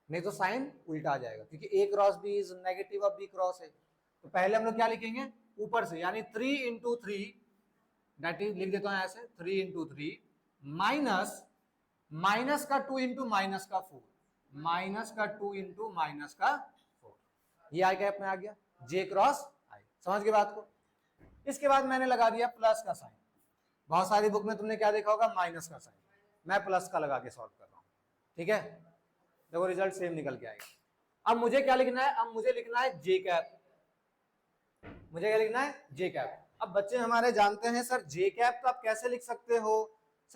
नहीं तो साइन उल्टा आ जाएगा, क्योंकि A cross B is negative of B cross है। तो पहले हम लोग क्या लिखेंगे, ऊपर से, यानी 3 इंटू 3, दैट इज लिख देता हूं ऐसे 3 इंटू 3 माइनस माइनस का 2 इंटू माइनस का 4, माइनस का 2 इंटू माइनस का 4। ये आई कैप में आ गया, जे क्रॉस आई। समझ गए बात को। इसके बाद मैंने लगा दिया प्लस का साइन। बहुत सारी बुक में तुमने क्या देखा होगा, माइनस का साइन, मैं प्लस का लगा के सॉल्व कर रहा हूं। ठीक है, देखो रिजल्ट सेम निकल के आएगा। अब मुझे क्या लिखना है, अब मुझे लिखना है जे कैप, मुझे क्या लिखना है, जे कैप। अब बच्चे हमारे जानते हैं सर जे कैप तो आप कैसे लिख सकते हो,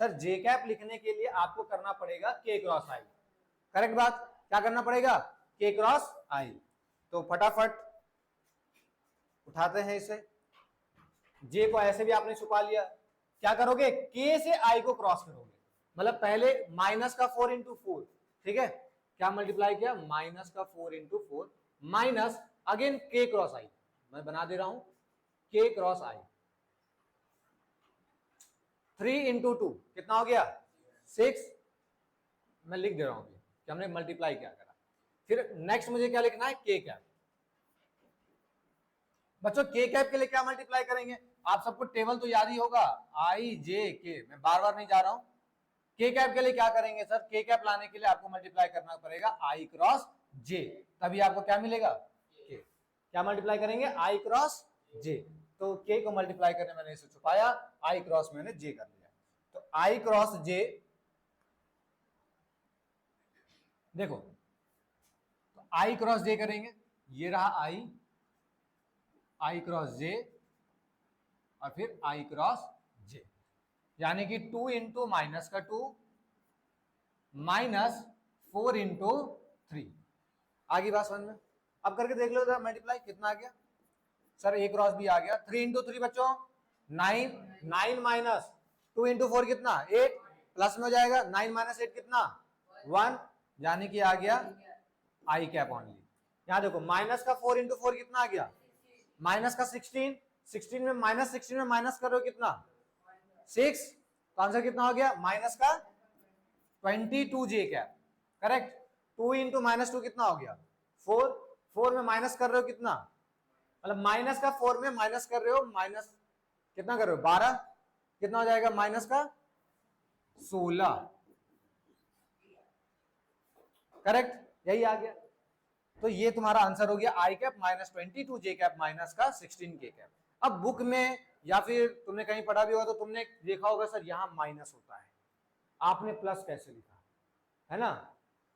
सर जे कैप लिखने के लिए आपको करना पड़ेगा के क्रॉस आई, करेक्ट बात, क्या करना पड़ेगा, के क्रॉस आई। तो फटाफट उठाते हैं इसे, जे को ऐसे भी आपने छुपा लिया, क्या करोगे, के से आई को क्रॉस करोगे, मतलब पहले माइनस का 4 इंटू 4, ठीक है, क्या मल्टीप्लाई किया, माइनस का 4 इंटू 4 माइनस अगेन के क्रॉस आई, मैं बना दे रहा हूं के क्रॉस आई, 3 इंटू 2 कितना हो गया 6, मैं लिख दे रहा हूं कि हमने मल्टीप्लाई क्या करा। फिर नेक्स्ट मुझे क्या लिखना है, के कैप। बच्चों के कैप के लिए क्या मल्टीप्लाई करेंगे, आप सबको टेबल तो याद ही होगा, आई जे के, मैं बार बार नहीं जा रहा हूं। के कैप के लिए क्या करेंगे सर, के कैप लाने के लिए आपको मल्टीप्लाई करना पड़ेगा आई क्रॉस जे, तभी आपको क्या मिलेगा के, क्या मल्टीप्लाई करेंगे, आई क्रॉस जे, तो के को मल्टीप्लाई करने मैंने इसे छुपाया, आई क्रॉस मैंने जे कर लिया, तो आई क्रॉस जे, देखो तो आई क्रॉस जे करेंगे, ये रहा आई क्रॉस जे और फिर आई क्रॉस जे, यानी कि 2 इंटू माइनस का 2 माइनस 4 इंटू 3, आगे बात समझ में, अब करके देख लो जरा मल्टीप्लाई कितना आ गया, सर ए क्रॉस भी आ गया, 3 इंटू 3 बच्चों 9, 9 माइनस 2 इंटू 4 कितना 8, प्लस में हो जाएगा 9 माइनस 8 कितना 1, यानी कि आ गया आई कैप ऑनली। यहां देखो माइनस का 4 इंटू 4 कितना आ गया, माइनस का 16, 16 में माइनस, 16 में माइनस करो कितना 6, तो आंसर कितना हो गया माइनस का 22 जे कैप, करेक्ट। 2 इंटू माइनस 2 कितना हो गया 4, 4 में माइनस कर रहे हो कितना, मतलब माइनस का 4 में माइनस कर रहे हो, माइनस कितना कर रहे हो 12, कितना हो जाएगा माइनस का 16, करेक्ट, यही आ गया। तो ये तुम्हारा आंसर हो गया आई कैप माइनस 22 जे कैप माइनस का 16 के कैप। अब बुक में या फिर तुमने कहीं पढ़ा भी होगा तो तुमने देखा होगा सर यहाँ माइनस होता है, आपने प्लस कैसे लिखा है ना,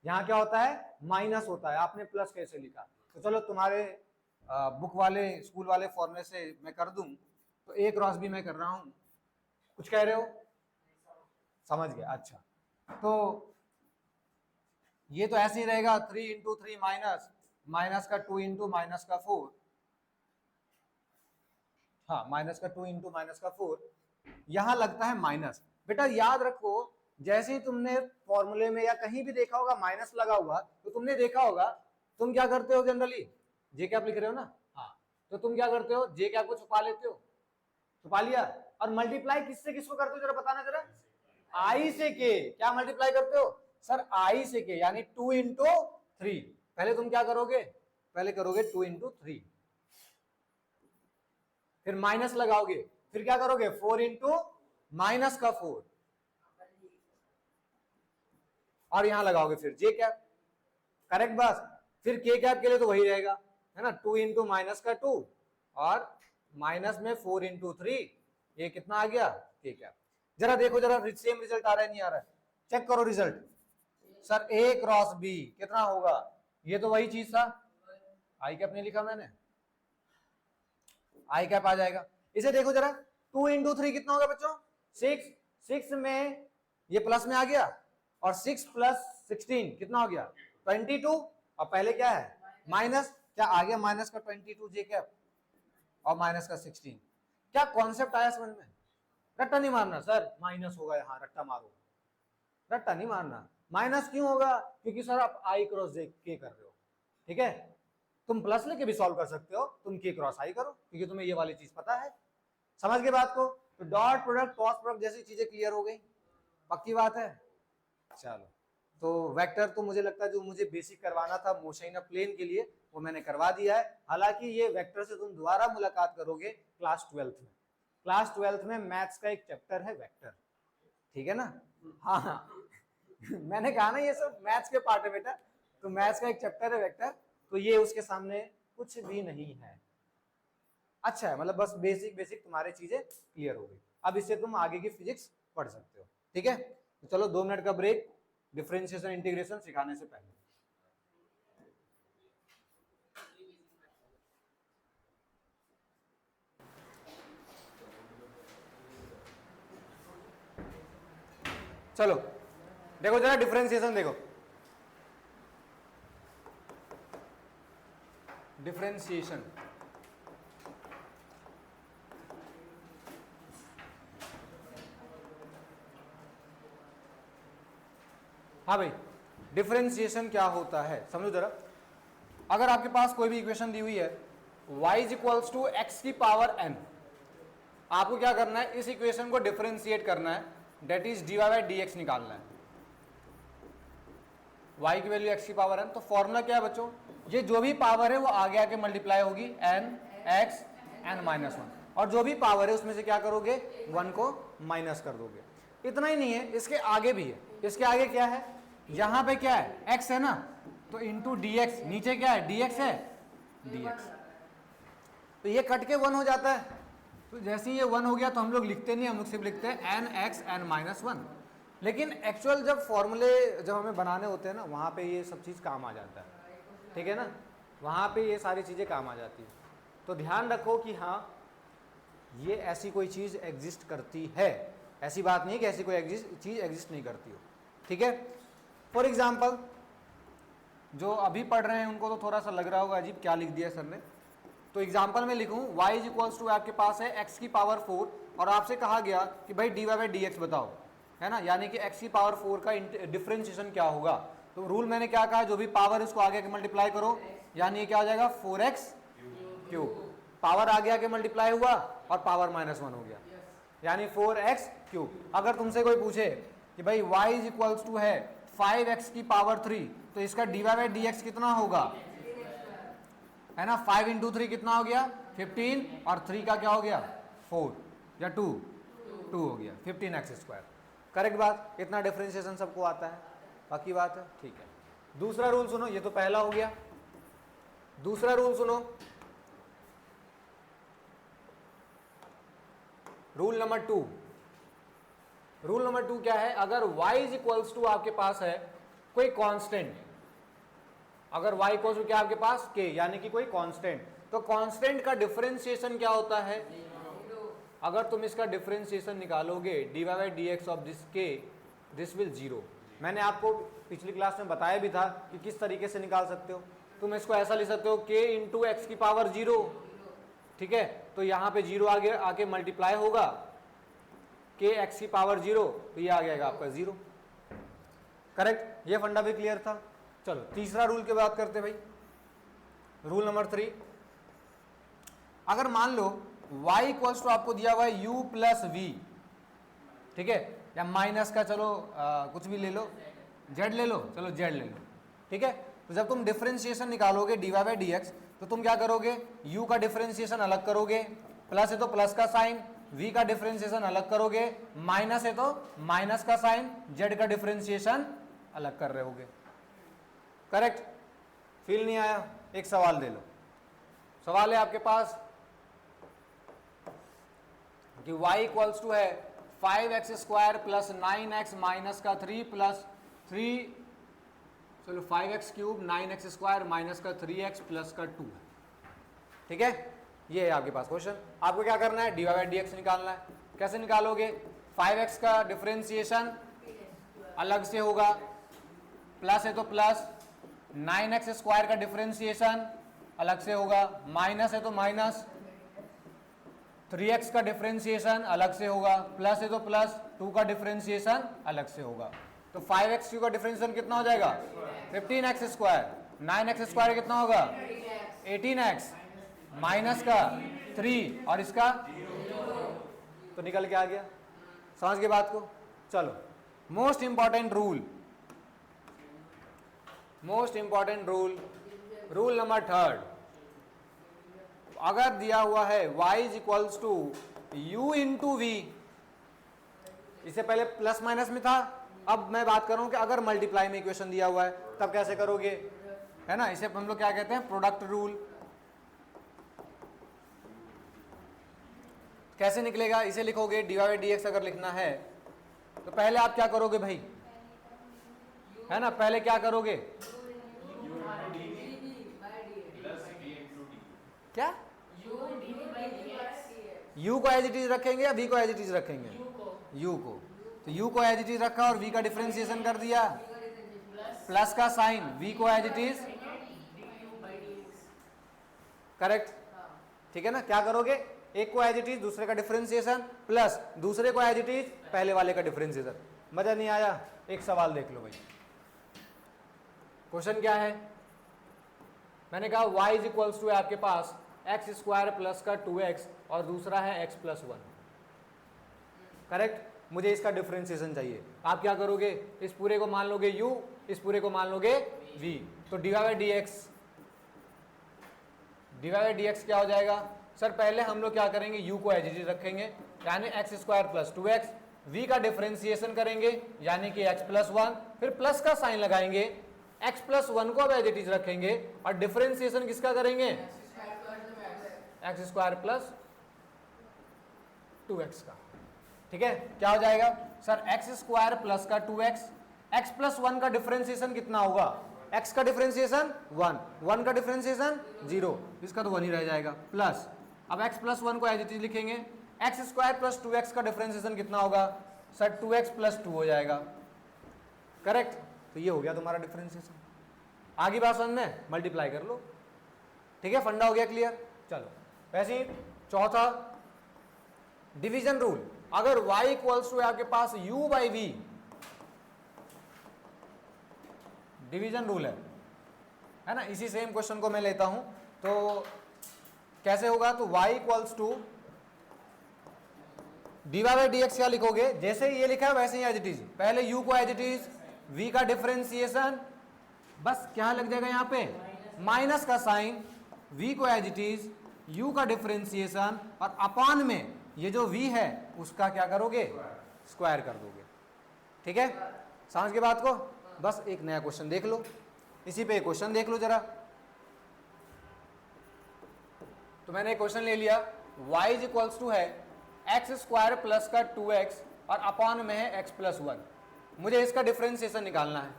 यहाँ क्या होता है माइनस होता है, आपने प्लस कैसे लिखा। तो चलो तुम्हारे बुक वाले स्कूल वाले फॉर्मूले से मैं कर दूं, तो ए क्रॉस भी मैं कर रहा हूं, कुछ कह रहे हो, समझ गया, अच्छा। तो ये तो ऐसे ही रहेगा 3 इंटू 3 माइनस, माइनस का 2 इंटू माइनस का 4, हाँ माइनस का 2 इंटू माइनस का 4, यहां लगता है माइनस। बेटा याद रखो जैसे ही तुमने फॉर्मूले में या कहीं भी देखा होगा माइनस लगा हुआ, तो तुमने देखा होगा तुम क्या करते हो जनरली, जे कैप लिख रहे हो ना, हाँ, तो तुम क्या करते हो जे कैप को छुपा लेते हो, छुपा लिया, और मल्टीप्लाई किससे किसको करते हो जरा बताना जरा, आई से के, क्या मल्टीप्लाई करते हो सर आई से के, यानी 2 इंटू 3, पहले तुम क्या करोगे, पहले करोगे 2 इंटू 3, फिर माइनस लगाओगे, फिर क्या करोगे 4 इंटू माइनस का 4, और यहां लगाओगे फिर जे कैप, करेक्ट बात। फिर के कैप के लिए तो वही रहेगा है ना, 2 इंटू माइनस का 2 और माइनस में 4 इंटू 3, ये कितना आ गया के कैप। जरा देखो जरा सेम रिजल्ट आ रहा है नहीं आ रहा है, चेक करो रिजल्ट, सर ए क्रॉस बी कितना होगा, ये तो वही चीज था, आई कैप नहीं लिखा मैंने, आई कैप आ जाएगा। इसे देखो जरा 2 इंटू 3 कितना होगा बच्चों 6, 6 में ये प्लस में आ गया, और 6 प्लस 16 कितना हो गया 22, और पहले क्या है माइनस, क्या आ गया माइनस का 22 जे कैप और माइनस का 16, क्या कॉन्सेप्ट आया समझ में, रट्टा नहीं मारना सर माइनस होगा यहाँ रट्टा मारो, रट्टा नहीं मारना, माइनस क्यों होगा क्योंकि सर आप आई क्रॉस जे के कर रहे हो, ठीक है, तुम प्लस लेके भी सॉल्व कर सकते हो, तुम के क्रॉस आई करो क्योंकि तुम्हें ये वाली चीज पता है, समझ गए बात को। तो डॉट प्रोडक्ट क्रॉस प्रोडक्ट जैसी चीजें क्लियर हो गई, पक्की बात है। चलो तो वेक्टर तो मुझे लगता है जो मुझे बेसिक करवाना था मोशन ऑफ प्लेन के लिए वो मैंने करवा दिया है, हालांकि ये वेक्टर से तुम दोबारा मुलाकात करोगे क्लास 12th में, क्लास 12th में मैथ्स का एक चैप्टर है वेक्टर, ठीक है ना, हाँ मैंने कहा ना ये सब मैथ्स के पार्ट है बेटा, तो मैथ्स का एक चैप्टर है वेक्टर, तो ये उसके सामने कुछ भी नहीं है, अच्छा है, मतलब बस बेसिक बेसिक तुम्हारी चीजें क्लियर हो गई, अब इससे तुम आगे की फिजिक्स पढ़ सकते हो, ठीक है। तो चलो 2 मिनट का ब्रेक डिफरेंशिएशन इंटीग्रेशन सिखाने से पहले। चलो देखो जरा डिफरेंशिएशन देखो, डिफरेंशिएशन हाँ भाई, डिफरेंशिएशन क्या होता है समझो जरा। अगर आपके पास कोई भी इक्वेशन दी हुई है y is equals to x की पावर n, आपको क्या करना है, इस इक्वेशन को डिफरेंशिएट करना है, that is dy by dx निकालना है। y की वैल्यू x की पावर n, तो फॉर्मूला क्या है बच्चों, ये जो भी पावर है वो आगे आके मल्टीप्लाई होगी n x n minus one, और जो भी पावर है उसमें से क्या करोगे, 1 को माइनस कर दोगे। इतना ही नहीं है, इसके आगे भी है। इसके आगे क्या है, यहां पे क्या है, x है ना, तो इंटू dx, नीचे क्या है, dx है, dx, तो ये कट के 1 हो जाता है। तो जैसे ही ये 1 हो गया तो हम लोग लिखते नहीं, हम लोग सिर्फ लिखते हैं n x n minus one. लेकिन एक्चुअल जब फॉर्मूले जब हमें बनाने होते हैं ना, वहां पे ये सब चीज काम आ जाता है, ठीक है ना, वहां पे ये सारी चीजें काम आ जाती है। तो ध्यान रखो कि हाँ ये ऐसी कोई चीज एग्जिस्ट करती है, ऐसी बात नहीं कि ऐसी कोई चीज एग्जिस्ट नहीं करती हो, ठीक है। फॉर एग्जाम्पल जो अभी पढ़ रहे हैं उनको तो थोड़ा सा लग रहा होगा अजीब क्या लिख दिया सर ने, तो एग्जाम्पल में लिखूं y इज इक्वल्स टू आपके पास है x की पावर 4, और आपसे कहा गया कि भाई dy बाई dx बताओ, है ना, यानी कि x की पावर 4 का डिफरेंशिएशन क्या होगा। तो रूल मैंने क्या कहा, जो भी पावर है उसको आगे आके मल्टीप्लाई करो, यानी ये क्या हो जाएगा 4x क्यूब, पावर आगे आके मल्टीप्लाई हुआ और पावर -1 हो गया, यानी 4x क्यूब। अगर तुमसे कोई पूछे कि भाई y इज इक्वल्स टू है 5x की पावर 3, तो इसका dy बाई dx कितना होगा, है ना, 5 इंटू 3 कितना हो गया 15, और 3 का क्या हो गया 4 या 2 हो गया 15x स्क्वायर। करेक्ट बात, इतना डिफरेंशिएशन सबको आता है, बाकी बात है, ठीक है। दूसरा रूल सुनो, ये तो पहला हो गया। दूसरा रूल सुनो, रूल नंबर 2। रूल नंबर 2 क्या है, अगर y इज इक्वल्स टू आपके पास है कोई कांस्टेंट, अगर y इक्वल्स टू क्या आपके पास k, यानी कि कोई कांस्टेंट, तो कांस्टेंट का डिफरेंशिएशन क्या होता है, अगर तुम इसका डिफरेंशिएशन निकालोगे dy by dx of this k, this will 0। मैंने आपको पिछली क्लास में बताया भी था कि किस तरीके से निकाल सकते हो। तुम इसको ऐसा लिख सकते हो k इंटू एक्स की पावर 0, ठीक है, तो यहाँ पे 0 आगे आके मल्टीप्लाई होगा, k x की पावर 0, तो ये आ जाएगा आपका 0। करेक्ट, ये फंडा भी क्लियर था। चलो तीसरा रूल की बात करते भाई, रूल नंबर 3। अगर मान लो y इक्वल्स टू आपको दिया हुआ है u प्लस वी, ठीक है, या माइनस का चलो कुछ भी ले लो, z ले लो, चलो z ले लो, ठीक है। तो जब तुम डिफरेंशिएशन निकालोगे dy बाई dx, तो तुम क्या करोगे, u का डिफरेंशिएशन अलग करोगे, प्लस है तो प्लस का साइन, v का डिफरेंशिएशन अलग करोगे, माइनस है तो माइनस का साइन, z का डिफरेंशिएशन अलग कर रहे होगे। करेक्ट, फील नहीं आया, एक सवाल दे लो। सवाल है आपके पास कि y इक्वल्स टू है 5x square plus 9x minus का 3 प्लस 3, चलो 5x cube 9x square minus का 3x प्लस का 2 है, ठीक है। ये है आपके पास क्वेश्चन, आपको क्या करना है, dy बाई dx निकालना है। कैसे निकालोगे, 5x का डिफरेंशिएशन अलग से होगा, प्लस है तो प्लस, 9x स्क्वायर का डिफरेंशिएशन अलग से होगा, माइनस है तो माइनस, 3x का डिफरेंशिएशन अलग से होगा, प्लस है तो प्लस, 2 का डिफरेंशिएशन अलग से होगा। तो 5x का डिफरेंशिएशन कितना हो जाएगा 15x स्क्वायर, 9x स्क्वायर कितना होगा 18x, माइनस का 3 और इसका तो निकल के आ गया। समझ के बात को। चलो most important rule, most important rule, rule number 3। अगर दिया हुआ है y is equals to u into V, इससे पहले प्लस माइनस में था, अब मैं बात कर रहा हूं कि अगर मल्टीप्लाई में इक्वेशन दिया हुआ है तब कैसे करोगे, है ना, इसे हम लोग क्या कहते हैं, प्रोडक्ट रूल। कैसे निकलेगा, इसे लिखोगे dy बाई dx अगर लिखना है तो पहले आप क्या करोगे भाई, है ना, पहले क्या करोगे, क्या u को एज इट इज रखेंगे या v को एज इट इज रखेंगे, u को, तो u को एज इट इज रखा और v का डिफरेंशिएशन कर दिया, प्लस का साइन v को एज इट इज, करेक्ट, ठीक है ना। क्या करोगे, एक को एज इट इज, दूसरे का डिफरेंशिएशन, प्लस दूसरे को एज इट इज, पहले वाले का डिफरेंशिएशन। मजा नहीं आया? एक सवाल देख लो भाई, क्वेश्चन क्या है, मैंने कहा y इज इक्वल्स टू है आपके पास एक्स स्क्वायर प्लस का 2x और दूसरा है x प्लस 1, करेक्ट। मुझे इसका डिफरेंशिएशन चाहिए। आप क्या करोगे, इस पूरे को मान लोगे u, इस पूरे को मान लोगे v, तो dy बाई dx क्या हो जाएगा सर, पहले हम लोग क्या करेंगे, u को एज इट इज रखेंगे यानी x square plus 2x, v का डिफरेंशिएशन करेंगे यानी कि x प्लस 1, फिर प्लस का साइन लगाएंगे, x प्लस 1 को अब एज इट इज रखेंगे और डिफरेंशिएशन किसका करेंगे, एक्स स्क्वायर प्लस 2x का, ठीक है। क्या हो जाएगा सर, एक्स स्क्वायर प्लस का 2x, x प्लस 1 का डिफरेंशिएशन कितना होगा, x का डिफरेंशिएशन 1, 1 का डिफरेंशिएशन 0, इसका तो 1 ही रह जाएगा, प्लस अब x प्लस 1 को एज इट इज लिखेंगे, एक्स स्क्वायर प्लस 2x का डिफरेंशिएशन कितना होगा सर, 2x प्लस 2 हो जाएगा, करेक्ट। तो ये हो गया तुम्हारा डिफरेंशिएशन। आगे बात समझ में, मल्टीप्लाई कर लो, ठीक है, फंडा हो गया क्लियर। चलो वैसे ही चौथा डिवीजन रूल, अगर y इक्वल्स टू आपके पास u by v, division rule है ना। इसी सेम क्वेश्चन को मैं लेता हूं, तो कैसे होगा, तो y equals to dy by dx क्या लिखोगे, जैसे ये लिखा है वैसे ही एज इट इज, पहले u को एज इट इज, v का डिफरेंशिएशन, बस क्या लग जाएगा यहाँ पे माइनस का साइन, v को एज इट इज, u का डिफरेंशिएशन और अपान में ये जो v है उसका क्या करोगे, स्क्वायर कर दोगे, ठीक है। समझ के बात को। बस एक नया क्वेश्चन देख लो, इसी पे क्वेश्चन देख लो जरा। तो मैंने एक क्वेश्चन ले लिया, y इज इक्वल्स टू है एक्स स्क्वायर प्लस का 2x और अपान में है x प्लस 1, मुझे इसका डिफरेंशिएशन निकालना है।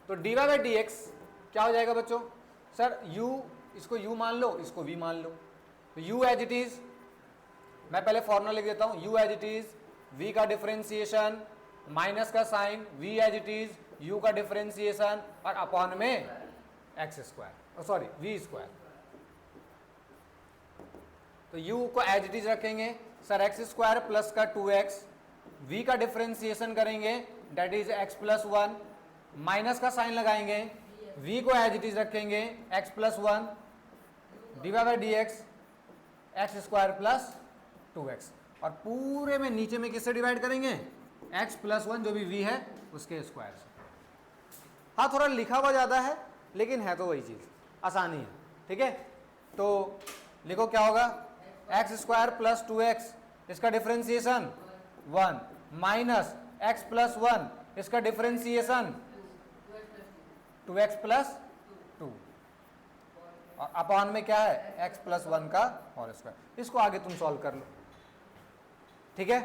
तो dy बाई dx क्या हो जाएगा बच्चों, सर u, इसको u मान लो, इसको v मान लो, तो u एज इट इज, मैं पहले फॉर्मूला लिख देता हूं, u as it is, v का डिफरेंशिएशन माइनस का sign, v as it is, u का डिफरेंशिएशन और अपॉन में x square, sorry v square. तो u को एज इट इज रखेंगे सर, एक्स स्क्वायर प्लस का 2x, v का डिफरेंशिएशन करेंगे that is x plus 1, minus का साइन लगाएंगे, v को एज इट इज रखेंगे x plus 1, dy by dx x square plus 2x, और पूरे में नीचे में किससे डिवाइड करेंगे, x प्लस 1 जो भी v है उसके स्क्वायर से। हाँ थोड़ा लिखा हुआ ज़्यादा है लेकिन है तो वही चीज़, आसानी है, ठीक है। तो लिखो क्या होगा, एक्स स्क्वायर प्लस 2x, इसका डिफरेंशिएशन 1, माइनस x प्लस 1, इसका डिफरेंशिएशन 2x प्लस 2, और अपॉन में क्या है, x प्लस 1 का होल स्क्वायर। इसको आगे तुम सॉल्व कर लो, ठीक है।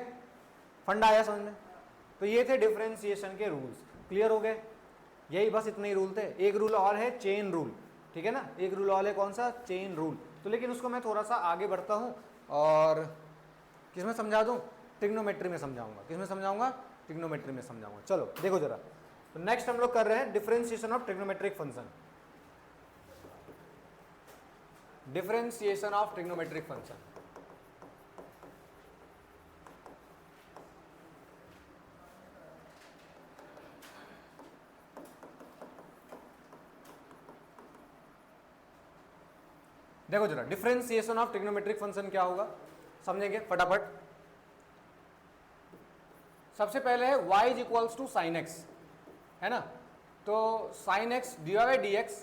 फंडा आया समझ में। तो ये थे डिफरेंशिएशन के रूल्स, क्लियर हो गए। यही बस इतने ही रूल थे। एक रूल और है चेन रूल, ठीक है ना, एक रूल और है कौन सा, चेन रूल। तो लेकिन उसको मैं थोड़ा सा आगे बढ़ता हूँ और किसमें समझा दूँ, ट्रिग्नोमेट्री में समझाऊंगा। किसमें समझाऊंगा, ट्रिग्नोमेट्री में समझाऊंगा। चलो देखो जरा, तो नेक्स्ट हम लोग कर रहे हैं differentiation of trigonometric function. Differentiation of trigonometric function, देखो जरा डिफरेंशिएशन ऑफ ट्रिग्नोमेट्रिक फंक्शन क्या होगा, समझेंगे फटाफट। सबसे पहले है y is equals to sine x, है ना। तो sine x D Y by D X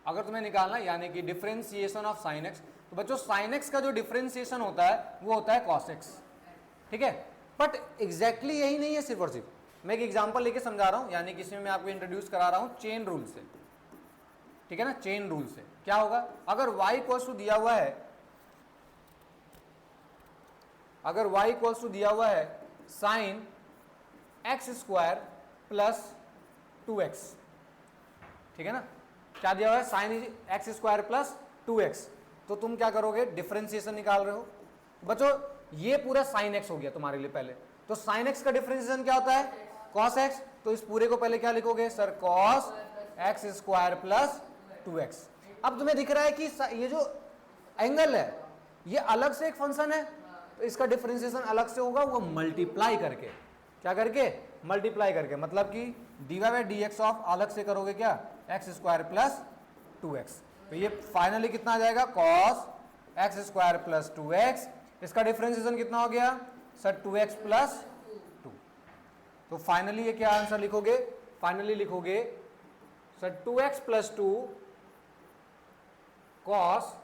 अगर तुम्हें निकालना, यानी कि डिफरेंशिएशन ऑफ साइन एक्स, तो बच्चों साइन एक्स का जो डिफरेंशिएशन होता है वो होता है कॉस एक्स, ठीक है। बट एग्जैक्टली यही नहीं है सिर्फ और सिर्फ, मैं एक एग्जांपल लेके समझा रहा हूं, यानी कि इसमें मैं आपको इंट्रोड्यूस करा रहा हूं चेन रूल से, ठीक है ना। चेन रूल से क्या होगा, अगर y इक्वल्स टू दिया हुआ है, अगर y इक्वल्स टू दिया हुआ है sine x square plus 2x, ठीक है ना, क्या दिया हुआ है, sine x square plus 2x, तो तुम क्या करोगे, डिफरेंशिएशन निकाल रहे हो, बच्चों ये पूरा साइन एक्स हो गया तुम्हारे लिए पहले। तो साइन एक्स का डिफरेंशिएशन क्या होता है? Cos x. तो इस पूरे को पहले क्या लिखोगे sir? Cos x square plus 2x। अब तुम्हें दिख रहा है कि ये जो एंगल है ये अलग से एक फंक्शन है, तो इसका डिफरेंशिएशन अलग से होगा, वो मल्टीप्लाई करके। क्या करके? मल्टीप्लाई करके। मतलब कि dy by D x of अलग से करोगे क्या? X square plus 2x। तो ये फाइनली कितना आ जाएगा? Cos x square plus 2x। इसका डिफरेंशिएशन कितना हो गया सर? 2x plus 2। तो फाइनली ये क्या आंसर लिखोगे? फाइनली लिखोगे sir 2x plus 2 cos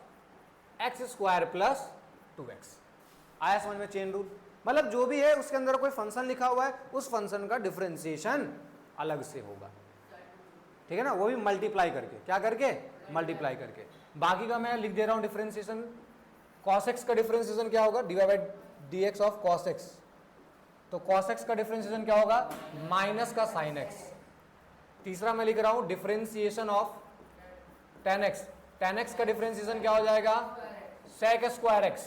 x square plus 2x। आया समझ में चेन रूल? मतलब जो भी है उसके अंदर कोई फंक्शन लिखा हुआ है, उस फंक्शन का डिफरेंशिएशन अलग से होगा, ठीक है ना? वो भी मल्टीप्लाई करके। क्या करके? मल्टीप्लाई करके। बाकी का मैं लिख दे रहा हूं डिफरेंशिएशन। cos x का डिफरेंशिएशन क्या होगा? dy by D x of cos x। तो cos x का डिफरेंशिएशन क्या होगा? माइनस का sin x। तीसरा मैं लिख रहा हूं differentiation of tan x। tan x का डिफरेंशिएशन क्या हो जाएगा? sec square x।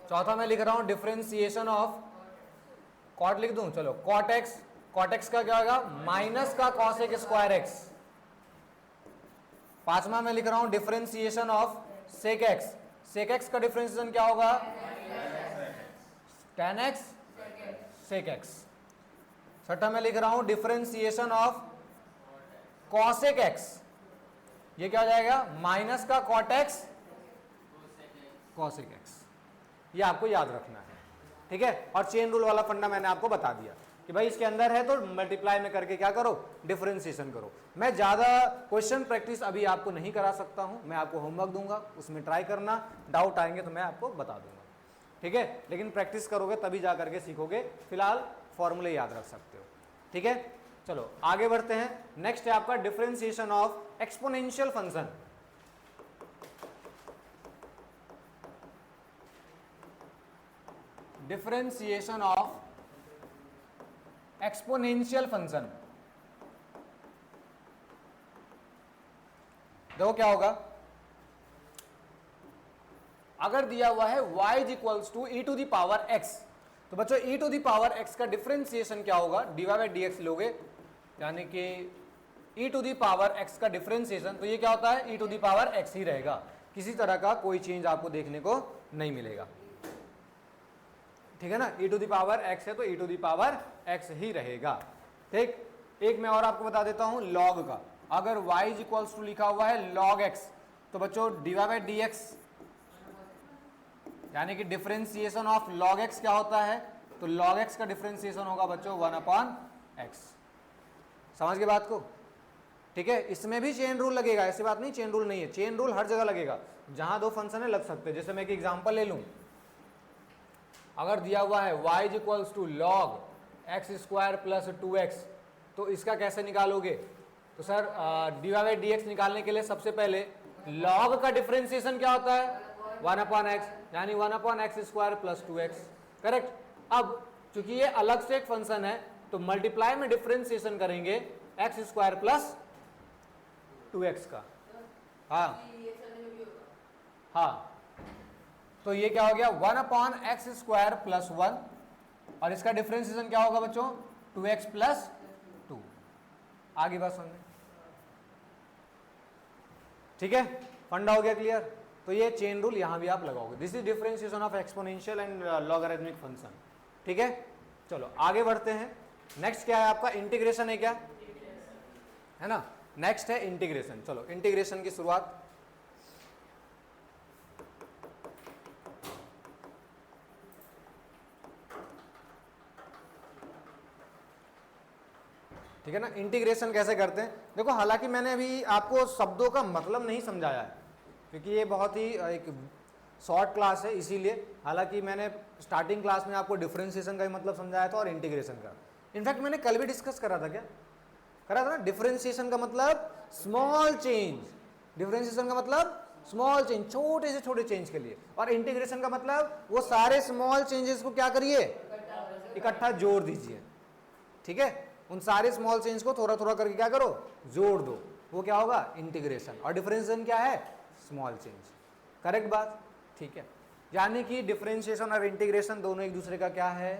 चौथा मैं लिख रहा हूं डिफरेंशिएशन ऑफ कॉट लिख दूं, चलो cot x। cot x का क्या होगा? माइनस का cos x स्क्वायर x। पांचवा मैं लिख रहा हूं differentiation of sec x। sec x का डिफरेंशिएशन क्या होगा? tan x sec x। छठा मैं लिख रहा हूं डिफरेंशिएशन ऑफ cosec x। ये क्या हो जाएगा? माइनस का cot x cosec x। ये आपको याद रखना है, ठीक है? और चेन रूल वाला फंडा मैंने आपको बता दिया कि भाई इसके अंदर है तो मल्टीप्लाई में करके क्या करो? डिफरेंशिएशन करो। मैं ज़्यादा क्वेश्चन प्रैक्टिस अभी आपको नहीं करा सकता हूं, मैं आपको होमवर्क दूंगा, उसमें ट्राई करना। डाउट आएंगे तो मैं आपको बता दूंगा, ठीक है? लेकिन प्रैक्टिस करोगे तभी जा करके सीखोगे। फिलहाल फॉर्मूले याद रख सकते हो, ठीक है? चलो आगे बढ़ते हैं। नेक्स्ट है आपका differentiation of exponential function. Differentiation of exponential function. देखो क्या होगा, अगर दिया हुआ है y is equals to E to the power x, तो बच्चों e to the power x का डिफरेंशिएशन क्या होगा? dy बाई डी एक्स लोगे, यानी कि e to the power x का डिफरेंशिएशन, तो ये क्या होता है? e to the power x ही रहेगा, किसी तरह का कोई चेंज आपको देखने को नहीं मिलेगा, ठीक है ना? e to the power x है तो e to the power x ही रहेगा, ठीक? एक मैं और आपको बता देता हूं log का। अगर y इज इक्वल्स टू लिखा हुआ है log x, तो बच्चों dy बाई डी एक्स यानी कि डिफरेंशिएशन ऑफ log x क्या होता है? तो log x का डिफरेंशिएशन होगा बच्चों 1/x। समझ गए बात को? ठीक है? इसमें भी चेन रूल लगेगा, ऐसी बात नहीं चेन रूल नहीं है, चेन रूल हर जगह लगेगा। जहां दो फंक्शन है लग सकते हैं। जैसे मैं एक एग्जांपल ले लूं, अगर दिया हुआ है y is equals to log x square plus 2x, तो इसका कैसे निकालोगे? तो sir dy by D X निकालने के लिए सबसे पहले log का डिफरेंशिएशन क्या होता है? 1/x, यानी 1/x square plus 2x, correct? अब चूंकि ये अलग से एक फंक्शन है तो मल्टीप्लाई में डिफरेंशिएशन करेंगे x स्क्वायर प्लस 2x का। हाँ, तो ये क्या हो गया? 1/x स्क्वायर प्लस 1, और इसका डिफरेंशिएशन क्या होगा बच्चों? 2x plus 2। आगे बात समझे? ठीक है, फंडा हो गया क्लियर? तो ये चेन रूल यहां भी आप लगाओगे। This is differentiation of exponential and logarithmic function, ठीक है? चलो आगे बढ़ते हैं। नेक्स्ट क्या है आपका? इंटीग्रेशन है क्या, है ना? नेक्स्ट है इंटीग्रेशन। चलो इंटीग्रेशन की शुरुआत। ठीक है ना? इंटीग्रेशन कैसे करते हैं? देखो, हालांकि मैंने अभी आपको शब्दों का मतलब नहीं समझाया है, क्योंकि ये बहुत ही एक शॉर्ट क्लास है, इसीलिए। हालांकि मैंने स्टार्टिंग क्लास में आपको डिफरेंशिएशन का ही मतलब समझाया था और इंटीग्रेशन का। इनफैक्ट मैंने कल भी डिस्कस करा था, क्या करा था ना? डिफरेंशिएशन का मतलब स्मॉल चेंज, डिफरेंशिएशन का मतलब स्मॉल चेंज, छोटे से छोटे चेंज के लिए, और इंटीग्रेशन का मतलब वो सारे स्मॉल चेंजेस को क्या करिए? इकट्ठा जोड़ दीजिए, ठीक है? उन सारे स्मॉल चेंज को थोड़ा थोड़ा करके क्या करो? जोड़ दो, वो क्या होगा? इंटीग्रेशन। और डिफरेंशिएशन क्या है? Small change. करेक्ट बात? ठीक है, यानी कि डिफरेंशिएशन और इंटीग्रेशन दोनों एक दूसरे का क्या है,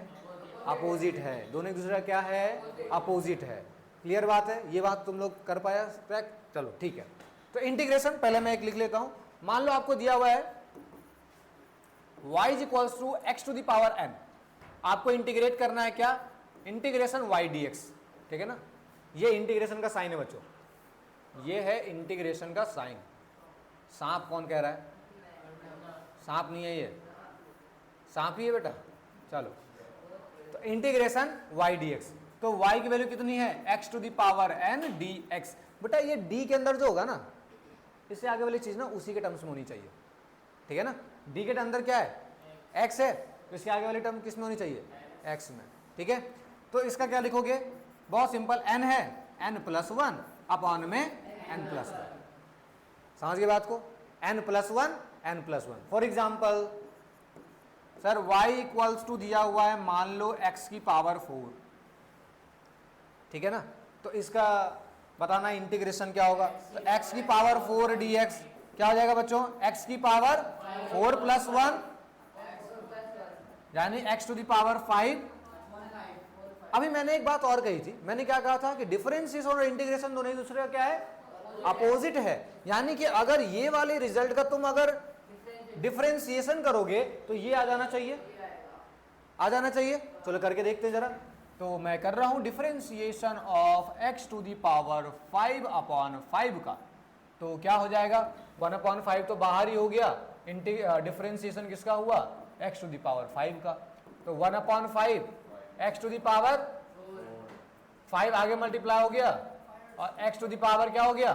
अपोजिट है, दोनों एक दूसरे का क्या है, अपोजिट है। क्लियर बात है, ये बात तुम लोग कर पाया क्रैक, चलो ठीक है। तो इंटीग्रेशन पहले मैं एक लिख लेता हूं, मान लो आपको दिया हुआ है y is equals to x to the power n, आपको इंटीग्रेट करना है क्या, इंटीग्रेशन y dx, ठीक है ना। ये इंटीग्रेशन का साइन है बच्चों, ये है इंटीग्रेशन का साइन। सांप कौन कह रहा है, सांप नहीं है, ये सांप ही है बेटा। चलो तो इंटीग्रेशन y dx, तो y की वैल्यू कितनी है, x to the power n dx। बेटा ये d के अंदर जो होगा ना, इससे आगे वाली चीज ना उसी के टर्म्स में होनी चाहिए, ठीक है ना। d के अंदर क्या है, x है, तो इसके आगे वाली टर्म किस में होनी चाहिए, x में, ठीक है। तो इसका क्या लिखोगे, बहुत सिंपल, n है n+1 अपॉन में n+1, समझ गए बात को, n+1 n+1। For example sir y equals to दिया हुआ है मान लो x की पावर 4, ठीक है ना। तो इसका बताना इंटीग्रेशन क्या होगा, तो x की पावर 4 dx क्या हो जाएगा बच्चों, x की पावर 4 + 1 यानी x टू द पावर 5। अभी मैंने एक बात और कही थी, मैंने क्या कहा था कि डिफरेंशिएशन और इंटीग्रेशन दोनों एक दूसरे का क्या है, अपोजिट है। यानी कि अगर ये वाले रिजल्ट का तुम अगर डिफरेंशिएशन करोगे तो ये आ जाना चाहिए, आ जाना चाहिए। चलो करके देखते हैं जरा। तो मैं कर रहा हूं differentiation of x to the power 5 upon 5 का, तो क्या हो जाएगा 1/5 तो बाहर ही हो गया, डिफरेंशिएशन किसका हुआ, x टू द पावर 5 का। तो 1/5 x टू द पावर 5 आगे मल्टीप्लाई हो गया और x टू द पावर क्या हो गया,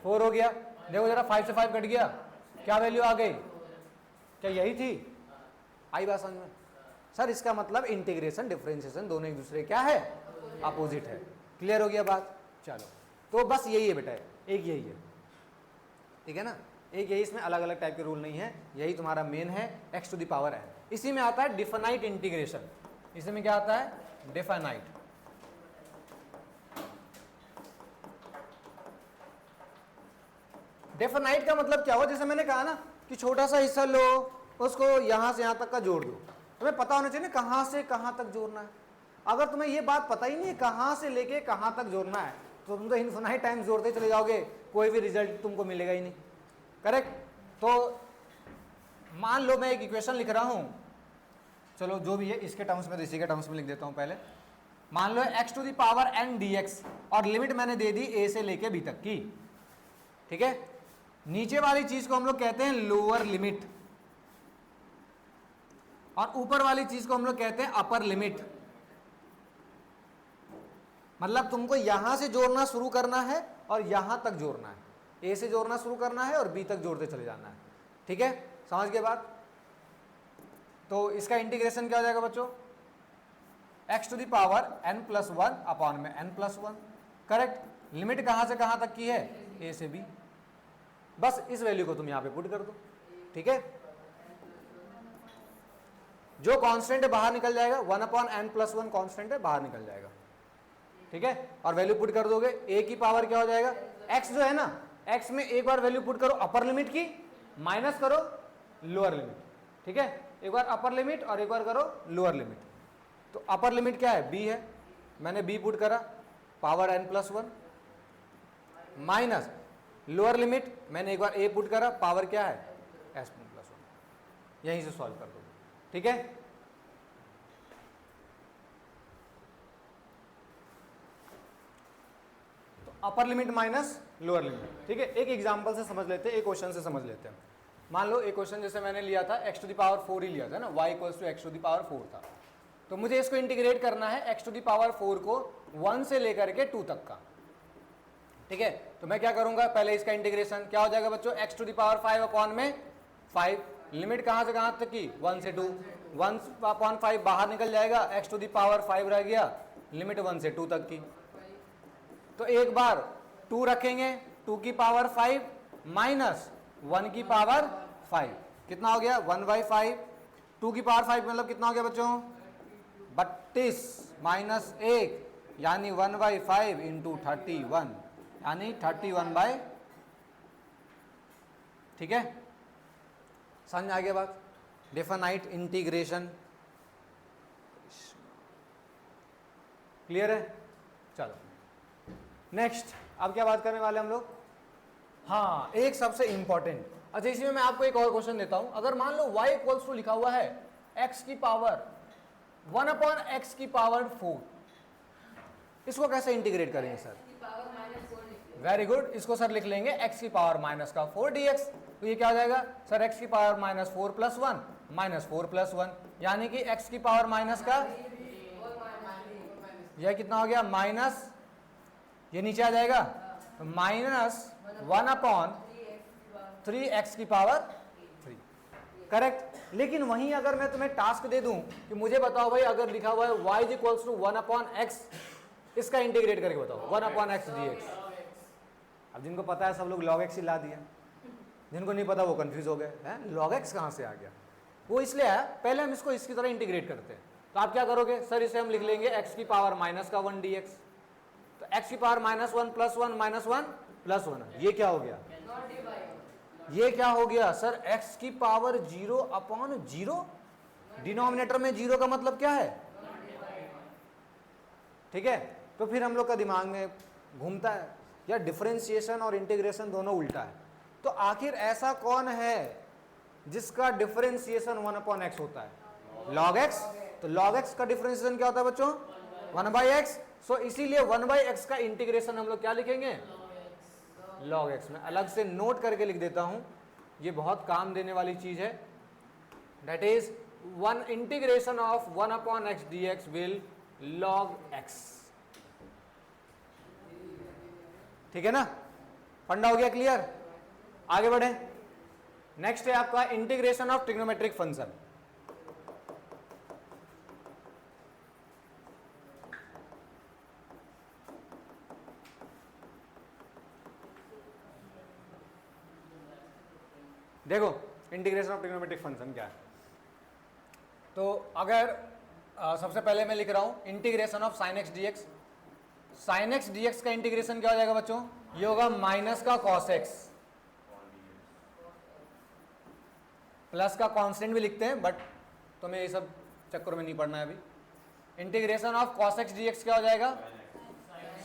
4 हो गया। देखो जरा 5 से 5 कट गया, क्या वैल्यू आ गई, क्या यही थी, आई बात समझ में। सर इसका मतलब इंटीग्रेशन डिफरेंशिएशन दोनों एक दूसरे क्या है, अपोजिट है। क्लियर हो गया बात, चलो तो बस यही है बेटा, एक यही है, ठीक है ना, एक यही, इसमें अलग अलग टाइप के रूल नहीं है, यही तुम्हारा मेन है x to the power n। इसी में आता है डिफाइनाइट इंटीग्रेशन, इसी में क्या आता है, डिफाइनाइट। डेफिनाइट का मतलब क्या हुआ, जैसे मैंने कहा ना कि छोटा सा हिस्सा लो, उसको यहां से यहां तक का जोड़ दो, तुम्हें पता होना चाहिए ना कहां से कहां तक जोड़ना है। अगर तुम्हें ये बात पता ही नहीं है कहां से लेके कहां तक जोड़ना है, तो तुम तो इनफिनाइट टाइम जोड़ते चले जाओगे, कोई भी रिजल्ट तुमको मिलेगा ही नहीं, करेक्ट। तो मान लो मैं एक इक्वेशन लिख रहा हूं, चलो जो भी है इसके टर्म्स में, इसी के टर्म्स में लिख देता हूं पहले। मान लो x to the power n dx और लिमिट मैंने दे दी a से लेके b तक की, ठीक है। नीचे वाली चीज को हम लोग कहते हैं लोअर लिमिट और ऊपर वाली चीज को हम लोग कहते हैं अपर लिमिट। मतलब तुमको यहां से जोड़ना शुरू करना है और यहां तक जोड़ना है, ए से जोड़ना शुरू करना है और बी तक जोड़ते चले जाना है, ठीक है, समझ गए बात। तो इसका इंटीग्रेशन क्या हो जाएगा बच्चों, x to the power n+1 upon में n+1, करेक्ट। लिमिट कहां से कहां तक की है, a से b, बस इस वैल्यू को तुम यहां पे पुट कर दो, ठीक है। जो कांस्टेंट है बाहर निकल जाएगा, 1/n+1 कांस्टेंट है बाहर निकल जाएगा, ठीक है। और वैल्यू पुट कर दोगे, a की पावर क्या हो जाएगा, x जो है ना, x में एक बार वैल्यू पुट करो अपर लिमिट की, माइनस करो लोअर लिमिट, ठीक है। एक बार अपर लिमिट और एक बार करो लोअर लिमिट। तो अपर लिमिट क्या है, b है, मैंने b पुट करा, power n+1, minus lower limit मैंने एक बार a पुट करा, पावर क्या है s+1। यहीं से सॉल्व कर दो, ठीक है। तो upper limit minus lower limit, ठीक है। एक एग्जांपल से समझ लेते हैं, एक क्वेश्चन से समझ लेते हैं। मान लो एक क्वेश्चन जैसे मैंने लिया था x टू द पावर 4 ही लिया था ना, y equals to x to the power 4 था। तो मुझे इसको इंटीग्रेट करना है x टू द पावर 4 को 1 से लेकर के 2 तक का, ठीक है। तो मैं क्या करूंगा, पहले इसका इंटीग्रेशन क्या हो जाएगा बच्चों, x to the power 5 upon में 5, लिमिट कहां से कहां तक की, 1 से 2, 1/5 बाहर निकल जाएगा, x टू द पावर 5 रह गया, लिमिट 1 से 2 तक की। तो एक बार 2 रखेंगे, 2 की पावर 5 माइनस 1 की पावर 5, कितना हो गया 1/5। 2 की पावर 5 मतलब कितना हो गया बच्चों, 32 माइनस 1 यानी 1/5 इंटू 31 यानी 31/, ठीक है, समझ आ गया बात। Definite integration. क्लियर है? चलो नेक्स्ट, अब क्या बात करने वाले हम लोग? हाँ, एक सबसे इंपॉर्टेंट। अच्छा, इसी में मैं आपको एक और क्वेश्चन देता हूं। अगर मान लो y इक्वल्स टू लिखा हुआ है x की पावर 1 अपॉन x की पावर 4, इसको कैसे इंटीग्रेट करेंगे सर? वेरी गुड, इसको सर लिख लेंगे x की पावर माइनस का 4 dx। तो ये क्या हो जाएगा सर? x की power minus 4 plus 1 minus 4 plus 1, यानी कि x की पावर माइनस का, यह कितना हो गया? माइनस, ये नीचे आ जाएगा माइनस 1 अपॉन 3x की पावर 3। करेक्ट। लेकिन वहीं अगर मैं तुम्हें टास्क दे दूं कि मुझे बताओ भाई, अगर लिखा हुआ है y equals to 1 upon x, इसका इंटीग्रेट करके बताओ 1 अपॉन x dx। अब जिनको पता है सब लोग log x ही ला दिया, जिनको नहीं पता वो कंफ्यूज हो गए हैं, log x कहाँ से आ गया? वो इसलिए है, पहले हम इसको इसकी तरह इंटीग्रेट करते हैं। तो आप क्या करोगे सर? इसे हम लिख लेंगे x की पावर माइनस का 1 dx। तो x की power minus 1 plus 1 minus 1 plus 1, ये क्या हो गया? ये क्या हो गया सर? x की पावर 0 अपॉन 0, डिनोमिनेटर में 0 का मतलब क्या है? ठीक है। तो फिर हम लोग का दिमाग में घूमता है या डिफरेंशिएशन और इंटीग्रेशन दोनों उल्टा है। तो आखिर ऐसा कौन है जिसका डिफरेंशिएशन 1 अपॉन x होता है? log x। तो log x का डिफरेंशिएशन क्या होता है बच्चों? 1 बाई एक्स। सो इसीलिए 1 बाई एक्स का इंटीग्रेशन हम लोग क्या लिखेंगे? log x। में अलग से नोट करके लिख देता हूं, ये बहुत काम देने वाली चीज है। That is 1 integration of 1 upon x dx will log x। ठीक है ना? फंडा हो गया क्लियर? आगे बढ़े। नेक्स्ट है आपका इंटीग्रेशन ऑफ ट्रिग्नोमेट्रिक फंक्शन। देखो इंटीग्रेशन ऑफ ट्रिग्नोमेट्रिक फंक्शन क्या है। तो अगर सबसे पहले मैं लिख रहा हूं integration of sine x dx. Sine x dx का इंटीग्रेशन क्या हो जाएगा बच्चों? ये होगा माइनस का कॉस एक्स, प्लस का कांस्टेंट भी लिखते हैं, बट तुम्हें ये सब चक्कर में नहीं पड़ना है अभी। Integration of cos x dx क्या हो जाएगा?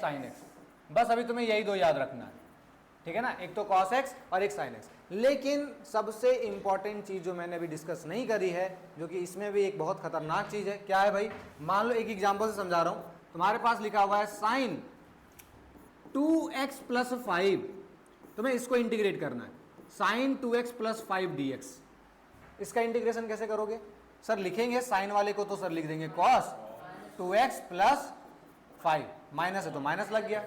Sine x. बस अभी तुम्हें यही दो याद रखना है, ठीक है ना? एक तो कॉस एक्स और एक साइन एक्स। लेकिन सबसे इंपॉर्टेंट चीज जो मैंने अभी डिस्कस नहीं करी है, जो कि इसमें भी एक बहुत खतरनाक चीज है, क्या है भाई? मान लो एक एग्जांपल से समझा रहा हूं। तुम्हारे पास लिखा हुआ है साइन 2x प्लस 5, तुम्हें इसको इंटीग्रेट करना है। साइन 2x प्लस 5 dx, इसका इंटीग्रेशन कैसे करोगे सर? लिखेंगे साइन वाले को तो सर लिख देंगे कॉस 2x प्लस 5, माइनस है तो माइनस लग गया,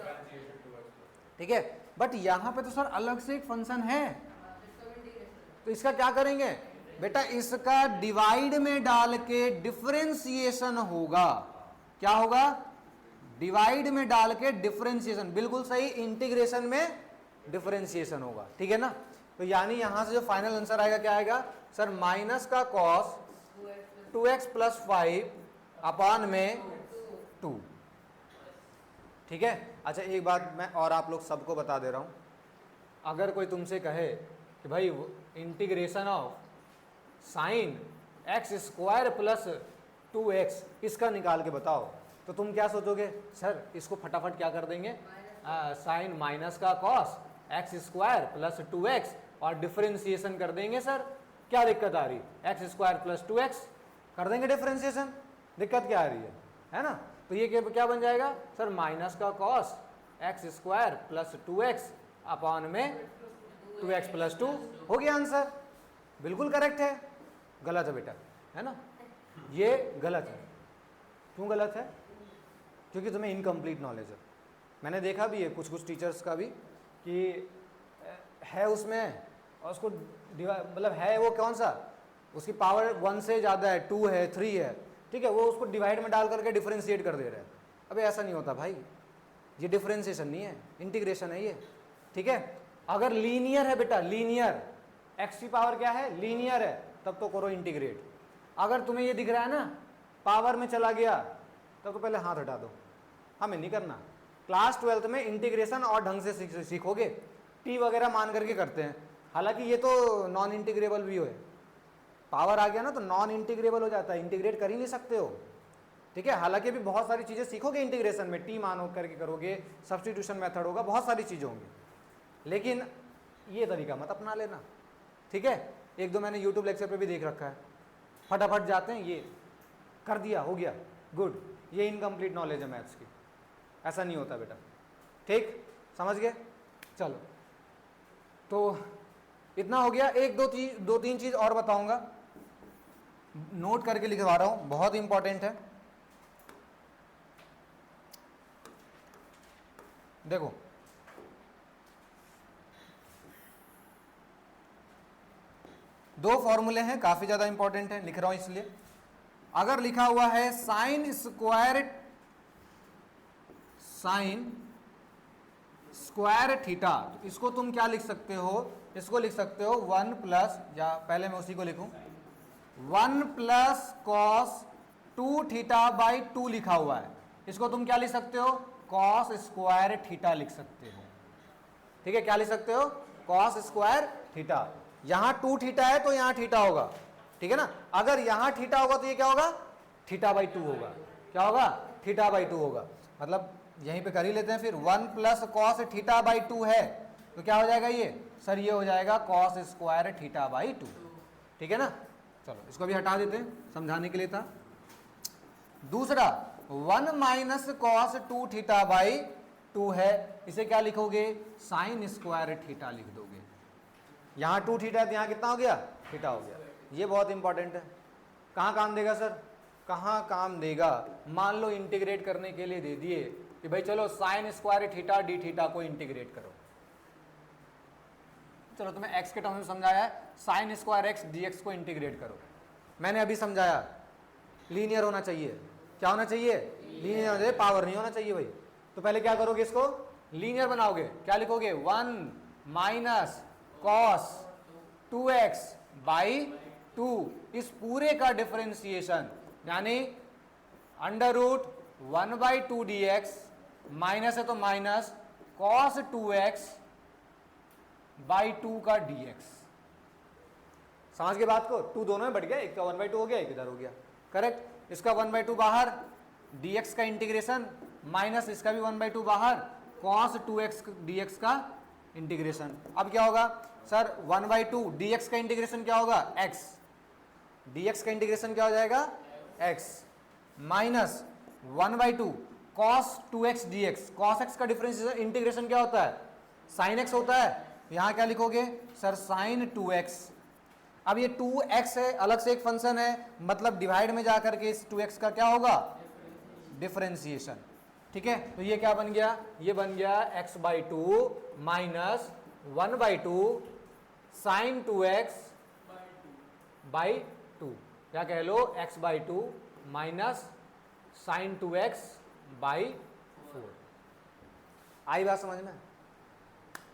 ठीक है। बट यहां पे तो सर अलग से एक फंक्शन है, तो इसका क्या करेंगे बेटा? इसका डिवाइड में डाल के डिफरेंशिएशन होगा। क्या होगा? डिवाइड में डाल के डिफरेंशिएशन, बिल्कुल सही। इंटीग्रेशन में डिफरेंशिएशन होगा, ठीक है ना? तो यानी यहां से जो फाइनल आंसर आएगा क्या आएगा सर? माइनस का कॉस 2x प्लस 5 अपॉन में 2, ठीक है। अच्छा एक बात मैं और आप लोग सबको बता दे रहा हूं, अगर कोई तुमसे कहे कि भाई integration of sine x square plus 2x इसका निकाल के बताओ, तो तुम क्या सोचोगे? सर इसको फटाफट क्या कर देंगे? साइन माइनस का cos x square plus 2x और डिफरेंशिएशन कर देंगे। सर क्या दिक्कत आ रही? एक्स स्क्वायर प्लस 2x कर देंगे डिफरेंशिएशन, दिक्कत क्या आ रही है ना? तो ये क्या बन जाएगा सर? माइनस का cos x square plus 2x upon में 2x प्लस 2 हो गया आंसर। बिल्कुल करेक्ट है। गलत है बेटा, है ना? ये गलत है। क्यों गलत है? क्योंकि तुम्हें इनकम्प्लीट नॉलेज है। मैंने देखा भी है कुछ कुछ टीचर्स का भी कि है उसमें, और उसको मतलब है वो कौन सा, उसकी पावर 1 से ज़्यादा है, 2 है, 3 है, ठीक है, वो उसको डिवाइड में डाल करके डिफरेंशिएट कर दे रहे हैं। अबे ऐसा नहीं होता भाई, ये डिफरेंशिएशन नहीं है, इंटीग्रेशन है ये, ठीक है। अगर लीनियर है बेटा, लीनियर, एक्स की पावर क्या है? लीनियर है, तब तो करो इंटीग्रेट। अगर तुम्हें ये दिख रहा है ना पावर में चला गया, तब तो पहले हाथ हटा दो, हमें नहीं करना। क्लास 12th में इंटीग्रेशन और ढंग से सीखोगे, टी वगैरह मान करके करते हैं, हालांकि ये तो नॉन इंटीग्रेबल भी है, पावर आ गया ना तो नॉन इंटीग्रेबल हो जाता है, इंटीग्रेट कर ही नहीं सकते हो, ठीक है। हालांकि भी बहुत सारी चीजें सीखोगे इंटीग्रेशन में, टी मान करके करोगे, सब्स्टिट्यूशन मेथड होगा, बहुत सारी चीजें होंगी, लेकिन ये तरीका मत अपना लेना, ठीक है। एक दो मैंने यूट्यूब लेक्चर पे भी देख रखा है, फटाफट जाते हैं, ये कर दिया हो गया, गुड, ये इनकम्प्लीट नॉलेज है मैथ्स की, ऐसा नहीं होता बेटा, ठीक, समझ गए। चलो तो इतना हो गया। एक दो तीन चीज और बताऊंगा, नोट करके लिखवा रहा हूं, बहुत इंपॉर्टेंट है। देखो दो फॉर्मूले हैं, काफी ज्यादा इंपॉर्टेंट है, लिख रहा हूं इसलिए। अगर लिखा हुआ है साइन स्क्वायर थीटा, तो इसको तुम क्या लिख सकते हो, इसको लिख सकते हो 1 प्लस, या पहले मैं उसी को लिखूं, 1 प्लस कॉस 2 थीटा बाई 2 लिखा हुआ है, इसको तुम क्या लिख सकते हो, कॉस स्क्वायर थीटा लिख सकते हो, ठीक है। क्या लिख सकते हो, कॉस स्क्वायर थीटा। यहां 2 थीटा है तो यहां थीटा होगा, ठीक है ना। अगर यहां थीटा होगा तो ये क्या होगा, थीटा बाई 2 होगा, क्या होगा, थीटा बाई 2 होगा। मतलब यहीं पे कर ही लेते हैं फिर, 1 प्लस कॉस थीटा बाई 2 है तो क्या हो जाएगा ये, सर ये हो जाएगा कॉस स्क्वायर थीटा बाई 2, ठीक है ना। चलो इसको भी हटा देते हैं, समझाने के लिए था। दूसरा 1 माइनस कॉस 2 थीटा बाई 2 है, इसे क्या लिखोगे, साइन स्क्वायर थीटा लिख दोगे। यहां 2 थीटा है तो यहां कितना हो गया, थीटा हो गया। ये बहुत इंपॉर्टेंट है, कहां काम देगा सर, कहां काम देगा। मान लो इंटीग्रेट करने के लिए दे दिए कि भाई चलो sign square theta D theta को इंटीग्रेट करो, चलो तुम्हें एक्स के टर्म में समझाया है, sine square x D x को इंटीग्रेट करो, मैंने अभी समझाया लीनियर होना चाहिए, क्या होना चाहिए, लीनियर होना चाहिए, पावर नहीं होना चाहिए भाई। तो पहले क्या करोगे, इसको लीनियर बनाओगे, क्या लिखोगे, 1 माइनस कॉस 2x बाई 2, इस पूरे का डिफरेंशिएशन यानी under root 1 by 2 D X, minus है तो माइनस कॉस 2x बाई 2 का dx। समझ के बात को, 2 दोनों में बढ़ गया, एक का 1 बाई 2 हो गया, एक इधर हो गया, करेक्ट। इसका 1 बाई 2 बाहर, dx का इंटीग्रेशन, माइनस इसका भी 1 बाई 2 बाहर, cos 2x dx का इंटीग्रेशन। अब क्या होगा सर, 1 बाई 2 dx का इंटीग्रेशन क्या होगा, x, dx का इंटीग्रेशन क्या हो जाएगा, x, minus 1 by 2 cos 2x dx, cos x का डिफरेंशिएशन इंटीग्रेशन क्या होता है, sin x होता है, यहां क्या लिखोगे सर, sin 2x। अब ये 2x है, अलग से एक फंक्शन है, मतलब डिवाइड में जाकर के इस 2x का क्या होगा, डिफरेंशिएशन, ठीक है। तो ये क्या बन गया, ये बन गया x by 2 minus 1 by 2 sine 2x by 2, क्या कह लो, x by 2 minus sine 2x by 4। आई बात समझ में,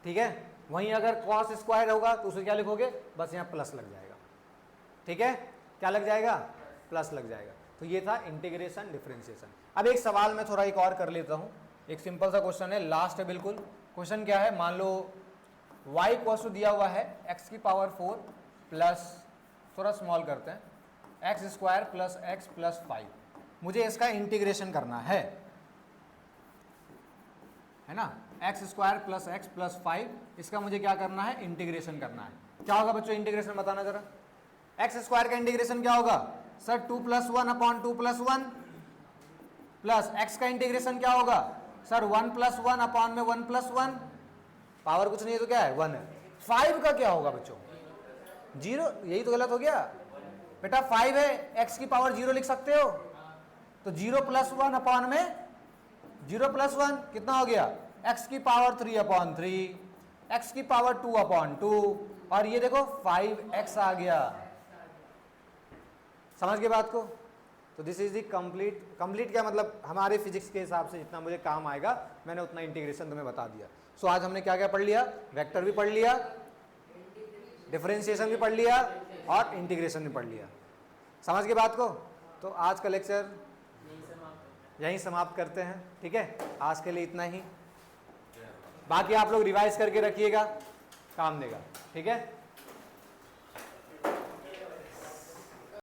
ठीक है। वहीं अगर cos स्क्वायर होगा तो उसे क्या लिखोगे, बस यहाँ प्लस लग जाएगा, ठीक है, क्या लग जाएगा, प्लस लग जाएगा। तो ये था इंटीग्रेशन डिफरेंशिएशन। अब एक सवाल मैं थोड़ा एक और कर लेता हूँ, एक सिंपल सा क्वेश्चन है, लास्ट है बिल्कुल। क्वेश्चन क्या है, मान लो y इक्वल्स टू दिया हुआ है x की पावर 4 प्लस, थोड़ा स्मॉल करते हैं, x square plus x plus 5, मुझे इसका इंटीग्रेशन करना है ना, x square plus x plus 5, इसका मुझे क्या करना है, इंटीग्रेशन करना है। क्या होगा बच्चों इंटीग्रेशन, बताना जरा। एक्स स्क्वायर का इंटीग्रेशन क्या होगा sir, 2 plus 1 upon 2 plus 1, plus x का इंटीग्रेशन क्या होगा सर, 1 प्लस 1 अपॉन में 1 प्लस 1, पावर कुछ नहीं है तो क्या है, 1 है। 5 का क्या होगा बच्चों, 0, यही तो गलत हो गया बेटा, 5 है, एक्स की पावर 0 लिख सकते हो, तो 0 प्लस 1 अपॉन में 0 प्लस 1 कितना हो गया, x की पावर 3 अपॉन 3, x की पावर 2 अपॉन 2, और ये देखो 5x आ गया। समझ गए बात को। तो दिस इज दी कंप्लीट क्या मतलब, हमारे फिजिक्स के हिसाब से जितना मुझे काम आएगा मैंने उतना इंटीग्रेशन तुम्हें बता दिया। सो आज हमने क्या क्या पढ़ लिया, वेक्टर भी पढ़ लिया, डिफरेंशिएशन भी पढ़ लिया और इंटीग्रेशन भी पढ़ लिया। समझ गए बात को। तो आज का लेक्चर यहीं समाप्त करते हैं, ठीक है, आज के लिए इतना ही। बाकी आप लोग रिवाइज करके रखिएगा, काम देगा, ठीक है।